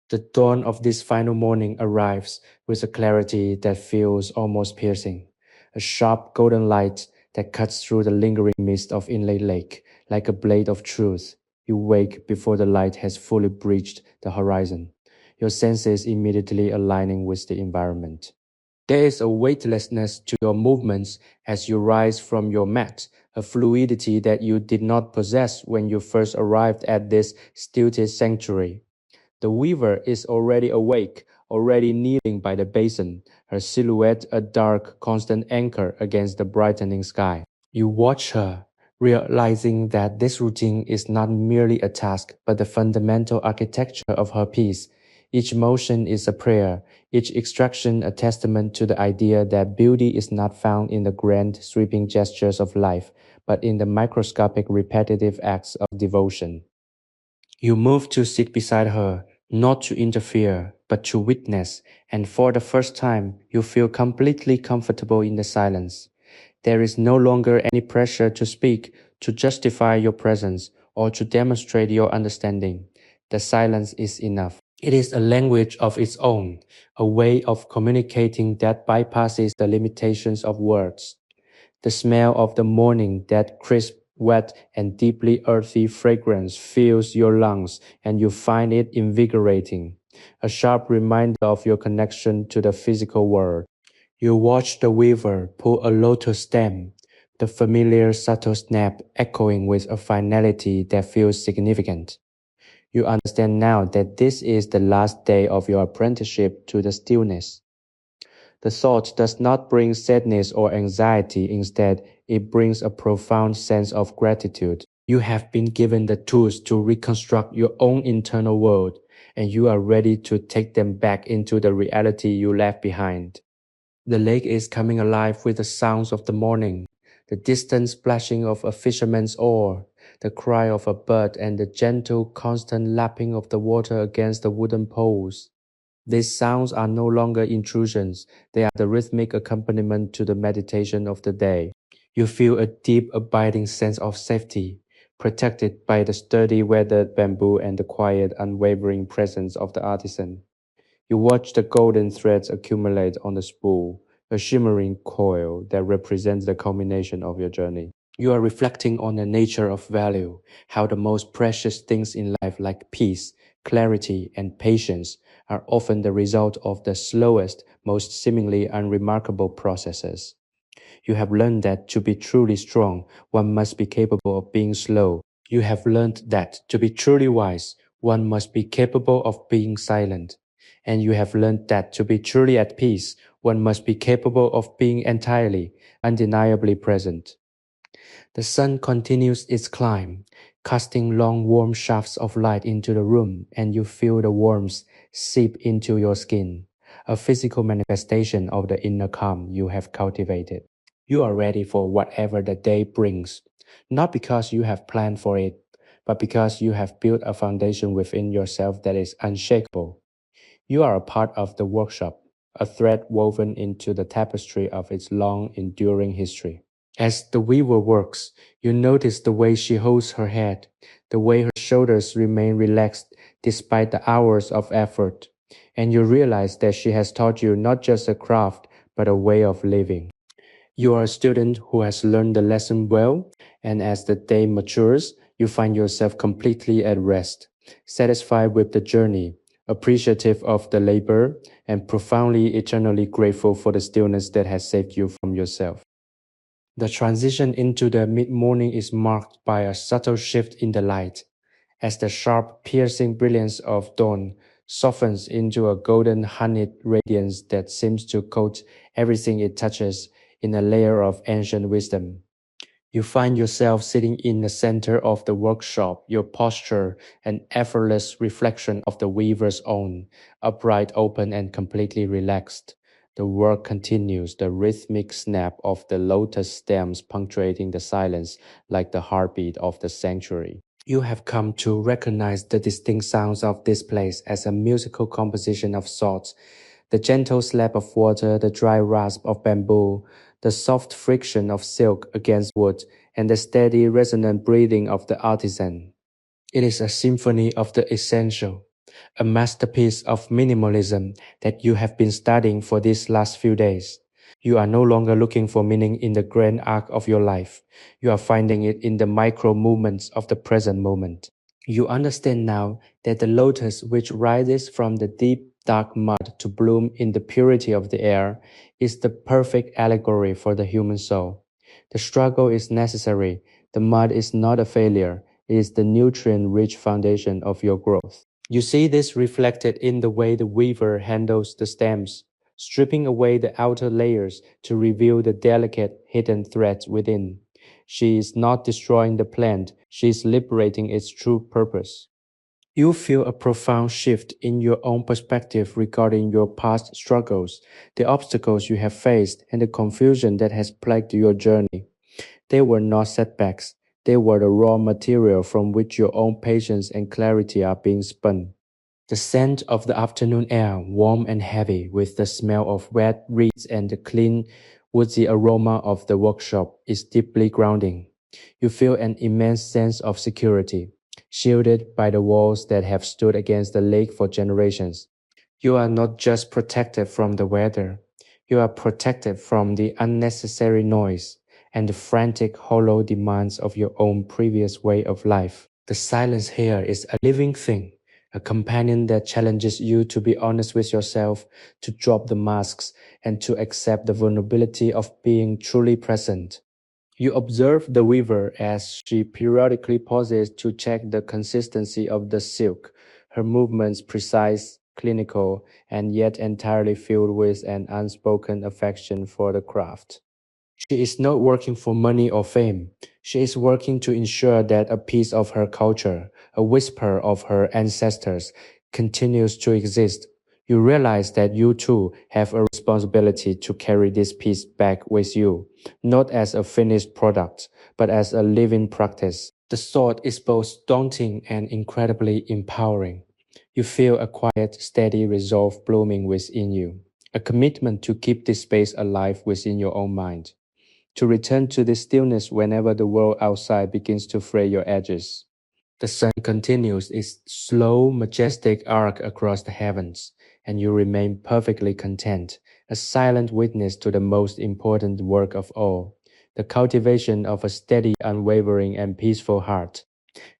The dawn of this final morning arrives with a clarity that feels almost piercing, a sharp golden light that cuts through the lingering mist of Inle Lake like a blade of truth. You wake before the light has fully breached the horizon. your senses immediately aligning with the environment. There is a weightlessness to your movements as you rise from your mat, a fluidity that you did not possess when you first arrived at this stilted sanctuary. The weaver is already awake, already kneeling by the basin, her silhouette a dark, constant anchor against the brightening sky. You watch her, realizing that this routine is not merely a task, but the fundamental architecture of her piece. Each motion is a prayer, each extraction a testament to the idea that beauty is not found in the grand, sweeping gestures of life, but in the microscopic, repetitive acts of devotion. You move to sit beside her, not to interfere, but to witness, and for the first time, you feel completely comfortable in the silence. There is no longer any pressure to speak, to justify your presence, or to demonstrate your understanding. The silence is enough. It is a language of its own, a way of communicating that bypasses the limitations of words. The smell of the morning, that crisp, wet, and deeply earthy fragrance fills your lungs, and you find it invigorating, a sharp reminder of your connection to the physical world. You watch the weaver pull a lotus stem, the familiar subtle snap echoing with a finality that feels significant. You understand now that this is the last day of your apprenticeship to the stillness. The thought does not bring sadness or anxiety, instead, it brings a profound sense of gratitude. You have been given the tools to reconstruct your own internal world, and you are ready to take them back into the reality you left behind. The lake is coming alive with the sounds of the morning, the distant splashing of a fisherman's oar, the cry of a bird, and the gentle, constant lapping of the water against the wooden poles. These sounds are no longer intrusions, they are the rhythmic accompaniment to the meditation of the day. You feel a deep, abiding sense of safety, protected by the sturdy, weathered bamboo and the quiet, unwavering presence of the artisan. You watch the golden threads accumulate on the spool, a shimmering coil that represents the culmination of your journey. You are reflecting on the nature of value, how the most precious things in life, like peace, clarity, and patience, are often the result of the slowest, most seemingly unremarkable processes. You have learned that to be truly strong, one must be capable of being slow. You have learned that to be truly wise, one must be capable of being silent. And you have learned that to be truly at peace, one must be capable of being entirely, undeniably present. The sun continues its climb, casting long warm shafts of light into the room, and you feel the warmth seep into your skin, a physical manifestation of the inner calm you have cultivated. You are ready for whatever the day brings, not because you have planned for it, but because you have built a foundation within yourself that is unshakable. You are a part of the workshop, a thread woven into the tapestry of its long, enduring history. As the weaver works, you notice the way she holds her head, the way her shoulders remain relaxed despite the hours of effort, and you realize that she has taught you not just a craft, but a way of living. You are a student who has learned the lesson well, and as the day matures, you find yourself completely at rest, satisfied with the journey, appreciative of the labor, and profoundly eternally grateful for the stillness that has saved you from yourself. The transition into the mid-morning is marked by a subtle shift in the light, as the sharp, piercing brilliance of dawn softens into a golden honeyed radiance that seems to coat everything it touches in a layer of ancient wisdom. You find yourself sitting in the center of the workshop, your posture an effortless reflection of the weaver's own, upright, open, and completely relaxed. The work continues, the rhythmic snap of the lotus stems punctuating the silence like the heartbeat of the sanctuary. You have come to recognize the distinct sounds of this place as a musical composition of sorts. The gentle slap of water, the dry rasp of bamboo, the soft friction of silk against wood, and the steady, resonant breathing of the artisan. It is a symphony of the essential, a masterpiece of minimalism that you have been studying for these last few days. You are no longer looking for meaning in the grand arc of your life. You are finding it in the micro movements of the present moment. You understand now that the lotus which rises from the deep dark mud to bloom in the purity of the air is the perfect allegory for the human soul. The struggle is necessary. The mud is not a failure. It is the nutrient-rich foundation of your growth. You see this reflected in the way the weaver handles the stems, stripping away the outer layers to reveal the delicate hidden threads within. She is not destroying the plant, she is liberating its true purpose. You feel a profound shift in your own perspective regarding your past struggles, the obstacles you have faced, and the confusion that has plagued your journey. They were not setbacks, they were the raw material from which your own patience and clarity are being spun. The scent of the afternoon air, warm and heavy, with the smell of wet reeds and the clean, woodsy aroma of the workshop, is deeply grounding. You feel an immense sense of security, shielded by the walls that have stood against the lake for generations. You are not just protected from the weather, you are protected from the unnecessary noise and the frantic, hollow demands of your own previous way of life. The silence here is a living thing, a companion that challenges you to be honest with yourself, to drop the masks, and to accept the vulnerability of being truly present. You observe the weaver as she periodically pauses to check the consistency of the silk, her movements precise, clinical, and yet entirely filled with an unspoken affection for the craft. She is not working for money or fame. She is working to ensure that a piece of her culture, a whisper of her ancestors, continues to exist. You realize that you too have a responsibility to carry this piece back with you, not as a finished product, but as a living practice. The thought is both daunting and incredibly empowering. You feel a quiet, steady resolve blooming within you, a commitment to keep this space alive within your own mind, to return to this stillness whenever the world outside begins to fray your edges. The sun continues its slow, majestic arc across the heavens, and you remain perfectly content, a silent witness to the most important work of all, the cultivation of a steady, unwavering, and peaceful heart.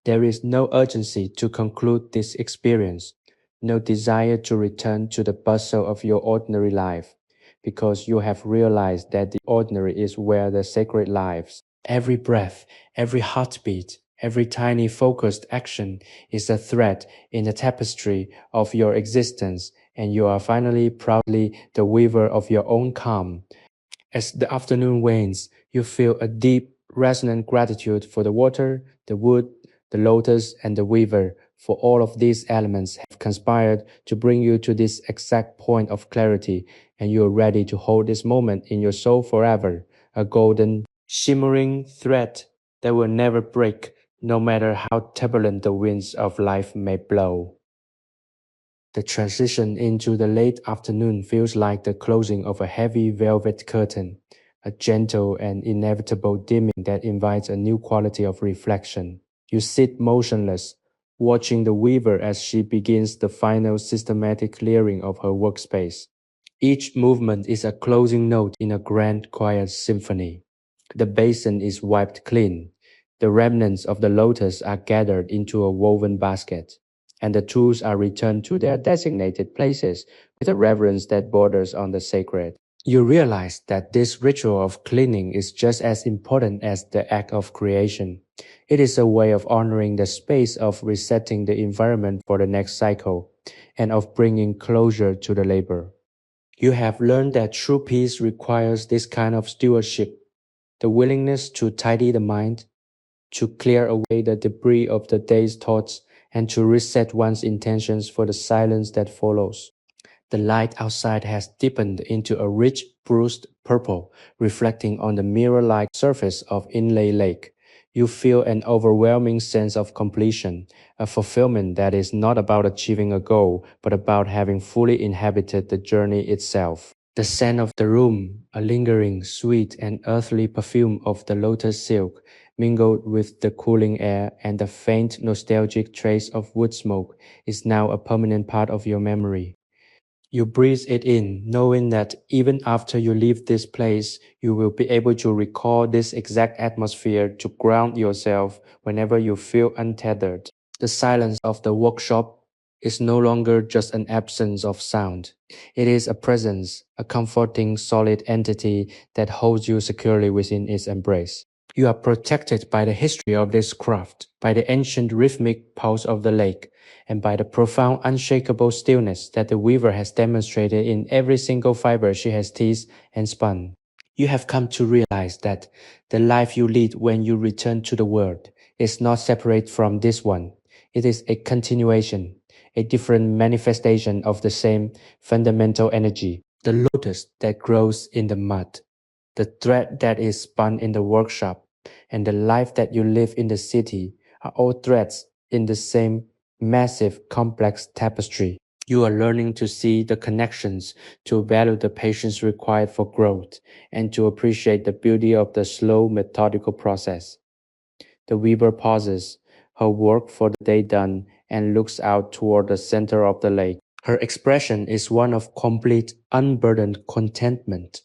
There is no urgency to conclude this experience, no desire to return to the bustle of your ordinary life, because you have realized that the ordinary is where the sacred lives. Every breath, every heartbeat, every tiny focused action is a thread in the tapestry of your existence, and you are finally proudly the weaver of your own calm. As the afternoon wanes, you feel a deep, resonant gratitude for the water, the wood, the lotus, and the weaver, for all of these elements have conspired to bring you to this exact point of clarity, and you are ready to hold this moment in your soul forever, a golden, shimmering thread that will never break, no matter how turbulent the winds of life may blow. The transition into the late afternoon feels like the closing of a heavy velvet curtain, a gentle and inevitable dimming that invites a new quality of reflection. You sit motionless, watching the weaver as she begins the final systematic clearing of her workspace. Each movement is a closing note in a grand quiet symphony. The basin is wiped clean. The remnants of the lotus are gathered into a woven basket, and the tools are returned to their designated places with a reverence that borders on the sacred. You realize that this ritual of cleaning is just as important as the act of creation. It is a way of honoring the space, of resetting the environment for the next cycle, and of bringing closure to the labor. You have learned that true peace requires this kind of stewardship, the willingness to tidy the mind, to clear away the debris of the day's thoughts, and to reset one's intentions for the silence that follows. The light outside has deepened into a rich, bruised purple, reflecting on the mirror-like surface of Inle Lake. You feel an overwhelming sense of completion, a fulfillment that is not about achieving a goal, but about having fully inhabited the journey itself. The scent of the room, a lingering, sweet, and earthly perfume of the lotus silk, mingled with the cooling air and the faint, nostalgic trace of wood smoke, is now a permanent part of your memory. You breathe it in, knowing that even after you leave this place, you will be able to recall this exact atmosphere to ground yourself whenever you feel untethered. The silence of the workshop is no longer just an absence of sound. It is a presence, a comforting, solid entity that holds you securely within its embrace. You are protected by the history of this craft, by the ancient rhythmic pulse of the lake, and by the profound, unshakable stillness that the weaver has demonstrated in every single fiber she has teased and spun. You have come to realize that the life you lead when you return to the world is not separate from this one. It is a continuation, a different manifestation of the same fundamental energy. The lotus that grows in the mud, the thread that is spun in the workshop, and the life that you live in the city are all threads in the same massive, complex tapestry. You are learning to see the connections, to value the patience required for growth, and to appreciate the beauty of the slow, methodical process. The weaver pauses, her work for the day done, and looks out toward the center of the lake. Her expression is one of complete, unburdened contentment,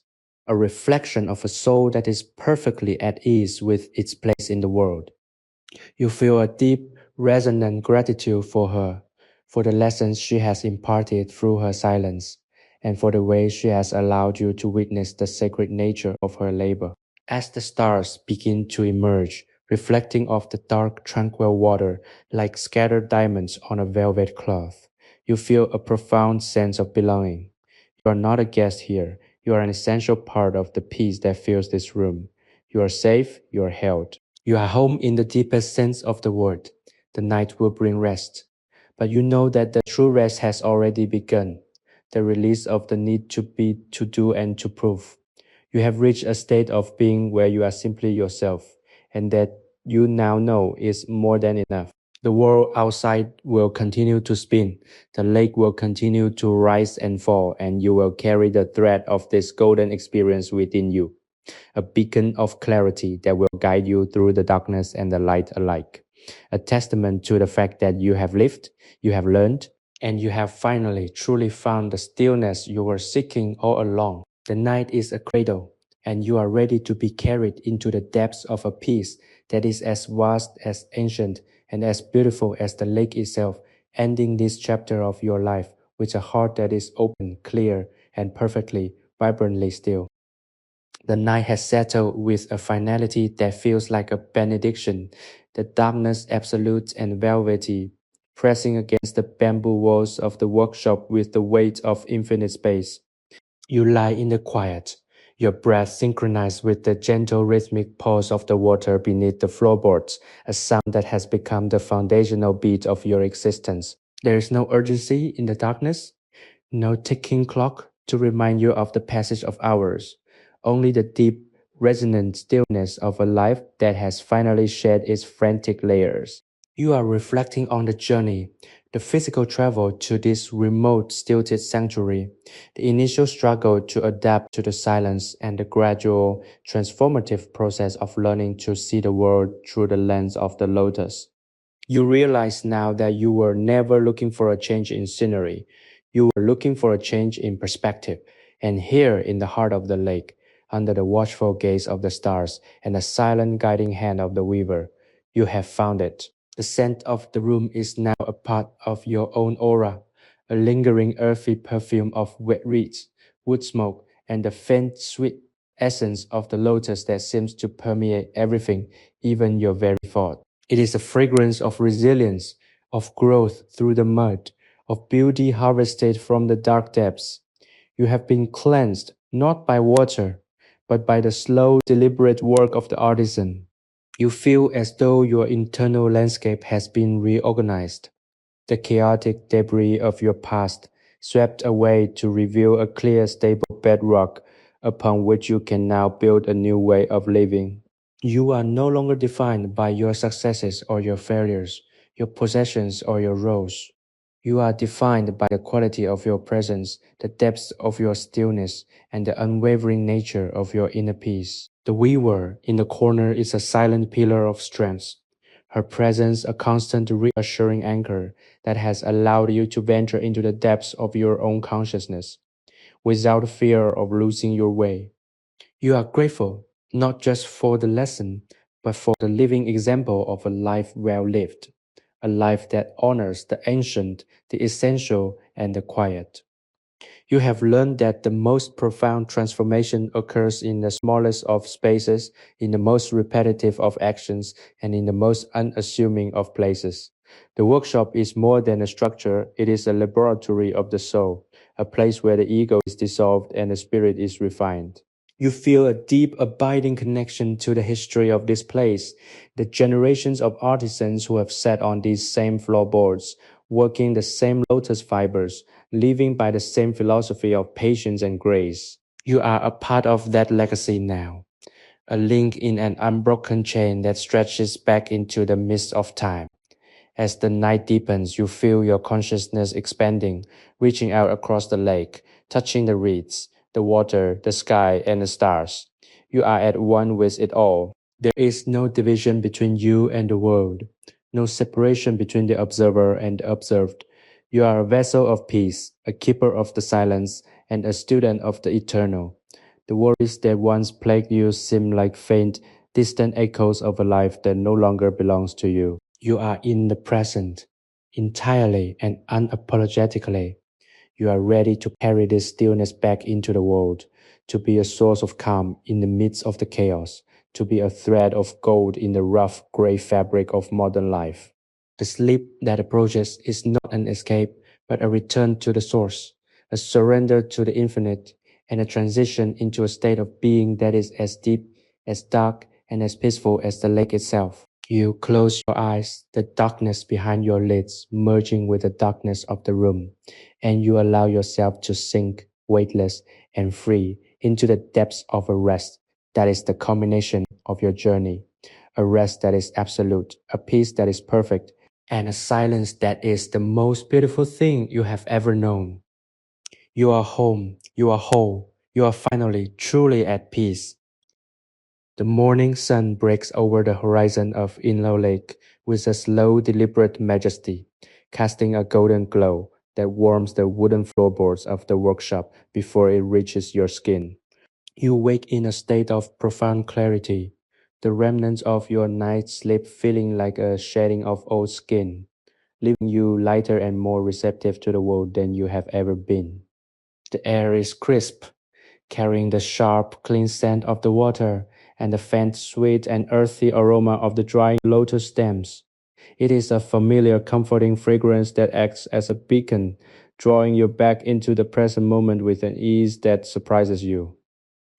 a reflection of a soul that is perfectly at ease with its place in the world. You feel a deep, resonant gratitude for her, for the lessons she has imparted through her silence, and for the way she has allowed you to witness the sacred nature of her labor. As the stars begin to emerge, reflecting off the dark, tranquil water like scattered diamonds on a velvet cloth, you feel a profound sense of belonging. You are not a guest here. You are an essential part of the peace that fills this room. You are safe, you are held. You are home in the deepest sense of the word. The night will bring rest. But you know that the true rest has already begun. The release of the need to be, to do, and to prove. You have reached a state of being where you are simply yourself, and that you now know is more than enough. The world outside will continue to spin, the lake will continue to rise and fall, and you will carry the thread of this golden experience within you, a beacon of clarity that will guide you through the darkness and the light alike. A testament to the fact that you have lived, you have learned, and you have finally truly found the stillness you were seeking all along. The night is a cradle, and you are ready to be carried into the depths of a peace that is as vast, as ancient, and as beautiful as the lake itself, ending this chapter of your life with a heart that is open, clear, and perfectly, vibrantly still. The night has settled with a finality that feels like a benediction, the darkness absolute and velvety, pressing against the bamboo walls of the workshop with the weight of infinite space. You lie in the quiet, your breath synchronized with the gentle rhythmic pulse of the water beneath the floorboards, a sound that has become the foundational beat of your existence. There is no urgency in the darkness, no ticking clock to remind you of the passage of hours, only the deep, resonant stillness of a life that has finally shed its frantic layers. You are reflecting on the journey, the physical travel to this remote, stilted sanctuary, the initial struggle to adapt to the silence, and the gradual, transformative process of learning to see the world through the lens of the lotus. You realize now that you were never looking for a change in scenery. You were looking for a change in perspective. And here in the heart of the lake, under the watchful gaze of the stars and the silent guiding hand of the weaver, you have found it. The scent of the room is now a part of your own aura, a lingering earthy perfume of wet reeds, wood smoke, and the faint sweet essence of the lotus that seems to permeate everything, even your very thought. It is a fragrance of resilience, of growth through the mud, of beauty harvested from the dark depths. You have been cleansed not by water, but by the slow, deliberate work of the artisan. You feel as though your internal landscape has been reorganized, the chaotic debris of your past swept away to reveal a clear, stable bedrock upon which you can now build a new way of living. You are no longer defined by your successes or your failures, your possessions or your roles. You are defined by the quality of your presence, the depth of your stillness, and the unwavering nature of your inner peace. The weaver in the corner is a silent pillar of strength, her presence a constant reassuring anchor that has allowed you to venture into the depths of your own consciousness without fear of losing your way. You are grateful not just for the lesson, but for the living example of a life well lived, a life that honors the ancient, the essential, and the quiet. You have learned that the most profound transformation occurs in the smallest of spaces, in the most repetitive of actions, and in the most unassuming of places. The workshop is more than a structure, it is a laboratory of the soul, a place where the ego is dissolved and the spirit is refined. You feel a deep, abiding connection to the history of this place, the generations of artisans who have sat on these same floorboards, working the same lotus fibers, living by the same philosophy of patience and grace. You are a part of that legacy now, a link in an unbroken chain that stretches back into the mist of time. As the night deepens, you feel your consciousness expanding, reaching out across the lake, touching the reeds, the water, the sky, and the stars. You are at one with it all. There is no division between you and the world, no separation between the observer and the observed. You are a vessel of peace, a keeper of the silence, and a student of the eternal. The worries that once plagued you seem like faint, distant echoes of a life that no longer belongs to you. You are in the present, entirely and unapologetically. You are ready to carry this stillness back into the world, to be a source of calm in the midst of the chaos, to be a thread of gold in the rough gray fabric of modern life. The sleep that approaches is not an escape, but a return to the source, a surrender to the infinite, and a transition into a state of being that is as deep, as dark, and as peaceful as the lake itself. You close your eyes, the darkness behind your lids merging with the darkness of the room, and you allow yourself to sink, weightless and free, into the depths of a rest that is the culmination of your journey, a rest that is absolute, a peace that is perfect, and a silence that is the most beautiful thing you have ever known. You are home, you are whole, you are finally truly at peace. The morning sun breaks over the horizon of Inle Lake with a slow, deliberate majesty, casting a golden glow that warms the wooden floorboards of the workshop before it reaches your skin. You wake in a state of profound clarity, the remnants of your night's sleep feeling like a shedding of old skin, leaving you lighter and more receptive to the world than you have ever been. The air is crisp, carrying the sharp, clean scent of the water and the faint, sweet, and earthy aroma of the drying lotus stems. It is a familiar, comforting fragrance that acts as a beacon, drawing you back into the present moment with an ease that surprises you.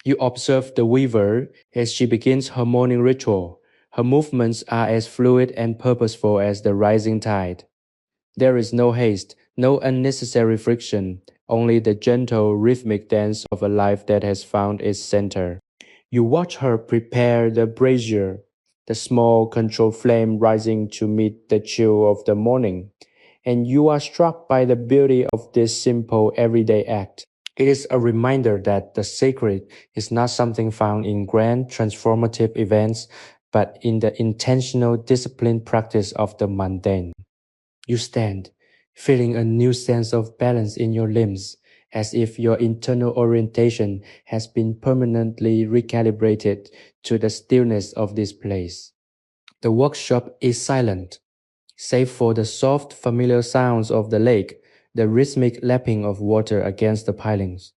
You observe the weaver as she begins her morning ritual. Her movements are as fluid and purposeful as the rising tide. There is no haste, no unnecessary friction, only the gentle, rhythmic dance of a life that has found its center. You watch her prepare the brazier, the small, controlled flame rising to meet the chill of the morning, and you are struck by the beauty of this simple, everyday act. It is a reminder that the sacred is not something found in grand, transformative events, but in the intentional, disciplined practice of the mundane. You stand, feeling a new sense of balance in your limbs, as if your internal orientation has been permanently recalibrated to the stillness of this place. The workshop is silent, save for the soft, familiar sounds of the lake, the rhythmic lapping of water against the pilings,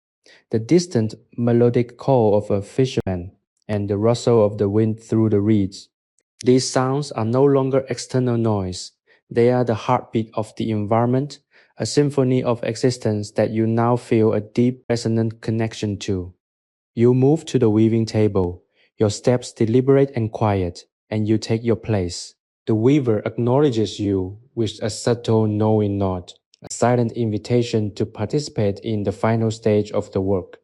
the distant, melodic call of a fisherman, and the rustle of the wind through the reeds. These sounds are no longer external noise. They are the heartbeat of the environment, a symphony of existence that you now feel a deep, resonant connection to. You move to the weaving table, your steps deliberate and quiet, and you take your place. The weaver acknowledges you with a subtle knowing nod, a silent invitation to participate in the final stage of the work.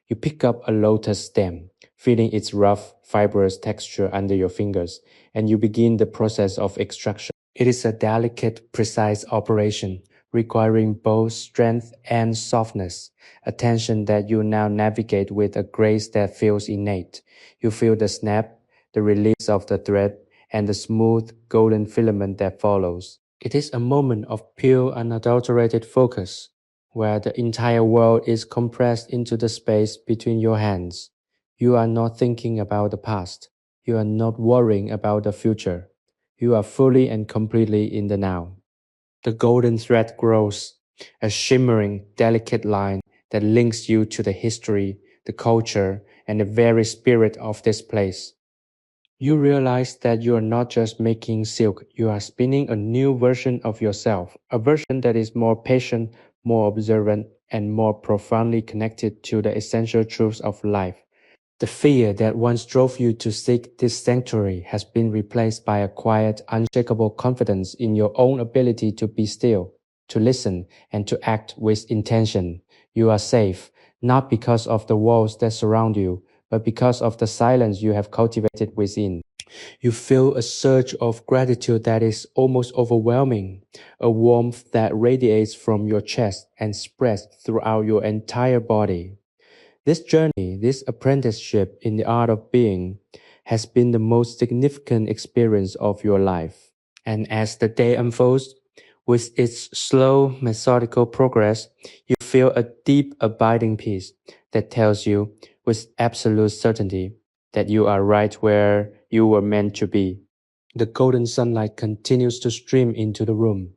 You pick up a lotus stem, feeling its rough, fibrous texture under your fingers, and you begin the process of extraction. It is a delicate, precise operation, requiring both strength and softness, a tension that you now navigate with a grace that feels innate. You feel the snap, the release of the thread, and the smooth, golden filament that follows. It is a moment of pure, unadulterated focus, where the entire world is compressed into the space between your hands. You are not thinking about the past. You are not worrying about the future. You are fully and completely in the now. The golden thread grows, a shimmering, delicate line that links you to the history, the culture, and the very spirit of this place. You realize that you are not just making silk, you are spinning a new version of yourself, a version that is more patient, more observant, and more profoundly connected to the essential truths of life. The fear that once drove you to seek this sanctuary has been replaced by a quiet, unshakable confidence in your own ability to be still, to listen, and to act with intention. You are safe, not because of the walls that surround you, but because of the silence you have cultivated within. You feel a surge of gratitude that is almost overwhelming, a warmth that radiates from your chest and spreads throughout your entire body. This journey, this apprenticeship in the art of being, has been the most significant experience of your life. And as the day unfolds, with its slow, methodical progress, you feel a deep, abiding peace that tells you, with absolute certainty, that you are right where you were meant to be. The golden sunlight continues to stream into the room,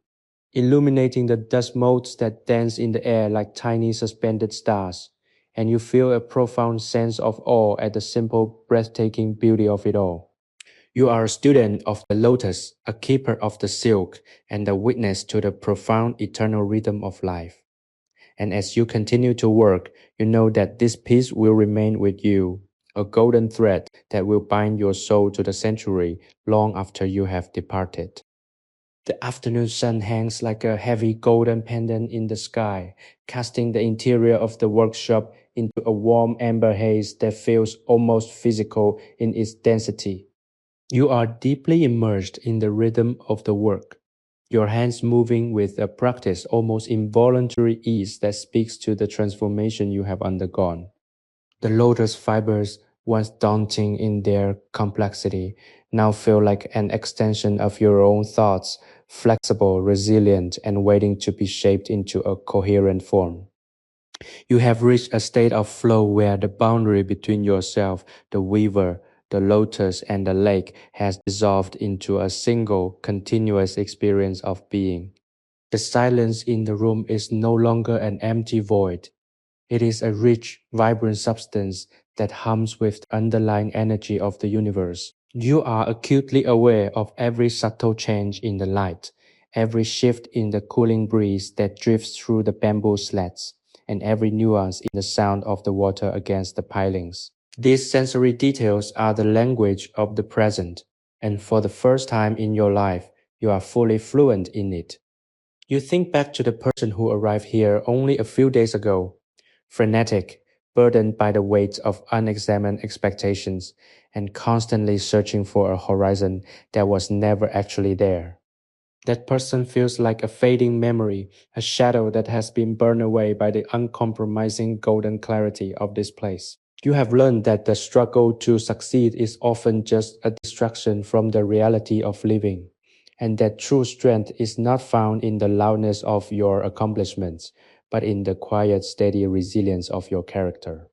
illuminating the dust motes that dance in the air like tiny suspended stars, and you feel a profound sense of awe at the simple, breathtaking beauty of it all. You are a student of the lotus, a keeper of the silk, and a witness to the profound eternal rhythm of life. And as you continue to work, you know that this peace will remain with you, a golden thread that will bind your soul to the sanctuary long after you have departed. The afternoon sun hangs like a heavy golden pendant in the sky, casting the interior of the workshop into a warm amber haze that feels almost physical in its density. You are deeply immersed in the rhythm of the work, your hands moving with a practiced, almost involuntary ease that speaks to the transformation you have undergone. The lotus fibers, once daunting in their complexity, now feel like an extension of your own thoughts, flexible, resilient, and waiting to be shaped into a coherent form. You have reached a state of flow where the boundary between yourself, the weaver, the lotus, and the lake has dissolved into a single, continuous experience of being. The silence in the room is no longer an empty void. It is a rich, vibrant substance that hums with the underlying energy of the universe. You are acutely aware of every subtle change in the light, every shift in the cooling breeze that drifts through the bamboo slats, and every nuance in the sound of the water against the pilings. These sensory details are the language of the present, and for the first time in your life, you are fully fluent in it. You think back to the person who arrived here only a few days ago, frenetic, burdened by the weight of unexamined expectations, and constantly searching for a horizon that was never actually there. That person feels like a fading memory, a shadow that has been burned away by the uncompromising golden clarity of this place. You have learned that the struggle to succeed is often just a distraction from the reality of living, and that true strength is not found in the loudness of your accomplishments, but in the quiet, steady resilience of your character.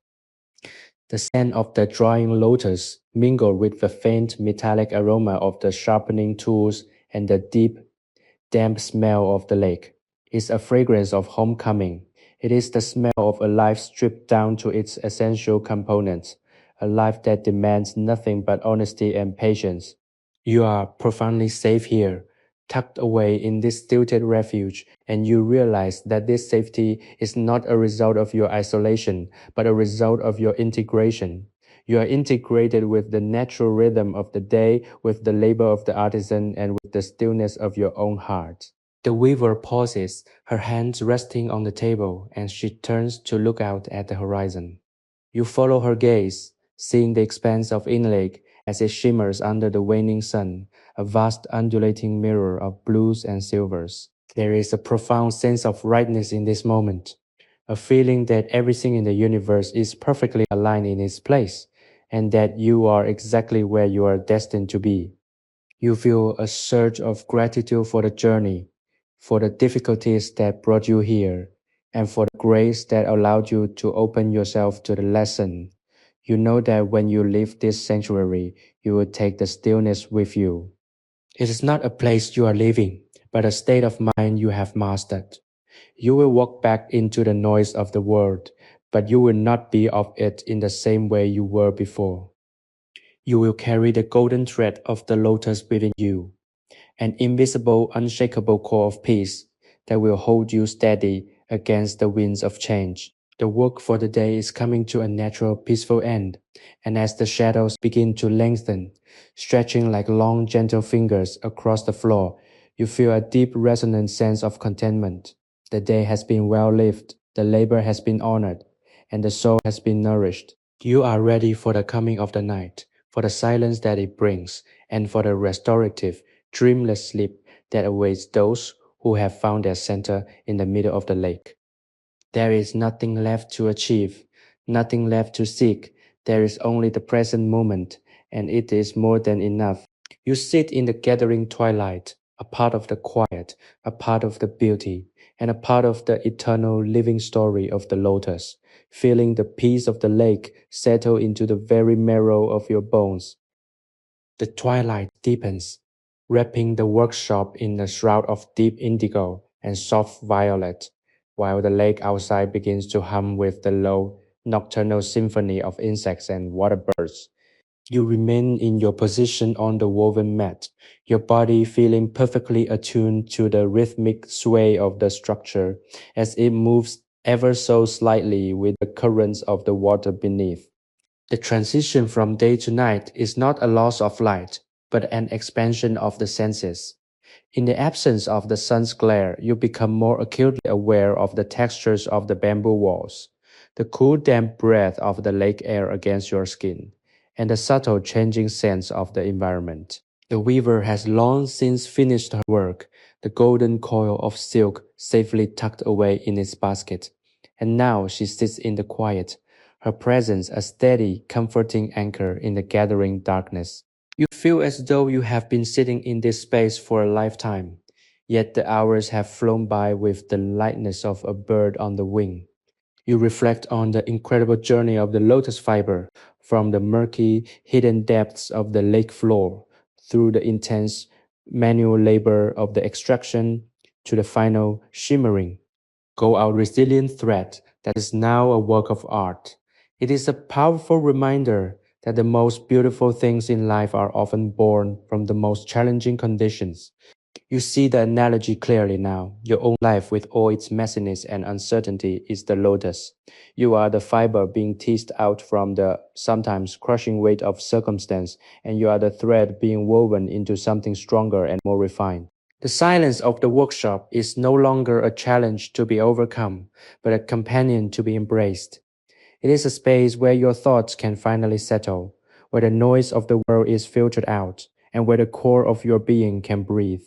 The scent of the drying lotus, mingled with the faint metallic aroma of the sharpening tools and the deep, damp smell of the lake, is a fragrance of homecoming. It is the smell of a life stripped down to its essential components, a life that demands nothing but honesty and patience. You are profoundly safe here, tucked away in this stilted refuge, and you realize that this safety is not a result of your isolation, but a result of your integration. You are integrated with the natural rhythm of the day, with the labor of the artisan, and with the stillness of your own heart. The weaver pauses, her hands resting on the table, and she turns to look out at the horizon. You follow her gaze, seeing the expanse of Inle Lake as it shimmers under the waning sun, a vast undulating mirror of blues and silvers. There is a profound sense of rightness in this moment, a feeling that everything in the universe is perfectly aligned in its place, and that you are exactly where you are destined to be. You feel a surge of gratitude for the journey, for the difficulties that brought you here, and for the grace that allowed you to open yourself to the lesson. You know that when you leave this sanctuary, you will take the stillness with you. It is not a place you are living, but a state of mind you have mastered. You will walk back into the noise of the world, but you will not be of it in the same way you were before. You will carry the golden thread of the lotus within you, an invisible, unshakable core of peace that will hold you steady against the winds of change. The work for the day is coming to a natural, peaceful end, and as the shadows begin to lengthen, stretching like long, gentle fingers across the floor, you feel a deep, resonant sense of contentment. The day has been well lived, the labor has been honored, and the soul has been nourished. You are ready for the coming of the night, for the silence that it brings, and for the restorative, dreamless sleep that awaits those who have found their center in the middle of the lake. There is nothing left to achieve, nothing left to seek. There is only the present moment, and it is more than enough. You sit in the gathering twilight, a part of the quiet, a part of the beauty, and a part of the eternal living story of the lotus, feeling the peace of the lake settle into the very marrow of your bones. The twilight deepens, wrapping the workshop in a shroud of deep indigo and soft violet, while the lake outside begins to hum with the low, nocturnal symphony of insects and water birds. You remain in your position on the woven mat, your body feeling perfectly attuned to the rhythmic sway of the structure as it moves ever so slightly with the currents of the water beneath. The transition from day to night is not a loss of light, but an expansion of the senses. In the absence of the sun's glare, you become more acutely aware of the textures of the bamboo walls, the cool damp breath of the lake air against your skin, and the subtle changing sense of the environment. The weaver has long since finished her work, the golden coil of silk safely tucked away in its basket, and now she sits in the quiet, her presence a steady, comforting anchor in the gathering darkness. You feel as though you have been sitting in this space for a lifetime, yet the hours have flown by with the lightness of a bird on the wing. You reflect on the incredible journey of the lotus fiber from the murky, hidden depths of the lake floor through the intense manual labor of the extraction to the final shimmering, go out resilient thread that is now a work of art. It is a powerful reminder that the most beautiful things in life are often born from the most challenging conditions. You see the analogy clearly now. Your own life, with all its messiness and uncertainty, is the lotus. You are the fiber being teased out from the sometimes crushing weight of circumstance, and you are the thread being woven into something stronger and more refined. The silence of the workshop is no longer a challenge to be overcome, but a companion to be embraced. It is a space where your thoughts can finally settle, where the noise of the world is filtered out, and where the core of your being can breathe.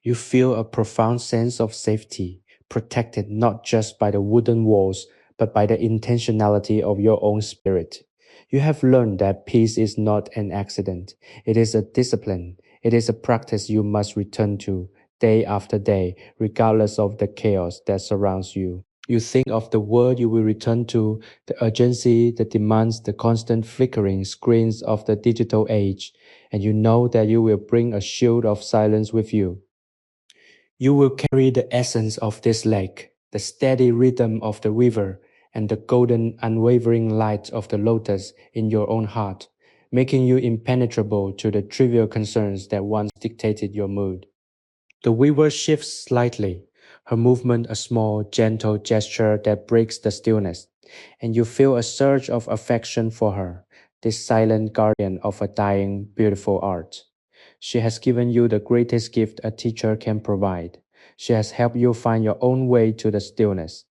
You feel a profound sense of safety, protected not just by the wooden walls, but by the intentionality of your own spirit. You have learned that peace is not an accident. It is a discipline. It is a practice you must return to day after day, regardless of the chaos that surrounds you. You think of the world you will return to, the urgency, the demands, the constant flickering screens of the digital age, and you know that you will bring a shield of silence with you. You will carry the essence of this lake, the steady rhythm of the river, and the golden, unwavering light of the lotus in your own heart, making you impenetrable to the trivial concerns that once dictated your mood. The weaver shifts slightly, her movement a small, gentle gesture that breaks the stillness, and you feel a surge of affection for her, this silent guardian of a dying, beautiful art. She has given you the greatest gift a teacher can provide. She has helped you find your own way to the stillness.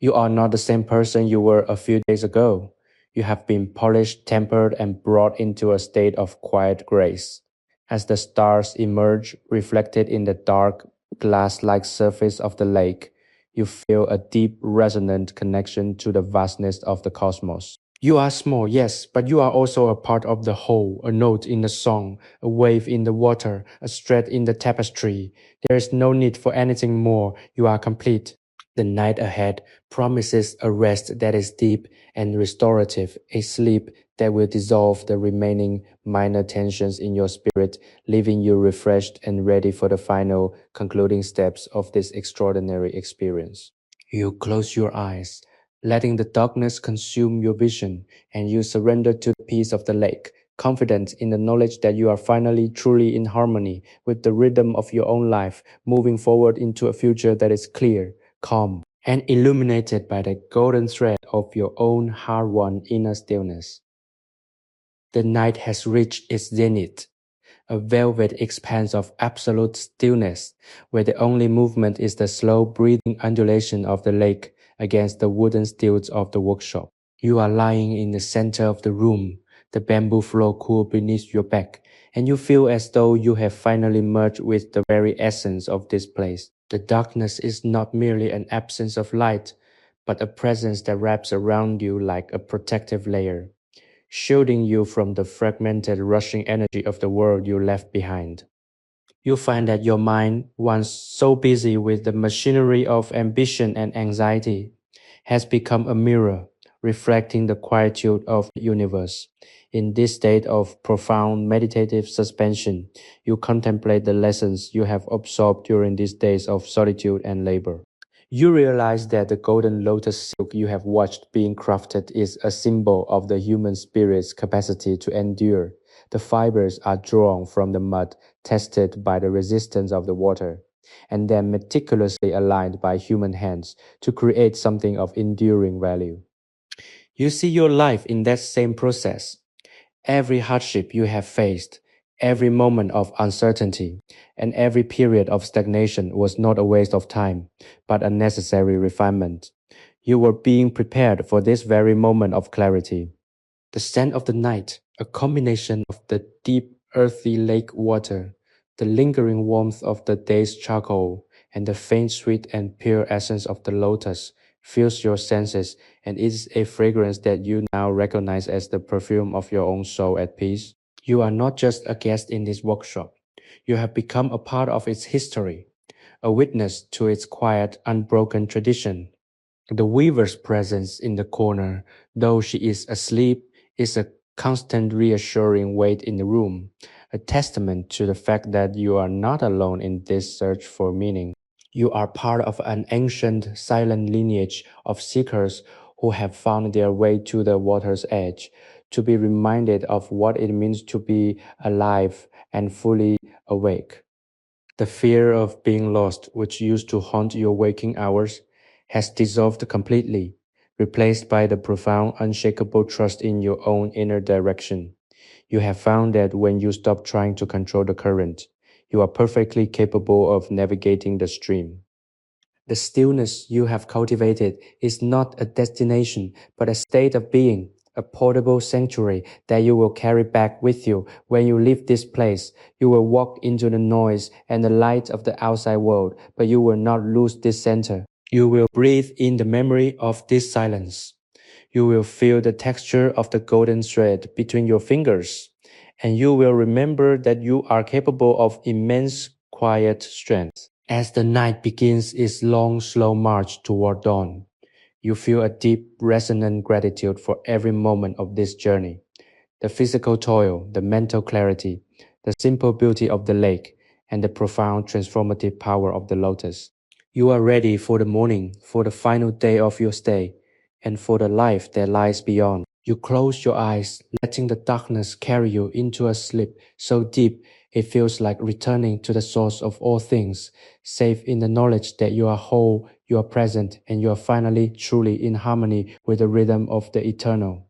You are not the same person you were a few days ago. You have been polished, tempered, and brought into a state of quiet grace. As the stars emerge, reflected in the dark, glass-like surface of the lake, you feel a deep, resonant connection to the vastness of the cosmos. You are small, yes, but you are also a part of the whole, a note in the song, a wave in the water, a thread in the tapestry. There is no need for anything more. You are complete. The night ahead promises a rest that is deep and restorative, a sleep that will dissolve the remaining minor tensions in your spirit, leaving you refreshed and ready for the final concluding steps of this extraordinary experience. You close your eyes, letting the darkness consume your vision, and you surrender to the peace of the lake, confident in the knowledge that you are finally truly in harmony with the rhythm of your own life, moving forward into a future that is clear, calm, and illuminated by the golden thread of your own hard-won inner stillness. The night has reached its zenith, a velvet expanse of absolute stillness, where the only movement is the slow breathing undulation of the lake against the wooden stilts of the workshop. You are lying in the center of the room, the bamboo floor cool beneath your back, and you feel as though you have finally merged with the very essence of this place. The darkness is not merely an absence of light, but a presence that wraps around you like a protective layer, shielding you from the fragmented, rushing energy of the world you left behind. You find that your mind, once so busy with the machinery of ambition and anxiety, has become a mirror, reflecting the quietude of the universe. In this state of profound meditative suspension, you contemplate the lessons you have absorbed during these days of solitude and labor. You realize that the golden lotus silk you have watched being crafted is a symbol of the human spirit's capacity to endure. The fibers are drawn from the mud, tested by the resistance of the water, and then meticulously aligned by human hands to create something of enduring value. You see your life in that same process. Every hardship you have faced, every moment of uncertainty, and every period of stagnation was not a waste of time, but a necessary refinement. You were being prepared for this very moment of clarity. The scent of the night, a combination of the deep, earthy lake water, the lingering warmth of the day's charcoal, and the faint, sweet, and pure essence of the lotus, fills your senses and is a fragrance that you now recognize as the perfume of your own soul at peace. You are not just a guest in this workshop. You have become a part of its history, a witness to its quiet, unbroken tradition. The weaver's presence in the corner, though she is asleep, is a constant reassuring weight in the room, a testament to the fact that you are not alone in this search for meaning. You are part of an ancient, silent lineage of seekers who have found their way to the water's edge, to be reminded of what it means to be alive and fully awake. The fear of being lost, which used to haunt your waking hours, has dissolved completely, replaced by the profound, unshakable trust in your own inner direction. You have found that when you stop trying to control the current, you are perfectly capable of navigating the stream. The stillness you have cultivated is not a destination, but a state of being, a portable sanctuary that you will carry back with you when you leave this place. You will walk into the noise and the light of the outside world, but you will not lose this center. You will breathe in the memory of this silence. You will feel the texture of the golden thread between your fingers, and you will remember that you are capable of immense quiet strength. As the night begins its long, slow march toward dawn, you feel a deep, resonant gratitude for every moment of this journey. The physical toil, the mental clarity, the simple beauty of the lake, and the profound transformative power of the lotus. You are ready for the morning, for the final day of your stay, and for the life that lies beyond. You close your eyes, letting the darkness carry you into a sleep so deep it feels like returning to the source of all things, safe in the knowledge that you are whole, you are present, and you are finally truly in harmony with the rhythm of the eternal.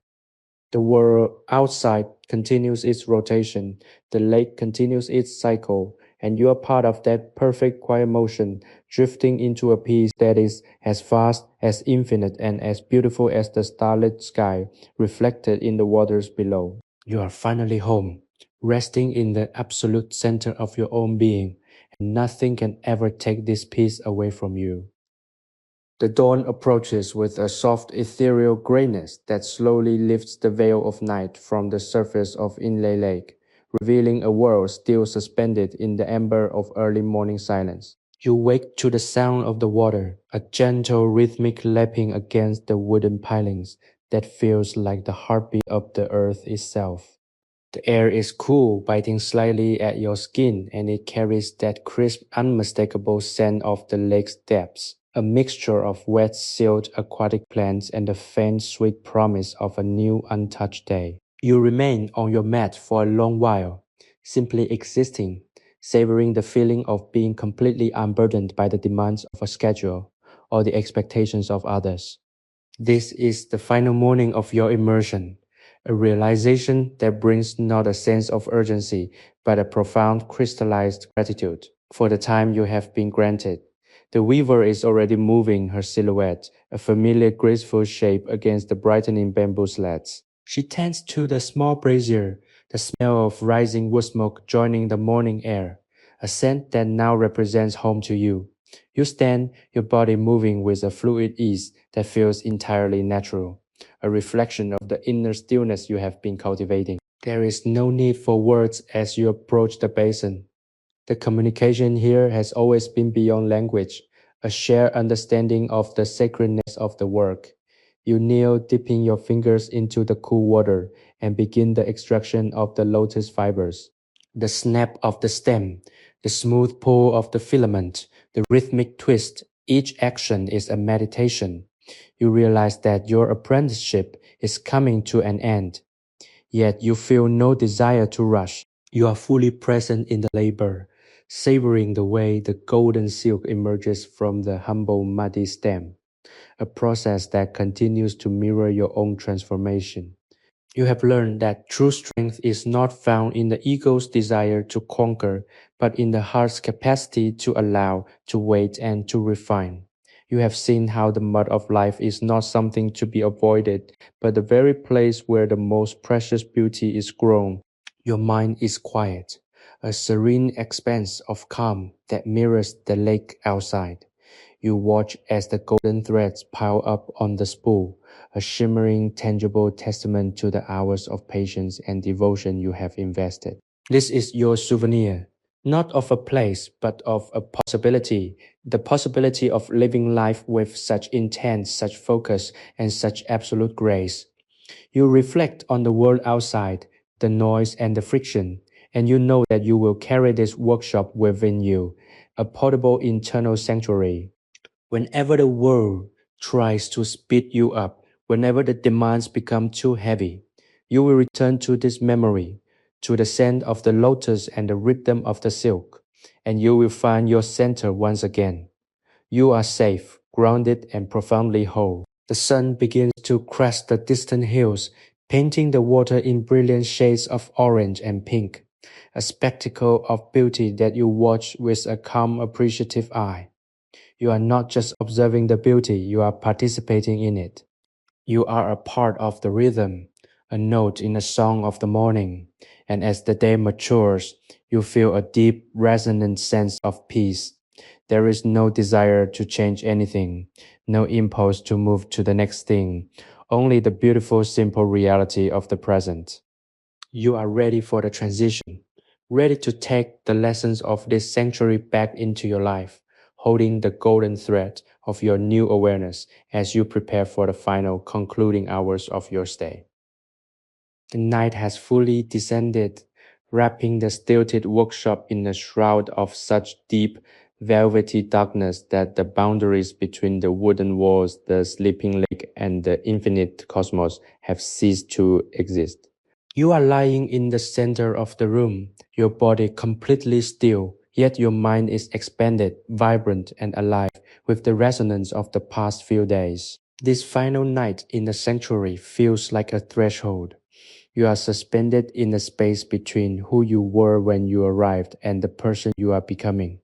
The world outside continues its rotation, the lake continues its cycle, and you are part of that perfect quiet motion, drifting into a peace that is as vast, as infinite, and as beautiful as the starlit sky reflected in the waters below. You are finally home, resting in the absolute center of your own being, and nothing can ever take this peace away from you. The dawn approaches with a soft ethereal grayness that slowly lifts the veil of night from the surface of Inle Lake, revealing a world still suspended in the amber of early morning silence. You wake to the sound of the water, a gentle rhythmic lapping against the wooden pilings that feels like the heartbeat of the earth itself. The air is cool, biting slightly at your skin, and it carries that crisp, unmistakable scent of the lake's depths, a mixture of wet, sealed aquatic plants and the faint, sweet promise of a new, untouched day. You remain on your mat for a long while, simply existing, savoring the feeling of being completely unburdened by the demands of a schedule or the expectations of others. This is the final morning of your immersion, a realization that brings not a sense of urgency, but a profound crystallized gratitude for the time you have been granted. The weaver is already moving her silhouette, a familiar graceful shape against the brightening bamboo slats. She tends to the small brazier, the smell of rising wood smoke joining the morning air, a scent that now represents home to you. You stand, your body moving with a fluid ease that feels entirely natural, a reflection of the inner stillness you have been cultivating. There is no need for words as you approach the basin. The communication here has always been beyond language, a shared understanding of the sacredness of the work. You kneel, dipping your fingers into the cool water, and begin the extraction of the lotus fibers. The snap of the stem, the smooth pull of the filament, the rhythmic twist, each action is a meditation. You realize that your apprenticeship is coming to an end, yet you feel no desire to rush. You are fully present in the labor, savoring the way the golden silk emerges from the humble muddy stem, a process that continues to mirror your own transformation. You have learned that true strength is not found in the ego's desire to conquer, but in the heart's capacity to allow, to wait, and to refine. You have seen how the mud of life is not something to be avoided, but the very place where the most precious beauty is grown. Your mind is quiet, a serene expanse of calm that mirrors the lake outside. You watch as the golden threads pile up on the spool, a shimmering, tangible testament to the hours of patience and devotion you have invested. This is your souvenir, not of a place, but of a possibility, the possibility of living life with such intent, such focus, and such absolute grace. You reflect on the world outside, the noise and the friction, and you know that you will carry this workshop within you, a portable internal sanctuary. Whenever the world tries to speed you up, whenever the demands become too heavy, you will return to this memory, to the scent of the lotus and the rhythm of the silk, and you will find your center once again. You are safe, grounded, and profoundly whole. The sun begins to crest the distant hills, painting the water in brilliant shades of orange and pink, a spectacle of beauty that you watch with a calm, appreciative eye. You are not just observing the beauty, you are participating in it. You are a part of the rhythm, a note in a song of the morning, and as the day matures, you feel a deep, resonant sense of peace. There is no desire to change anything, no impulse to move to the next thing, only the beautiful, simple reality of the present. You are ready for the transition, ready to take the lessons of this sanctuary back into your life, holding the golden thread of your new awareness as you prepare for the final concluding hours of your stay. The night has fully descended, wrapping the stilted workshop in a shroud of such deep, velvety darkness that the boundaries between the wooden walls, the sleeping lake, and the infinite cosmos have ceased to exist. You are lying in the center of the room, your body completely still, yet your mind is expanded, vibrant, and alive with the resonance of the past few days. This final night in the sanctuary feels like a threshold. You are suspended in the space between who you were when you arrived and the person you are becoming.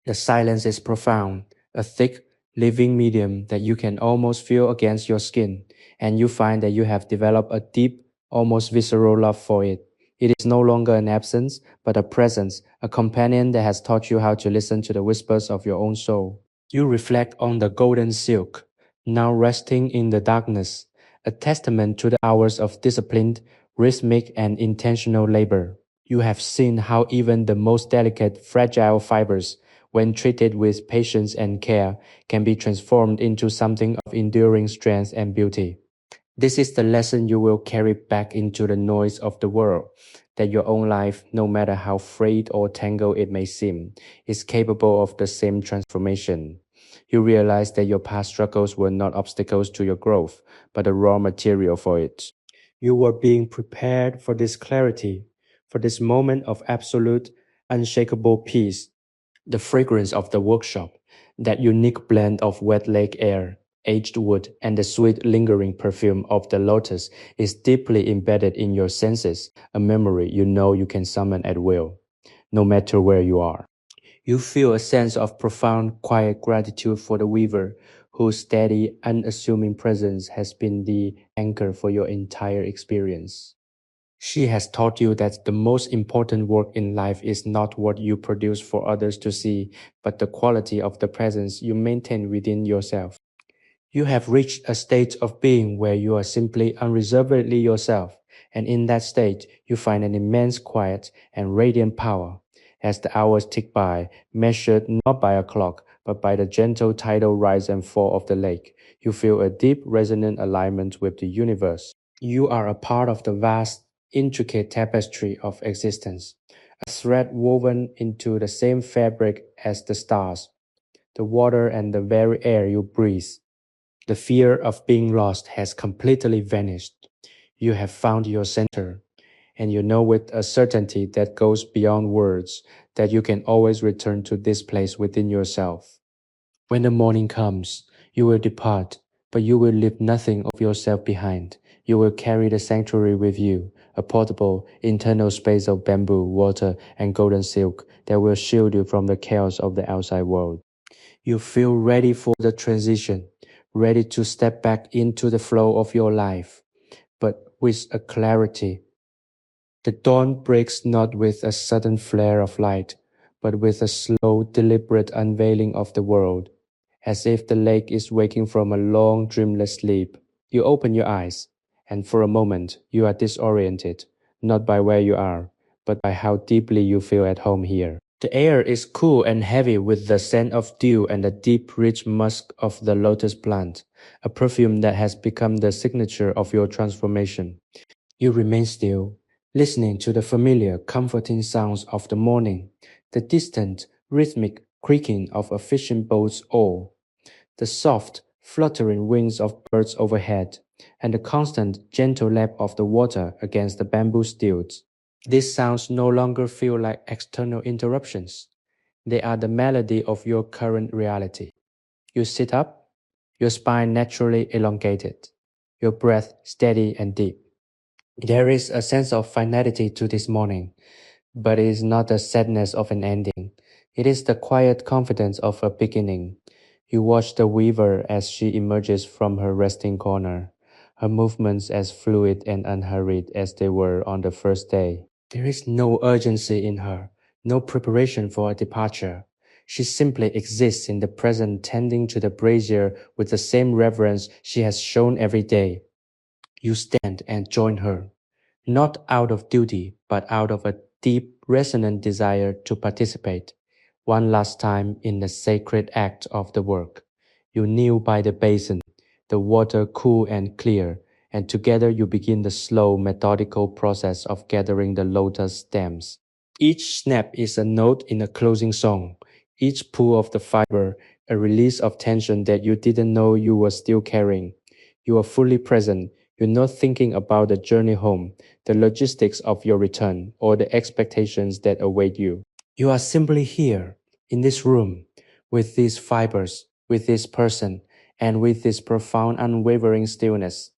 The silence is profound, a thick, living medium that you can almost feel against your skin, and you find that you have developed a deep, almost visceral love for it. It is no longer an absence, but a presence, a companion that has taught you how to listen to the whispers of your own soul. You reflect on the golden silk, now resting in the darkness, a testament to the hours of disciplined, rhythmic, and intentional labor. You have seen how even the most delicate, fragile fibers, when treated with patience and care, can be transformed into something of enduring strength and beauty. This is the lesson you will carry back into the noise of the world, that your own life, no matter how frayed or tangled it may seem, is capable of the same transformation. You realize that your past struggles were not obstacles to your growth, but the raw material for it. You were being prepared for this clarity, for this moment of absolute, unshakable peace. The fragrance of the workshop, that unique blend of wet lake air, aged wood, and the sweet lingering perfume of the lotus is deeply embedded in your senses, a memory you know you can summon at will, no matter where you are. You feel a sense of profound, quiet gratitude for the weaver, whose steady, unassuming presence has been the anchor for your entire experience. She has taught you that the most important work in life is not what you produce for others to see, but the quality of the presence you maintain within yourself. You have reached a state of being where you are simply unreservedly yourself, and in that state, you find an immense quiet and radiant power. As the hours tick by, measured not by a clock, but by the gentle tidal rise and fall of the lake, you feel a deep, resonant alignment with the universe. You are a part of the vast, intricate tapestry of existence, a thread woven into the same fabric as the stars, the water, and the very air you breathe. The fear of being lost has completely vanished. You have found your center, and you know with a certainty that goes beyond words that you can always return to this place within yourself. When the morning comes, you will depart, but you will leave nothing of yourself behind. You will carry the sanctuary with you, a portable, internal space of bamboo, water, and golden silk that will shield you from the chaos of the outside world. You feel ready for the transition, ready to step back into the flow of your life, but with a clarity. The dawn breaks not with a sudden flare of light, but with a slow, deliberate unveiling of the world, as if the lake is waking from a long, dreamless sleep. You open your eyes, and for a moment you are disoriented, not by where you are, but by how deeply you feel at home here. The air is cool and heavy with the scent of dew and the deep, rich musk of the lotus plant, a perfume that has become the signature of your transformation. You remain still, listening to the familiar, comforting sounds of the morning, the distant, rhythmic creaking of a fishing boat's oar, the soft, fluttering wings of birds overhead, and the constant, gentle lap of the water against the bamboo stilts. These sounds no longer feel like external interruptions. They are the melody of your current reality. You sit up, your spine naturally elongated, your breath steady and deep. There is a sense of finality to this morning, but it is not the sadness of an ending. It is the quiet confidence of a beginning. You watch the weaver as she emerges from her resting corner, her movements as fluid and unhurried as they were on the first day. There is no urgency in her, no preparation for a departure. She simply exists in the present, tending to the brazier with the same reverence she has shown every day. You stand and join her, not out of duty, but out of a deep, resonant desire to participate, one last time in the sacred act of the work. You kneel by the basin, the water cool and clear, and together you begin the slow, methodical process of gathering the lotus stems. Each snap is a note in a closing song, each pull of the fiber a release of tension that you didn't know you were still carrying. You are fully present. You're not thinking about the journey home, the logistics of your return, or the expectations that await you. You are simply here, in this room, with these fibers, with this person, and with this profound, unwavering stillness.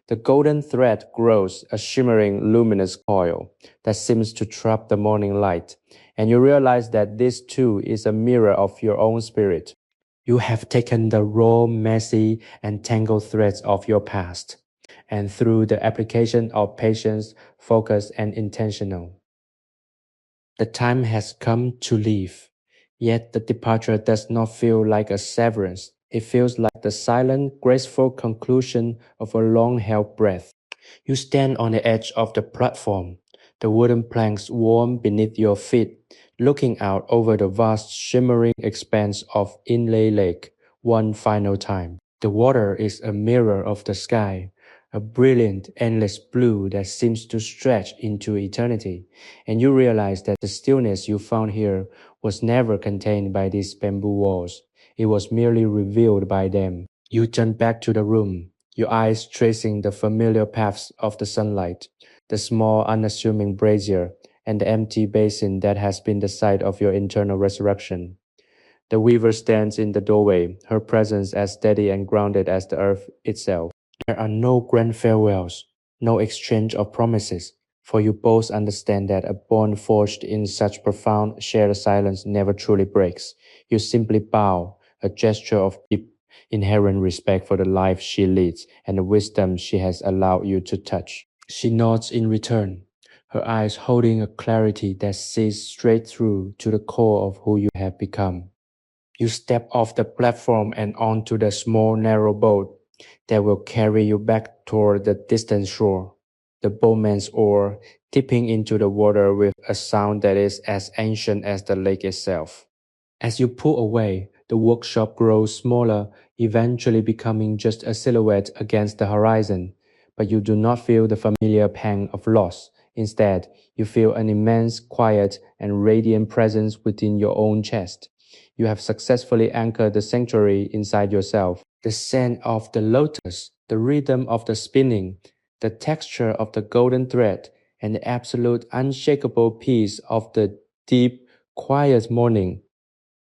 The golden thread grows, a shimmering, luminous coil that seems to trap the morning light, and you realize that this too is a mirror of your own spirit. You have taken the raw, messy, and tangled threads of your past, and through the application of patience, focus, and intentional, the time has come to leave. Yet the departure does not feel like a severance. It feels like the silent, graceful conclusion of a long-held breath. You stand on the edge of the platform, the wooden planks warm beneath your feet, looking out over the vast shimmering expanse of Inle Lake one final time. The water is a mirror of the sky, a brilliant, endless blue that seems to stretch into eternity, and you realize that the stillness you found here was never contained by these bamboo walls. It was merely revealed by them. You turn back to the room, your eyes tracing the familiar paths of the sunlight, the small, unassuming brazier, and the empty basin that has been the site of your internal resurrection. The weaver stands in the doorway, her presence as steady and grounded as the earth itself. There are no grand farewells, no exchange of promises, for you both understand that a bond forged in such profound shared silence never truly breaks. You simply bow, a gesture of deep, inherent respect for the life she leads and the wisdom she has allowed you to touch. She nods in return, her eyes holding a clarity that sees straight through to the core of who you have become. You step off the platform and onto the small narrow boat that will carry you back toward the distant shore. The boatman's oar tipping into the water with a sound that is as ancient as the lake itself. As you pull away, the workshop grows smaller, eventually becoming just a silhouette against the horizon. But you do not feel the familiar pang of loss. Instead, you feel an immense, quiet, and radiant presence within your own chest. You have successfully anchored the sanctuary inside yourself. The scent of the lotus, the rhythm of the spinning, the texture of the golden thread, and the absolute unshakable peace of the deep, quiet morning.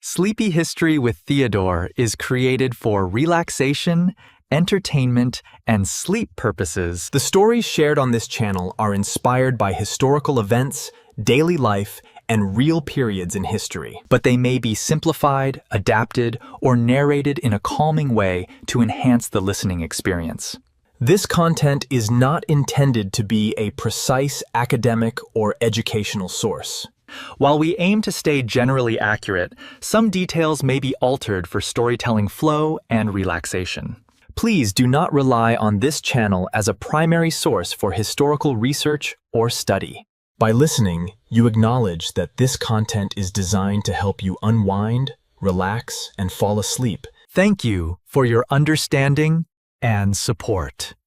Sleepy History with Theodore is created for relaxation, entertainment, and sleep purposes. The stories shared on this channel are inspired by historical events, daily life, and real periods in history, but they may be simplified, adapted, or narrated in a calming way to enhance the listening experience. This content is not intended to be a precise academic or educational source. While we aim to stay generally accurate, some details may be altered for storytelling flow and relaxation. Please do not rely on this channel as a primary source for historical research or study. By listening, you acknowledge that this content is designed to help you unwind, relax, and fall asleep. Thank you for your understanding and support.